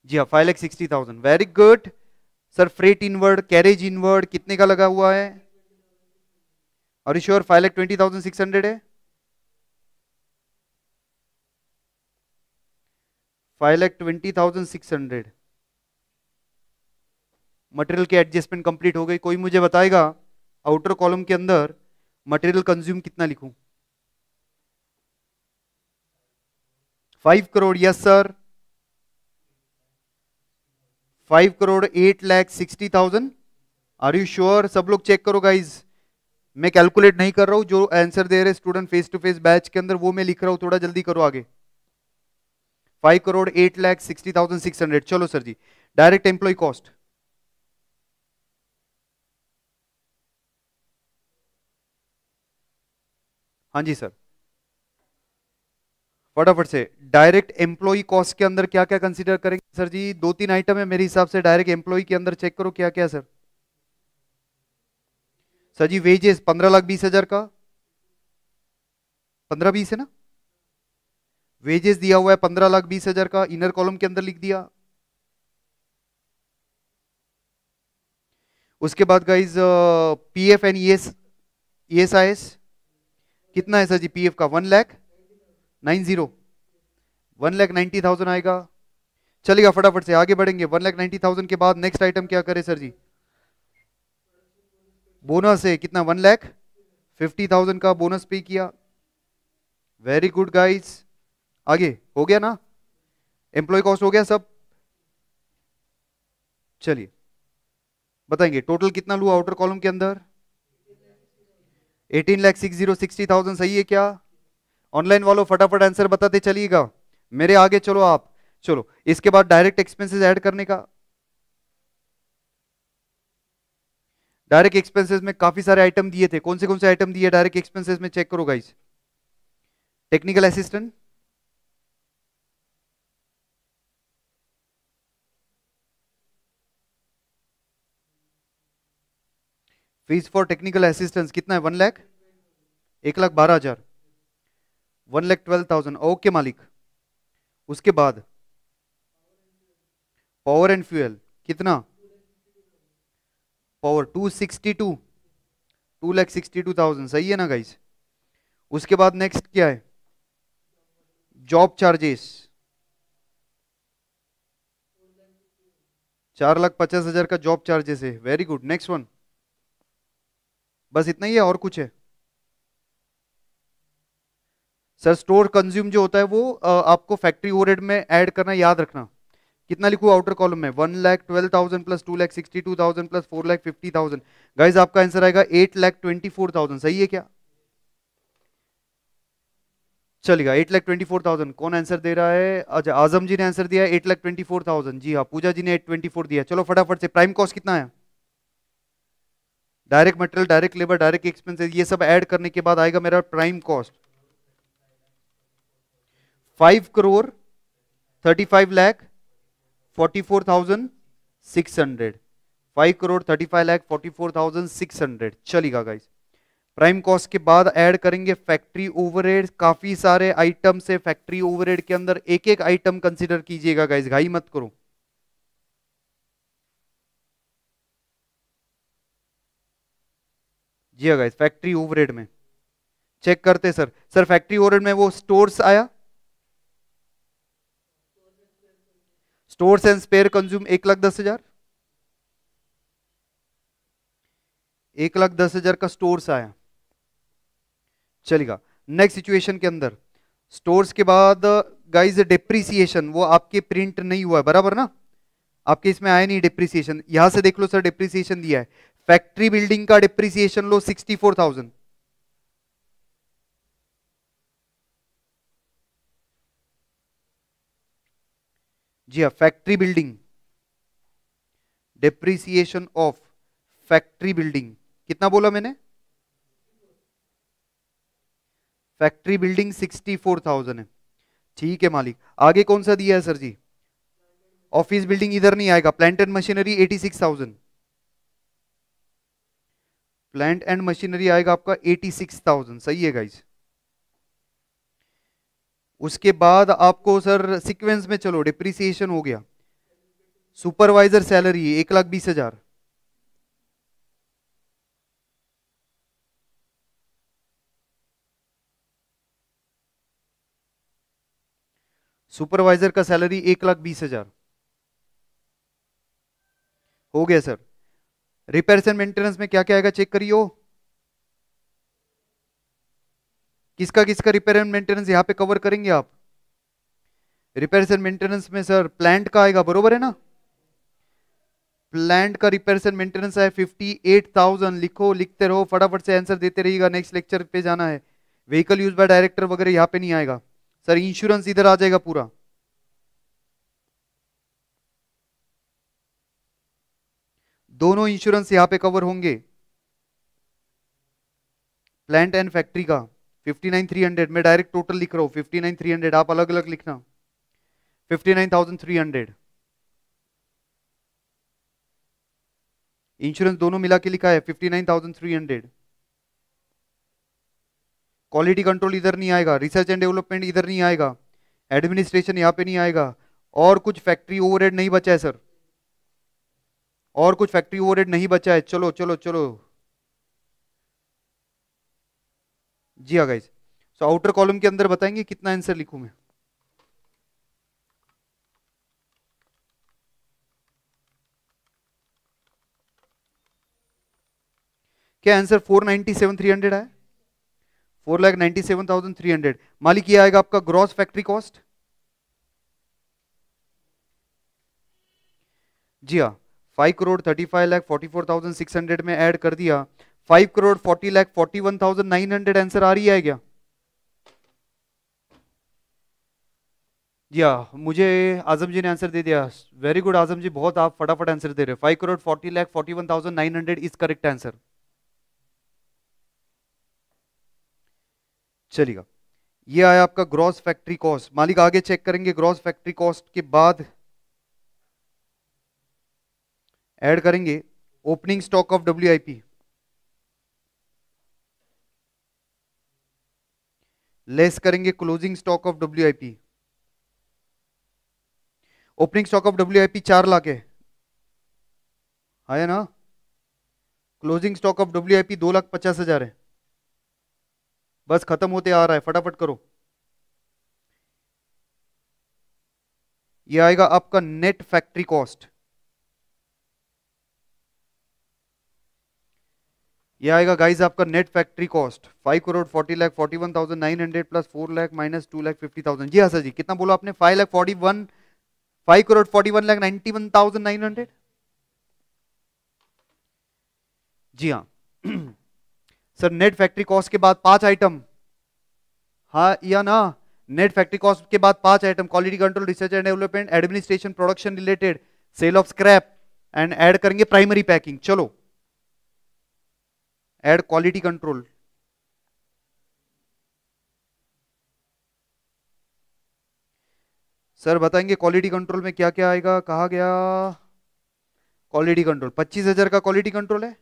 जी हाँ 5,60,000, very good sir. Freight inward, carriage inward कितने का लगा हुआ है? और यू श्योर 5,20,600 है? 5,20,600। मटेरियल की एडजस्टमेंट कंप्लीट हो गई। कोई मुझे बताएगा आउटर कॉलम के अंदर मटेरियल कंज्यूम कितना लिखूं? 5 crore, yes sir. 5,08,60,000। Are you sure? सब लोग चेक करो गाइज, मैं कैलकुलेट नहीं कर रहा हूं, जो आंसर दे रहे student face to face batch के अंदर वो मैं लिख रहा हूं, थोड़ा जल्दी करो आगे। 5,08,60,600। चलो सर जी, डायरेक्ट एम्प्लॉय कॉस्ट। हाँ जी सर, फटाफट से। डायरेक्ट एम्प्लॉय कॉस्ट के अंदर क्या क्या कंसीडर करेंगे सर जी? दो तीन आइटम है मेरे हिसाब से डायरेक्ट एम्प्लॉय के अंदर, चेक करो क्या क्या सर। सर जी वेजेस 15,20,000 का, 15-20 है ना? वेजेस दिया हुआ है 15,20,000 का, इनर कॉलम के अंदर लिख दिया। उसके बाद गाइज पीएफ एंड ईएसआईएस कितना है सर जी? पीएफ का 1,90,000, 1,90,000 आएगा। चलेगा, फटाफट से आगे बढ़ेंगे। 1,90,000 के बाद नेक्स्ट आइटम क्या करे सर जी? बोनस है कितना? 1,50,000 का बोनस पे किया। वेरी गुड गाइस, आगे हो गया ना? एम्प्लॉय कॉस्ट हो गया सब। चलिए बताएंगे टोटल कितना लूँ आउटर कॉलम के अंदर? 18,60,60,000 सही है क्या? ऑनलाइन वालों फटाफट आंसर बताते चलिएगा, मेरे आगे चलो आप। चलो इसके बाद डायरेक्ट एक्सपेंसेस ऐड करने का। डायरेक्ट एक्सपेंसेस में काफी सारे आइटम दिए थे, कौन से आइटम दिए डायरेक्ट एक्सपेंसेस में? चेक करो guys. Technical assistant, fees for technical assistance कितना है? 1,00,000, 1,12,000, 1,12,000। ओके मालिक। उसके बाद पावर एंड फ्यूल कितना? पावर 262, 2,62,000 सही है ना गाइस? उसके बाद नेक्स्ट क्या है? जॉब चार्जेस 4,50,000 का जॉब चार्जेस है। Very good, next one. बस इतना ही है और कुछ है? सर स्टोर कंज्यूम जो होता है वो आपको फैक्ट्री ओवरहेड में ऐड करना, याद रखना। कितना लिखूं आउटर कॉलम में? 1,12,000 प्लस 2,62,000 प्लस 4,50,000। गाइज आपका आंसर आएगा 8,24,000 सही है क्या? चलेगा 8,24,000। कौन आंसर दे रहा है? अच्छा आजम जी ने आंसर दिया 8,24,000। जी हाँ, पूजा जी ने 824 दिया। चलो फटाफट से, प्राइम कॉस्ट कितना है? Direct material, direct labour, direct expenses, ये सब ऐड करने के बाद आएगा मेरा प्राइम कॉस्ट 5,35,44,600। 5,35,44,600 चलेगा गाइस। प्राइम कॉस्ट के बाद ऐड करेंगे फैक्ट्री ओवरहेड। काफी सारे आइटम से फैक्ट्री ओवरहेड के अंदर एक एक आइटम कंसीडर कीजिएगा गाइस, घाई मत करो। जी हाँ गाइस, फैक्ट्री ओवरहेड में चेक करते सर। सर फैक्ट्री ओवरहेड में वो स्टोर्स आया, स्टोर्स एंड स्पेयर कंज्यूम 1,10,000, 1,10,000 का स्टोर्स आया। चलेगा नेक्स्ट सिचुएशन के अंदर स्टोर्स के बाद गाइस डिप्रिसिएशन, वो आपके प्रिंट नहीं हुआ है बराबर ना? आपके इसमें आया नहीं डिप्रिसिएशन, यहां से देख लो सर डिप्रिसिएशन दिया है। फैक्ट्री बिल्डिंग का डिप्रिसिएशन लो 64,000। जी हाँ, factory building depreciation of factory building कितना बोला मैंने? फैक्ट्री बिल्डिंग 64,000 है। ठीक है मालिक, आगे कौन सा दिया है सर जी? ऑफिस बिल्डिंग इधर नहीं आएगा। Plant and machinery 86,000, plant and machinery आएगा आपका 86,000 सही है गाइज। उसके बाद आपको सर सीक्वेंस में चलो, डिप्रिसिएशन हो गया, सुपरवाइजर सैलरी 1,20,000। सुपरवाइजर का सैलरी 1,20,000 हो गया सर। रिपेयर्स एंड मेंटेनेंस में क्या क्या आएगा चेक करियो। किसका किसका रिपेयर एंड मेंटेनेंस यहां पे कवर करेंगे आप। रिपेयर्स एंड मेंटेनेंस में सर प्लांट का आएगा, बरोबर है ना। प्लांट का रिपेयर्स एंड मेंटेनेंस है 58,000। लिखो, लिखते रहो, फटाफट से आंसर देते रहिएगा, नेक्स्ट लेक्चर पे जाना है। व्हीकल यूज बाय डायरेक्टर वगैरह यहाँ पे नहीं आएगा सर। इंश्योरेंस इधर आ जाएगा पूरा। दोनों इंश्योरेंस यहाँ पे कवर होंगे। प्लांट एंड फैक्ट्री का 59,300, मैं डायरेक्ट टोटल लिख रहा हूँ 59,300, आप अलग अलग लिखना 59,300। इंश्योरेंस दोनों मिला के लिखा है 59,300। क्वालिटी कंट्रोल इधर नहीं आएगा, रिसर्च एंड डेवलपमेंट इधर नहीं आएगा, एडमिनिस्ट्रेशन यहाँ पे नहीं आएगा। और कुछ फैक्ट्री ओवरहेड नहीं बचा है सर, और कुछ फैक्ट्री ओवरहेड नहीं बचा है। चलो चलो चलो जी हाँ गाइस। सो आउटर कॉलम के अंदर बताएंगे कितना आंसर लिखूं मैं। क्या आंसर 497,300 आया, 4,97,300। मालिक ये आएगा आपका ग्रॉस फैक्ट्री कॉस्ट। जी हाँ, 5,35,44,600 में ऐड कर दिया। 5,40,41,900 आंसर आ रही है क्या। जी हाँ, मुझे आजम जी ने आंसर दे दिया। वेरी गुड आजम जी, बहुत आप फटाफट आंसर दे रहे हो। 5,40,41,900 इज करेक्ट आंसर। चलिएगा, ये आया आपका ग्रॉस फैक्ट्री कॉस्ट। मालिक आगे चेक करेंगे, ग्रॉस फैक्ट्री कॉस्ट के बाद ऐड करेंगे opening stock of WIP, less करेंगे closing stock of WIP। Opening stock of WIP 4 lakh है ना। क्लोजिंग स्टॉक ऑफ WIP 2,50,000 है। बस खत्म होते आ रहा है, फटाफट करो। ये आएगा आपका नेट फैक्ट्री कॉस्ट। ये आएगा गाइस आपका net factory cost 5,40,41,900 plus 4 lakh minus 2,50,000। जी हाँ सर जी, कितना बोला आपने। 5,41,91,91,900। जी हाँ सर, नेट फैक्ट्री कॉस्ट के बाद 5 आइटम, हाँ या ना। नेट फैक्ट्री कॉस्ट के बाद 5 item, quality control, research and development, administration, production related, sale of scrap and add करेंगे प्राइमरी पैकिंग। चलो ऐड क्वालिटी कंट्रोल। सर बताएंगे क्वालिटी कंट्रोल में क्या क्या आएगा, कहा गया। क्वालिटी कंट्रोल 25,000 का क्वालिटी कंट्रोल है,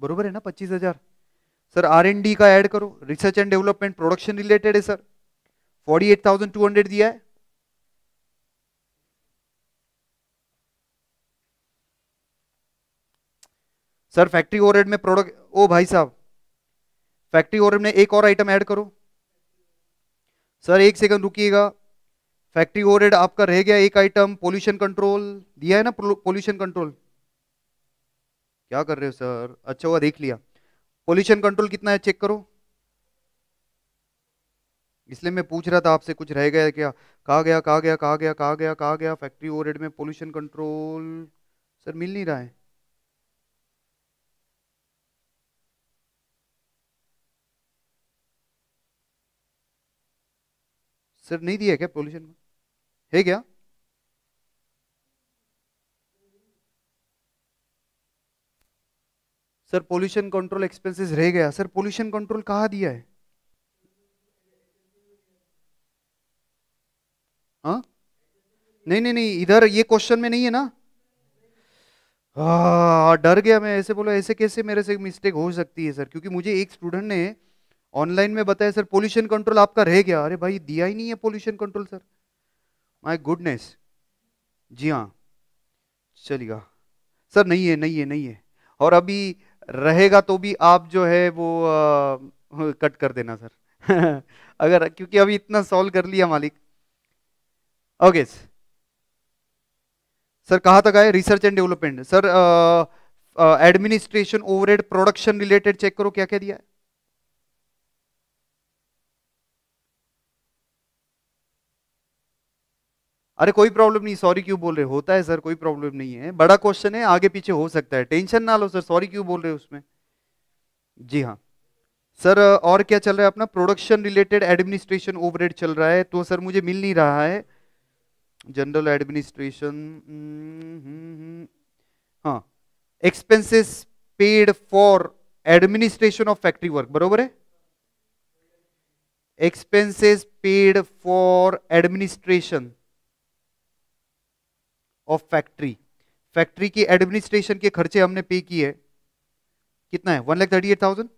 बरोबर है ना 25,000। सर R&D का ऐड करो, research and development, production related है सर, 48,200 दिया है। सर फैक्ट्री ओवरहेड में प्रोडक्ट, ओ भाई साहब, फैक्ट्री ओवरहेड में एक और आइटम ऐड करो। सर एक सेकंड रुकिएगा, फैक्ट्री ओवरहेड आपका रह गया एक आइटम, पोल्यूशन कंट्रोल दिया है ना, पोल्यूशन कंट्रोल। क्या कर रहे हो सर, अच्छा हुआ देख लिया। पोल्यूशन कंट्रोल कितना है चेक करो, इसलिए मैं पूछ रहा था आपसे कुछ रह गया क्या। कहा गया कहा गया कहा गया कहा गया कहा गया, फैक्ट्री ओवरहेड में पोल्यूशन कंट्रोल। सर मिल नहीं रहा है। सर नहीं दिया क्या पोल्यूशन, है क्या। सर पोल्यूशन कंट्रोल एक्सपेंसेस रह गया, सर पोल्यूशन कंट्रोल कहाँ दिया है। हाँ नहीं नहीं नहीं, इधर ये क्वेश्चन में नहीं है ना। डर गया मैं, ऐसे बोला, ऐसे कैसे मेरे से मिस्टेक हो सकती है सर, क्योंकि मुझे एक स्टूडेंट ने ऑनलाइन में बताया सर पोल्यूशन कंट्रोल आपका रह गया। अरे भाई दिया ही नहीं है pollution control sir, my goodness. जी हाँ, चलेगा सर। नहीं है, नहीं है, नहीं है। और अभी रहेगा तो भी आप जो है वो कट कर देना सर। अगर, क्योंकि अभी इतना सॉल्व कर लिया मालिक। ओके सर, कहाँ तक आए? Research and development sir. Administration overhead production related check करो क्या क्या दिया है। अरे कोई प्रॉब्लम नहीं, सॉरी क्यों बोल रहे हो? होता है सर, कोई प्रॉब्लम नहीं है, बड़ा क्वेश्चन है, आगे पीछे हो सकता है, टेंशन ना लो सर, सॉरी क्यों बोल रहे हो उसमें। जी हाँ सर। और क्या चल रहा है अपना? प्रोडक्शन रिलेटेड एडमिनिस्ट्रेशन ओवरहेड चल रहा है, तो सर मुझे मिल नहीं रहा है। जनरल एडमिनिस्ट्रेशन, हाँ, expenses paid for administration of factory work, बरोबर है। Expenses paid for administration of factory, factory की एडमिनिस्ट्रेशन के खर्चे हमने पे किए। कितना है? 1,38,000।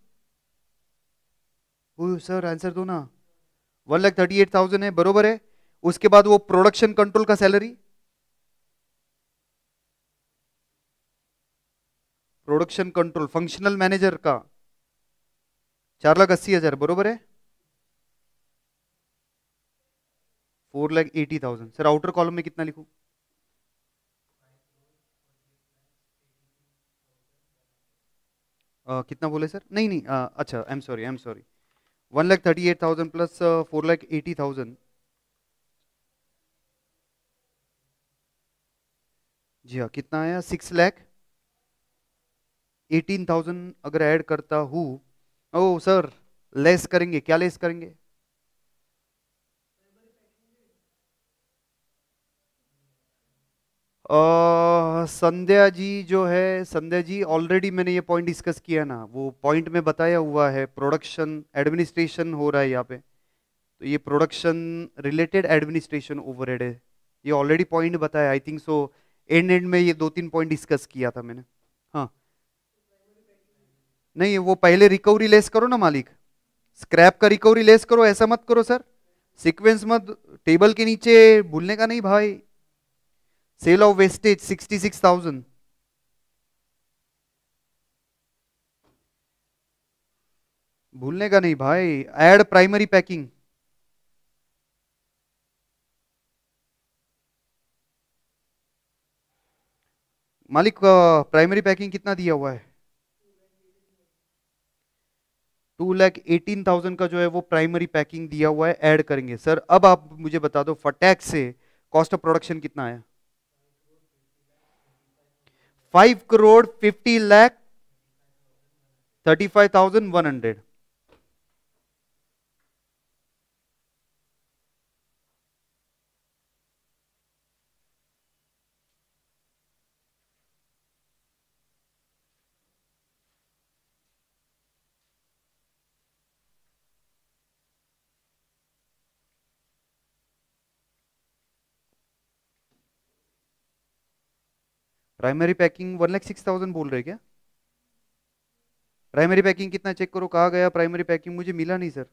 सर आंसर दो ना। 1,38,000 है, बरोबर है। उसके बाद वो प्रोडक्शन कंट्रोल का salary, production control functional manager का 4,80,000, बरोबर है। 4,80,000 सर। आउटर कॉलम में कितना लिखूं? कितना बोले सर? नहीं नहीं, अच्छा, I am sorry, I am sorry. 1,38,000 plus 4,80,000। जी हाँ, कितना आया? 6,18,000 अगर ऐड करता हूँ। ओ सर, लेस करेंगे क्या? लेस करेंगे? संध्या जी जो है, संध्या जी ऑलरेडी मैंने ये पॉइंट डिस्कस किया ना, वो पॉइंट में बताया हुआ है, प्रोडक्शन एडमिनिस्ट्रेशन हो रहा है यहाँ पे, तो ये प्रोडक्शन रिलेटेड एडमिनिस्ट्रेशन ओवरहेड है। ये ऑलरेडी पॉइंट बताया, आई थिंक सो। एंड एंड में ये दो तीन पॉइंट डिस्कस किया था मैंने। हाँ, नहीं वो पहले रिकवरी लेस करो ना मालिक, स्क्रैप का रिकवरी लेस करो, ऐसा मत करो सर, सीक्वेंस मत, टेबल के नीचे भूलने का नहीं भाई। सेल ऑफ वेस्टेज 66,000, भूलने का नहीं भाई। ऐड प्राइमरी पैकिंग, मालिक प्राइमरी पैकिंग कितना दिया हुआ है? 2,18,000 का जो है वो प्राइमरी पैकिंग दिया हुआ है, ऐड करेंगे सर। अब आप मुझे बता दो फटैक से कॉस्ट ऑफ प्रोडक्शन कितना है? 5,50,35,100। प्राइमरी पैकिंग 1,06,000 बोल रहे क्या? प्राइमरी पैकिंग कितना चेक करो, कहाँ गया प्राइमरी पैकिंग? मुझे मिला नहीं सर।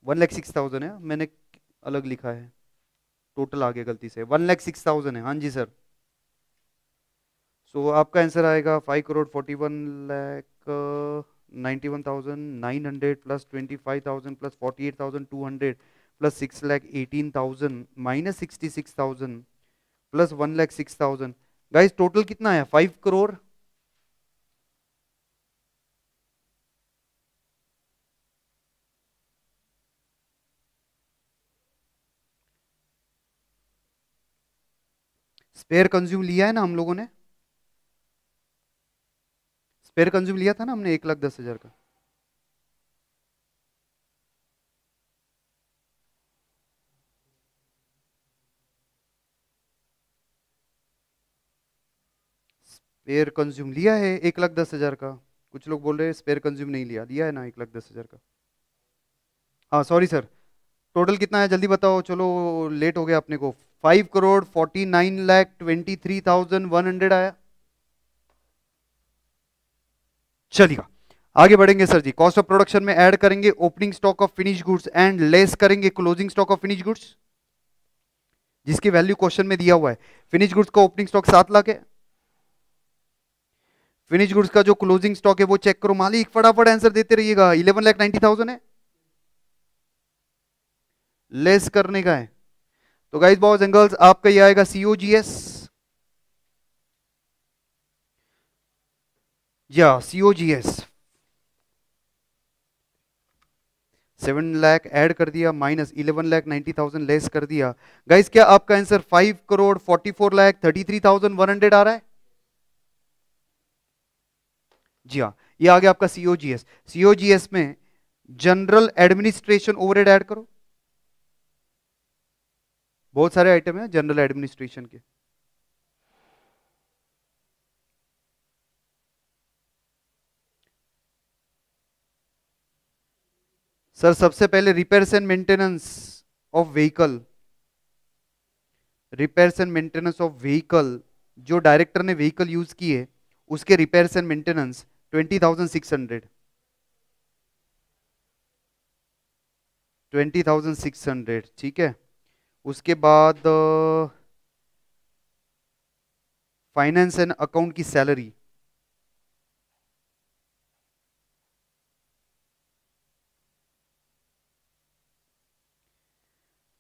1,06,000 है, मैंने अलग लिखा है, टोटल आ गया गलती से, 1,06,000 है, हाँ जी सर। सो आपका आंसर आएगा 5,41,91,900 plus 25,000 plus 48,200 plus 6,18,000 minus 66,000 plus 1,06,000। Guys total कितना है? 5 करोड़। स्पेयर कंज्यूम लिया है ना हम लोगों ने? स्पेयर कंज्यूम लिया था ना हमने 1,10,000 का। स्पेयर कंज्यूम लिया है 1,10,000 का। कुछ लोग बोल रहे हैं स्पेयर कंज्यूम नहीं लिया, लिया है ना 1,10,000 का। हाँ सॉरी सर, टोटल कितना है जल्दी बताओ, चलो लेट हो गया अपने को। 5,49,23,100 आया। चलिएगा, आगे बढ़ेंगे सर जी। कॉस्ट ऑफ प्रोडक्शन में ऐड करेंगे opening stock of finish goods and less करेंगे closing stock of finish goods. जिसकी वैल्यू क्वेश्चन में दिया हुआ है। फिनिश गुड्स का ओपनिंग स्टॉक 7 लाख है, फिनिश गुड्स का जो क्लोजिंग स्टॉक है वो चेक करो। मालिक फटाफट आंसर देते रहिएगा। 11,90,000 है, लेस करने का है। तो गाइस बॉयज एंड गर्ल्स आपका ये आएगा COGS, या COGS 7 लाख ऐड कर दिया, माइनस 11,90,000 लेस कर दिया। गाइस क्या आपका आंसर 5,44,33,100 आ रहा है? जी हाँ, ये आ गया आपका COGS। COGS में जनरल एडमिनिस्ट्रेशन ओवरहेड ऐड करो। बहुत सारे आइटम है जनरल एडमिनिस्ट्रेशन के। सर सबसे पहले repairs and maintenance of vehicle, repairs and maintenance of vehicle, जो डायरेक्टर ने व्हीकल यूज किए उसके रिपेयर्स एंड मेंटेनेंस 20,600, 20,600 ठीक है। उसके बाद फाइनेंस एंड अकाउंट की सैलरी,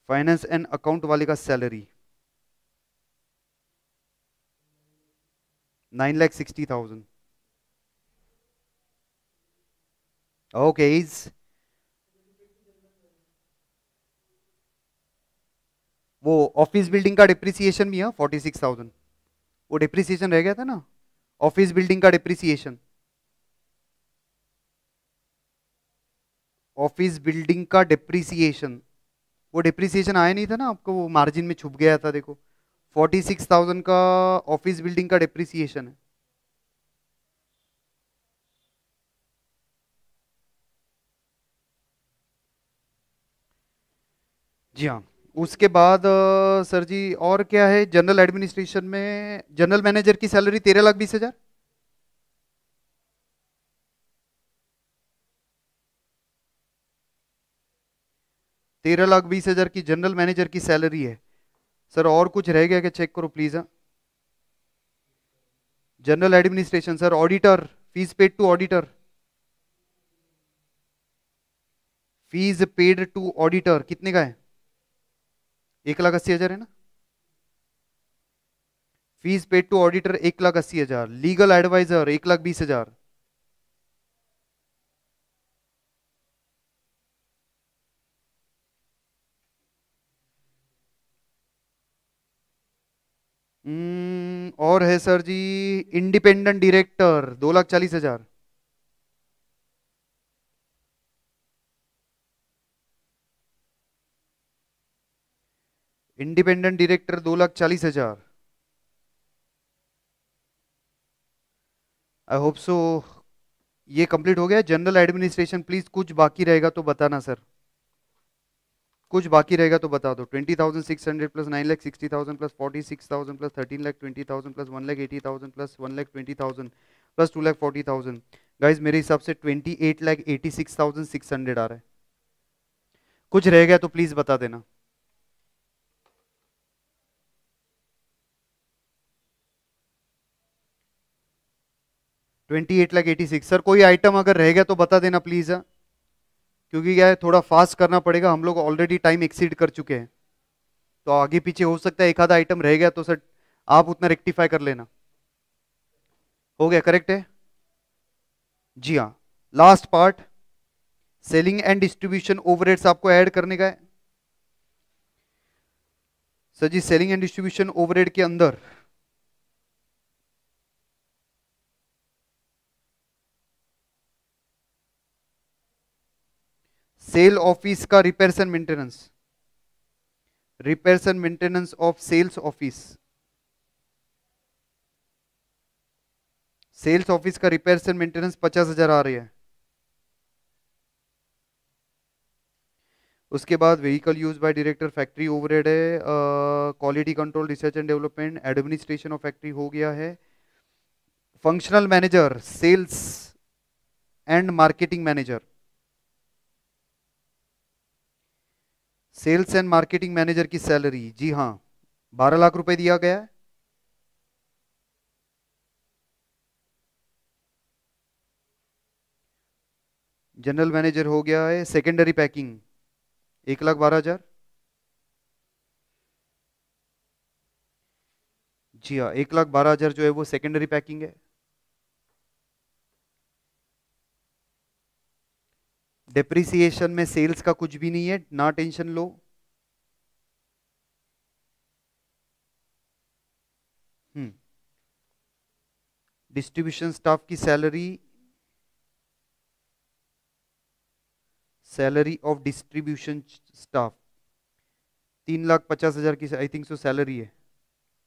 फाइनेंस एंड अकाउंट वाले का सैलरी 9,60,000। ओके, वो ऑफिस बिल्डिंग का डिप्रिसिएशन भी है 46,000, वो डिप्रिसिएशन रह गया था ना, ऑफिस बिल्डिंग का डिप्रिसिएशन, ऑफिस बिल्डिंग का डिप्रिसिएशन, वो डिप्रिसिएशन आया नहीं था ना आपको, वो मार्जिन में छुप गया था देखो। 46,000 का ऑफिस बिल्डिंग का डिप्रिसिएशन है। जी हाँ। उसके बाद सर जी और क्या है जनरल एडमिनिस्ट्रेशन में? जनरल मैनेजर की सैलरी 13,20,000, 13,20,000 की जनरल मैनेजर की सैलरी है। सर और कुछ रह गया क्या, चेक करो please. General administration sir, auditor, fees paid to auditor, fees paid to auditor कितने का है? 1,80,000 है ना। Fees paid to auditor 1,80,000, legal adviser 1,20,000, और है सर जी independent director 2,40,000, independent director 2,40,000। I hope so ये कंप्लीट हो गया जनरल एडमिनिस्ट्रेशन। प्लीज कुछ बाकी रहेगा तो बताना सर, कुछ बाकी रहेगा तो बता दो। 20,600 plus 9,60,000 plus 46,000 plus 13,20,000 plus 1,80,000 plus 1,20,000 plus 2,40,000। Guys मेरे हिसाब से 28,86,600 आ रहा है। कुछ रह गया तो प्लीज बता देना। 28,86,000 सर, कोई आइटम अगर रह गया तो बता देना प्लीज, क्योंकि क्या है थोड़ा फास्ट करना पड़ेगा, हम लोग ऑलरेडी टाइम एक्सीड कर चुके हैं। तो आगे पीछे हो सकता है एक आधा आइटम रह गया, तो सर आप उतना रेक्टिफाई कर लेना। हो गया, करेक्ट है? जी हाँ। Last part selling and distribution overheads आपको ऐड करने का है। सर जी सेलिंग एंड डिस्ट्रीब्यूशन ओवरहेड के अंदर सेल ऑफिस का repairs and maintenance, repairs and maintenance of sales office, sales office का रिपेयर्स एंड मेंटेनेंस 50,000 आ रही है। उसके बाद vehicle use by director factory overhead है, quality control research and development administration of factory हो गया है। Functional manager sales and marketing manager, sales and marketing manager की सैलरी, जी हाँ 12 लाख रुपए दिया गया है। जनरल मैनेजर हो गया है। Secondary packing 1,12,000। जी हाँ, 1,12,000 जो है वो सेकेंडरी पैकिंग है। डिप्रिसिएशन में सेल्स का कुछ भी नहीं है, ना टेंशन लो। डिस्ट्रीब्यूशन स्टाफ की salary, salary of distribution staff 3,50,000 की आई थिंक सो सैलरी है,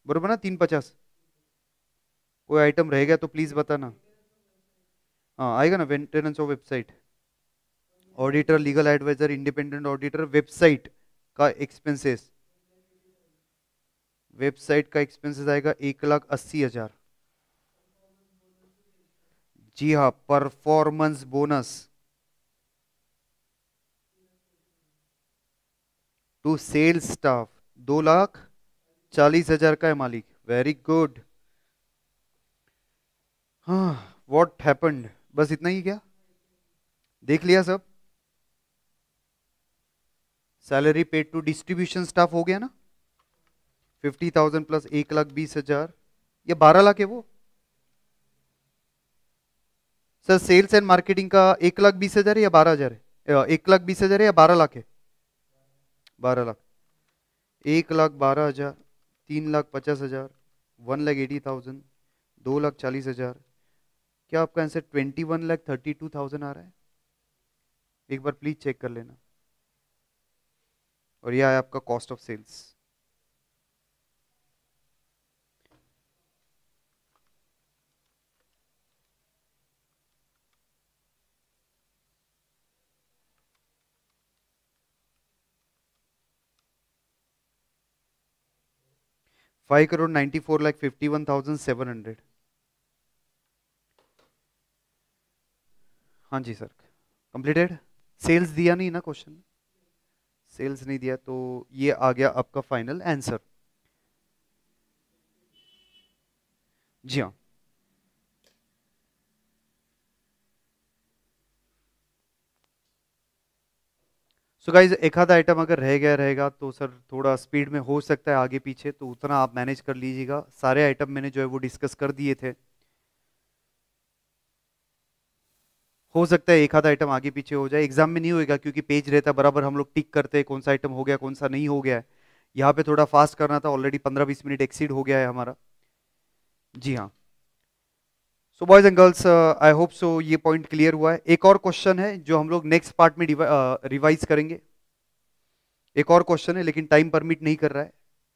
बरोबर ना? 350। कोई आइटम रहेगा तो प्लीज बताना। हाँ आएगा ना, maintenance of website, auditor, legal adviser, independent auditor, website का एक्सपेंसेस, वेबसाइट का एक्सपेंसेस आएगा 1,80,000। जी हाँ, performance bonus to sales staff 2,40,000 का है मालिक। Very good. हाँ, व्हाट हैपेंड, बस इतना ही क्या? देख लिया सब? Salary paid to distribution staff हो गया ना? 50,000 प्लस 1,20,000, ये 12 लाख है वो। सर सेल्स एंड मार्केटिंग का 1,20,000 है या 12,000 है? 1,20,000 है या 12 लाख है? 12 लाख। 1,12,000, 3,50,000, 1,80,000, 2,40,000। क्या आपका आंसर 21,32,000 आ रहा है? एक बार प्लीज चेक कर लेना। और यह है आपका कॉस्ट ऑफ सेल्स। ₹5,94,51,700। हाँ जी सर, कंप्लीटेड। सेल्स दिया नहीं ना क्वेश्चन? सेल्स नहीं दिया तो ये आ गया आपका फाइनल आंसर। जी हाँ। सो गाइज एक आधा आइटम अगर रह गया रहेगा तो सर थोड़ा स्पीड में हो सकता है आगे पीछे, तो उतना आप मैनेज कर लीजिएगा। सारे आइटम मैंने जो है वो डिस्कस कर दिए थे। हो सकता है एक आधा आइटम आगे पीछे हो जाए, एग्जाम में नहीं होएगा क्योंकि पेज रहता है बराबर, हम लोग टिक करते हैं कौन सा आइटम हो गया कौन सा नहीं हो गया है। यहाँ पे थोड़ा फास्ट करना था, ऑलरेडी 15-20 मिनट एक्सीड हो गया है हमारा। जी हाँ। सो boys and girls, I hope so ये पॉइंट क्लियर हुआ है। एक और क्वेश्चन है जो हम लोग नेक्स्ट पार्ट में रिवाइज करेंगे। एक और क्वेश्चन है लेकिन टाइम परमिट नहीं कर रहा है,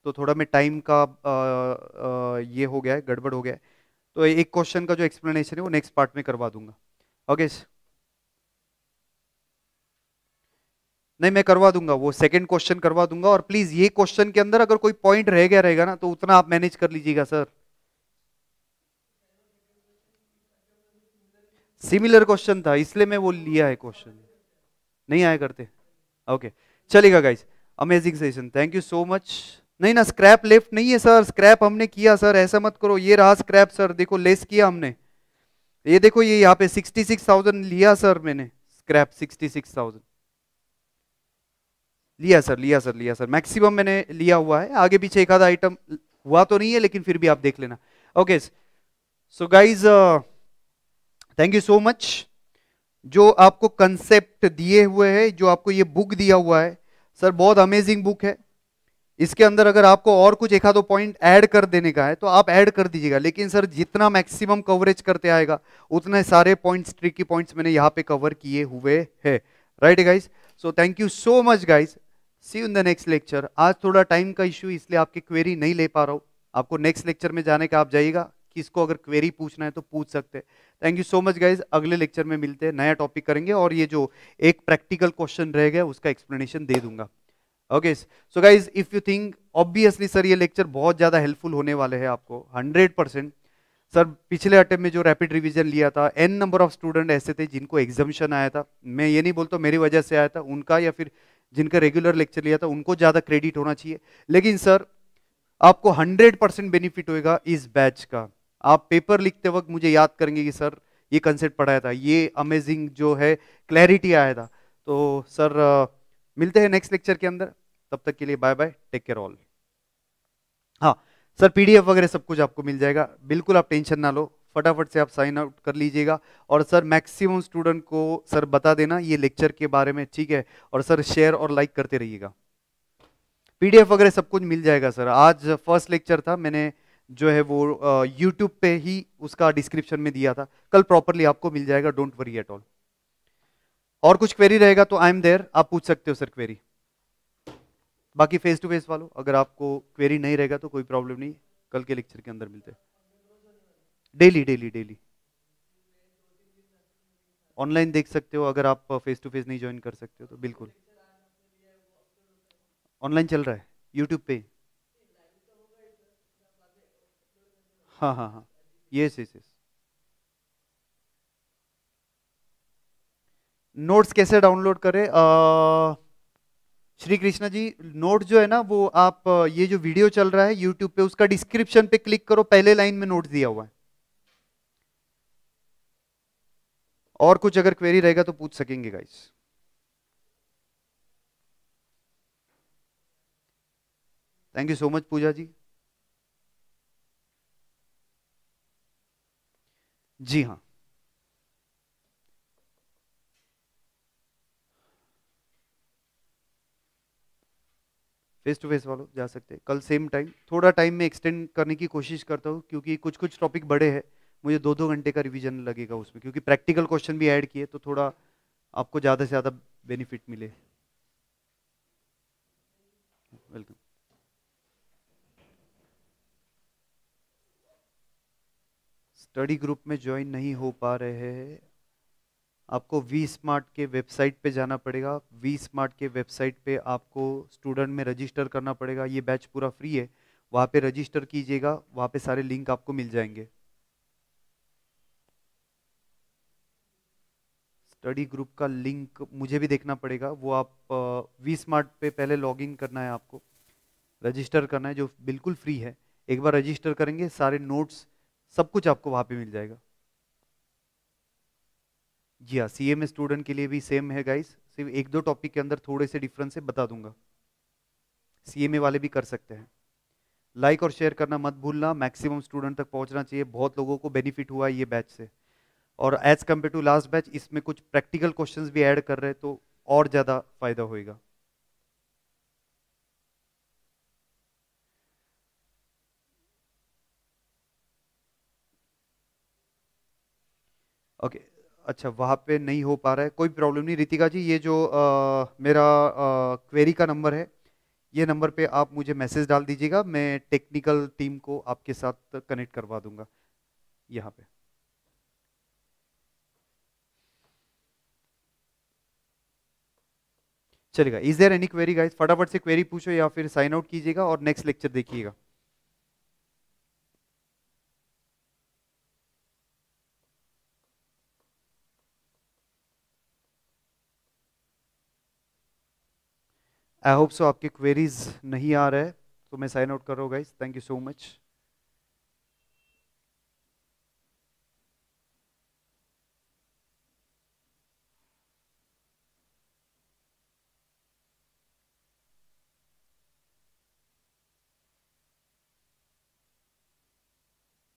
तो थोड़ा मैं टाइम का ये हो गया है, गड़बड़ हो गया है। तो एक क्वेश्चन का जो एक्सप्लेनेशन है वो नेक्स्ट पार्ट में करवा दूंगा। ओके नहीं, मैं करवा दूंगा, वो सेकंड क्वेश्चन करवा दूंगा। और प्लीज ये क्वेश्चन के अंदर अगर कोई पॉइंट रह गया रहेगा ना तो उतना आप मैनेज कर लीजिएगा सर। सिमिलर क्वेश्चन था इसलिए मैं वो लिया है क्वेश्चन, नहीं आया करते। ओके चलेगा guys, amazing session, thank you so much. नहीं ना, स्क्रैप लेफ्ट नहीं है सर, स्क्रैप हमने किया सर, ऐसा मत करो। ये रहा स्क्रैप सर, देखो लेस किया हमने। ये देखो ये यहाँ पे 66,000 लिया सर मैंने, स्क्रैप 66,000 लिया सर, लिया सर, लिया सर, मैक्सिमम मैंने लिया हुआ है। आगे पीछे एक आधा आइटम हुआ तो नहीं है लेकिन फिर भी आप देख लेना। Okay so guys thank you so much. जो आपको कंसेप्ट दिए हुए हैं, जो आपको ये बुक दिया हुआ है सर, बहुत अमेजिंग बुक है। इसके अंदर अगर आपको और कुछ एक आधो पॉइंट ऐड कर देने का है तो आप ऐड कर दीजिएगा, लेकिन सर जितना मैक्सिमम कवरेज करते आएगा उतने सारे पॉइंट्स, ट्रिकी पॉइंट्स मैंने यहाँ पे कवर किए हुए हैं। Right guys, so thank you so much guys, see you in the next lecture. आज थोड़ा टाइम का इश्यू इसलिए आपकी क्वेरी नहीं ले पा रहा हूँ। आपको नेक्स्ट लेक्चर में जाने का आप जाइएगा, किसको अगर क्वेरी पूछना है तो पूछ सकते हैं। Thank you so much guys, अगले लेक्चर में मिलते हैं, नया टॉपिक करेंगे और ये जो एक प्रैक्टिकल क्वेश्चन रह गया उसका एक्सप्लेनेशन दे दूंगा। Okay so guys if you think, obviously sir ये लेक्चर बहुत ज्यादा हेल्पफुल होने वाले हैं आपको 100%। सर पिछले अटेम्प्ट में जो रैपिड रिवीजन लिया था, एन नंबर ऑफ स्टूडेंट ऐसे थे जिनको एग्जामिशन आया था। मैं ये नहीं बोलता मेरी वजह से आया था, उनका या फिर जिनका रेगुलर लेक्चर लिया था उनको ज्यादा क्रेडिट होना चाहिए। लेकिन सर आपको 100% बेनिफिट होएगा इस बैच का। आप पेपर लिखते वक्त मुझे याद करेंगे कि सर ये कंसेप्ट पढ़ाया था, ये अमेजिंग जो है क्लैरिटी आया था। तो सर मिलते हैं नेक्स्ट लेक्चर के अंदर, तब तक के लिए bye bye, take care all. हाँ सर, पीडीएफ वगैरह सब कुछ आपको मिल जाएगा, बिल्कुल आप टेंशन ना लो, फटाफट से आप साइन आउट कर लीजिएगा। और सर मैक्सिमम स्टूडेंट को सर बता देना ये लेक्चर के बारे में, ठीक है? और सर शेयर और लाइक करते रहिएगा। पीडीएफ वगैरह सब कुछ मिल जाएगा सर। आज फर्स्ट लेक्चर था, मैंने जो है वो यूट्यूब पे ही उसका डिस्क्रिप्शन में दिया था, कल प्रॉपरली आपको मिल जाएगा, डोंट वरी एट ऑल। और कुछ क्वेरी रहेगा तो आई एम देयर, आप पूछ सकते हो सर क्वेरी। बाकी फेस टू फेस वालों, अगर आपको क्वेरी नहीं रहेगा तो कोई प्रॉब्लम नहीं, कल के लेक्चर के अंदर मिलते हैं। डेली डेली डेली ऑनलाइन देख सकते हो, अगर आप फेस टू फेस नहीं ज्वाइन कर सकते हो तो बिल्कुल ऑनलाइन चल रहा है यूट्यूब पे। हाँ हाँ हाँ, यस यस यस। नोट्स कैसे डाउनलोड करें? श्री कृष्णा जी, नोट जो है ना वो आप ये जो वीडियो चल रहा है यूट्यूब पे, उसका डिस्क्रिप्शन पे क्लिक करो, पहले लाइन में नोट दिया हुआ है। और कुछ अगर क्वेरी रहेगा तो पूछ सकेंगे guys. Thank you so much Pooja ji. जी हाँ, फेस टू फेस वालों जा सकते हैं कल सेम टाइम, थोड़ा टाइम में एक्सटेंड करने की कोशिश करता हूँ क्योंकि कुछ कुछ टॉपिक बड़े हैं, मुझे 2-2 घंटे का रिवीजन लगेगा उसमें, क्योंकि प्रैक्टिकल क्वेश्चन भी ऐड किए तो थोड़ा आपको ज़्यादा से ज़्यादा बेनिफिट मिले। वेलकम। स्टडी ग्रुप में ज्वाइन नहीं हो पा रहे हैं, आपको वी स्मार्ट के वेबसाइट पे जाना पड़ेगा। वी स्मार्ट के वेबसाइट पे आपको स्टूडेंट में रजिस्टर करना पड़ेगा, ये बैच पूरा फ्री है, वहाँ पे रजिस्टर कीजिएगा, वहाँ पे सारे लिंक आपको मिल जाएंगे। स्टडी ग्रुप का लिंक मुझे भी देखना पड़ेगा, वो आप वी स्मार्ट पे पहले लॉगिन करना है, आपको रजिस्टर करना है, जो बिल्कुल फ्री है। एक बार रजिस्टर करेंगे सारे नोट्स सब कुछ आपको वहाँ पे मिल जाएगा। जी हाँ, सीए में स्टूडेंट के लिए भी सेम है गाइस, सिर्फ एक दो टॉपिक के अंदर थोड़े से डिफरेंस है, बता दूंगा, सीए में वाले भी कर सकते हैं। लाइक और शेयर करना मत भूलना, मैक्सिमम स्टूडेंट तक पहुंचना चाहिए, बहुत लोगों को बेनिफिट हुआ है ये बैच से। और as compare to last batch इसमें कुछ प्रैक्टिकल क्वेश्चंस भी ऐड कर रहे हैं तो और ज़्यादा फायदा होएगा। ओके, अच्छा वहाँ पे नहीं हो पा रहा है, कोई प्रॉब्लम नहीं रितिका जी, ये जो मेरा क्वेरी का नंबर है, ये नंबर पे आप मुझे मैसेज डाल दीजिएगा, मैं टेक्निकल टीम को आपके साथ कनेक्ट करवा दूंगा यहाँ पे। चलेगा, is there any query guys? फटाफट से क्वेरी पूछो या फिर साइन आउट कीजिएगा और नेक्स्ट लेक्चर देखिएगा। आई होप सो आपके क्वेरीज नहीं आ रहे हैं, तो मैं साइन आउट कर रहा हूँ guys, thank you so much.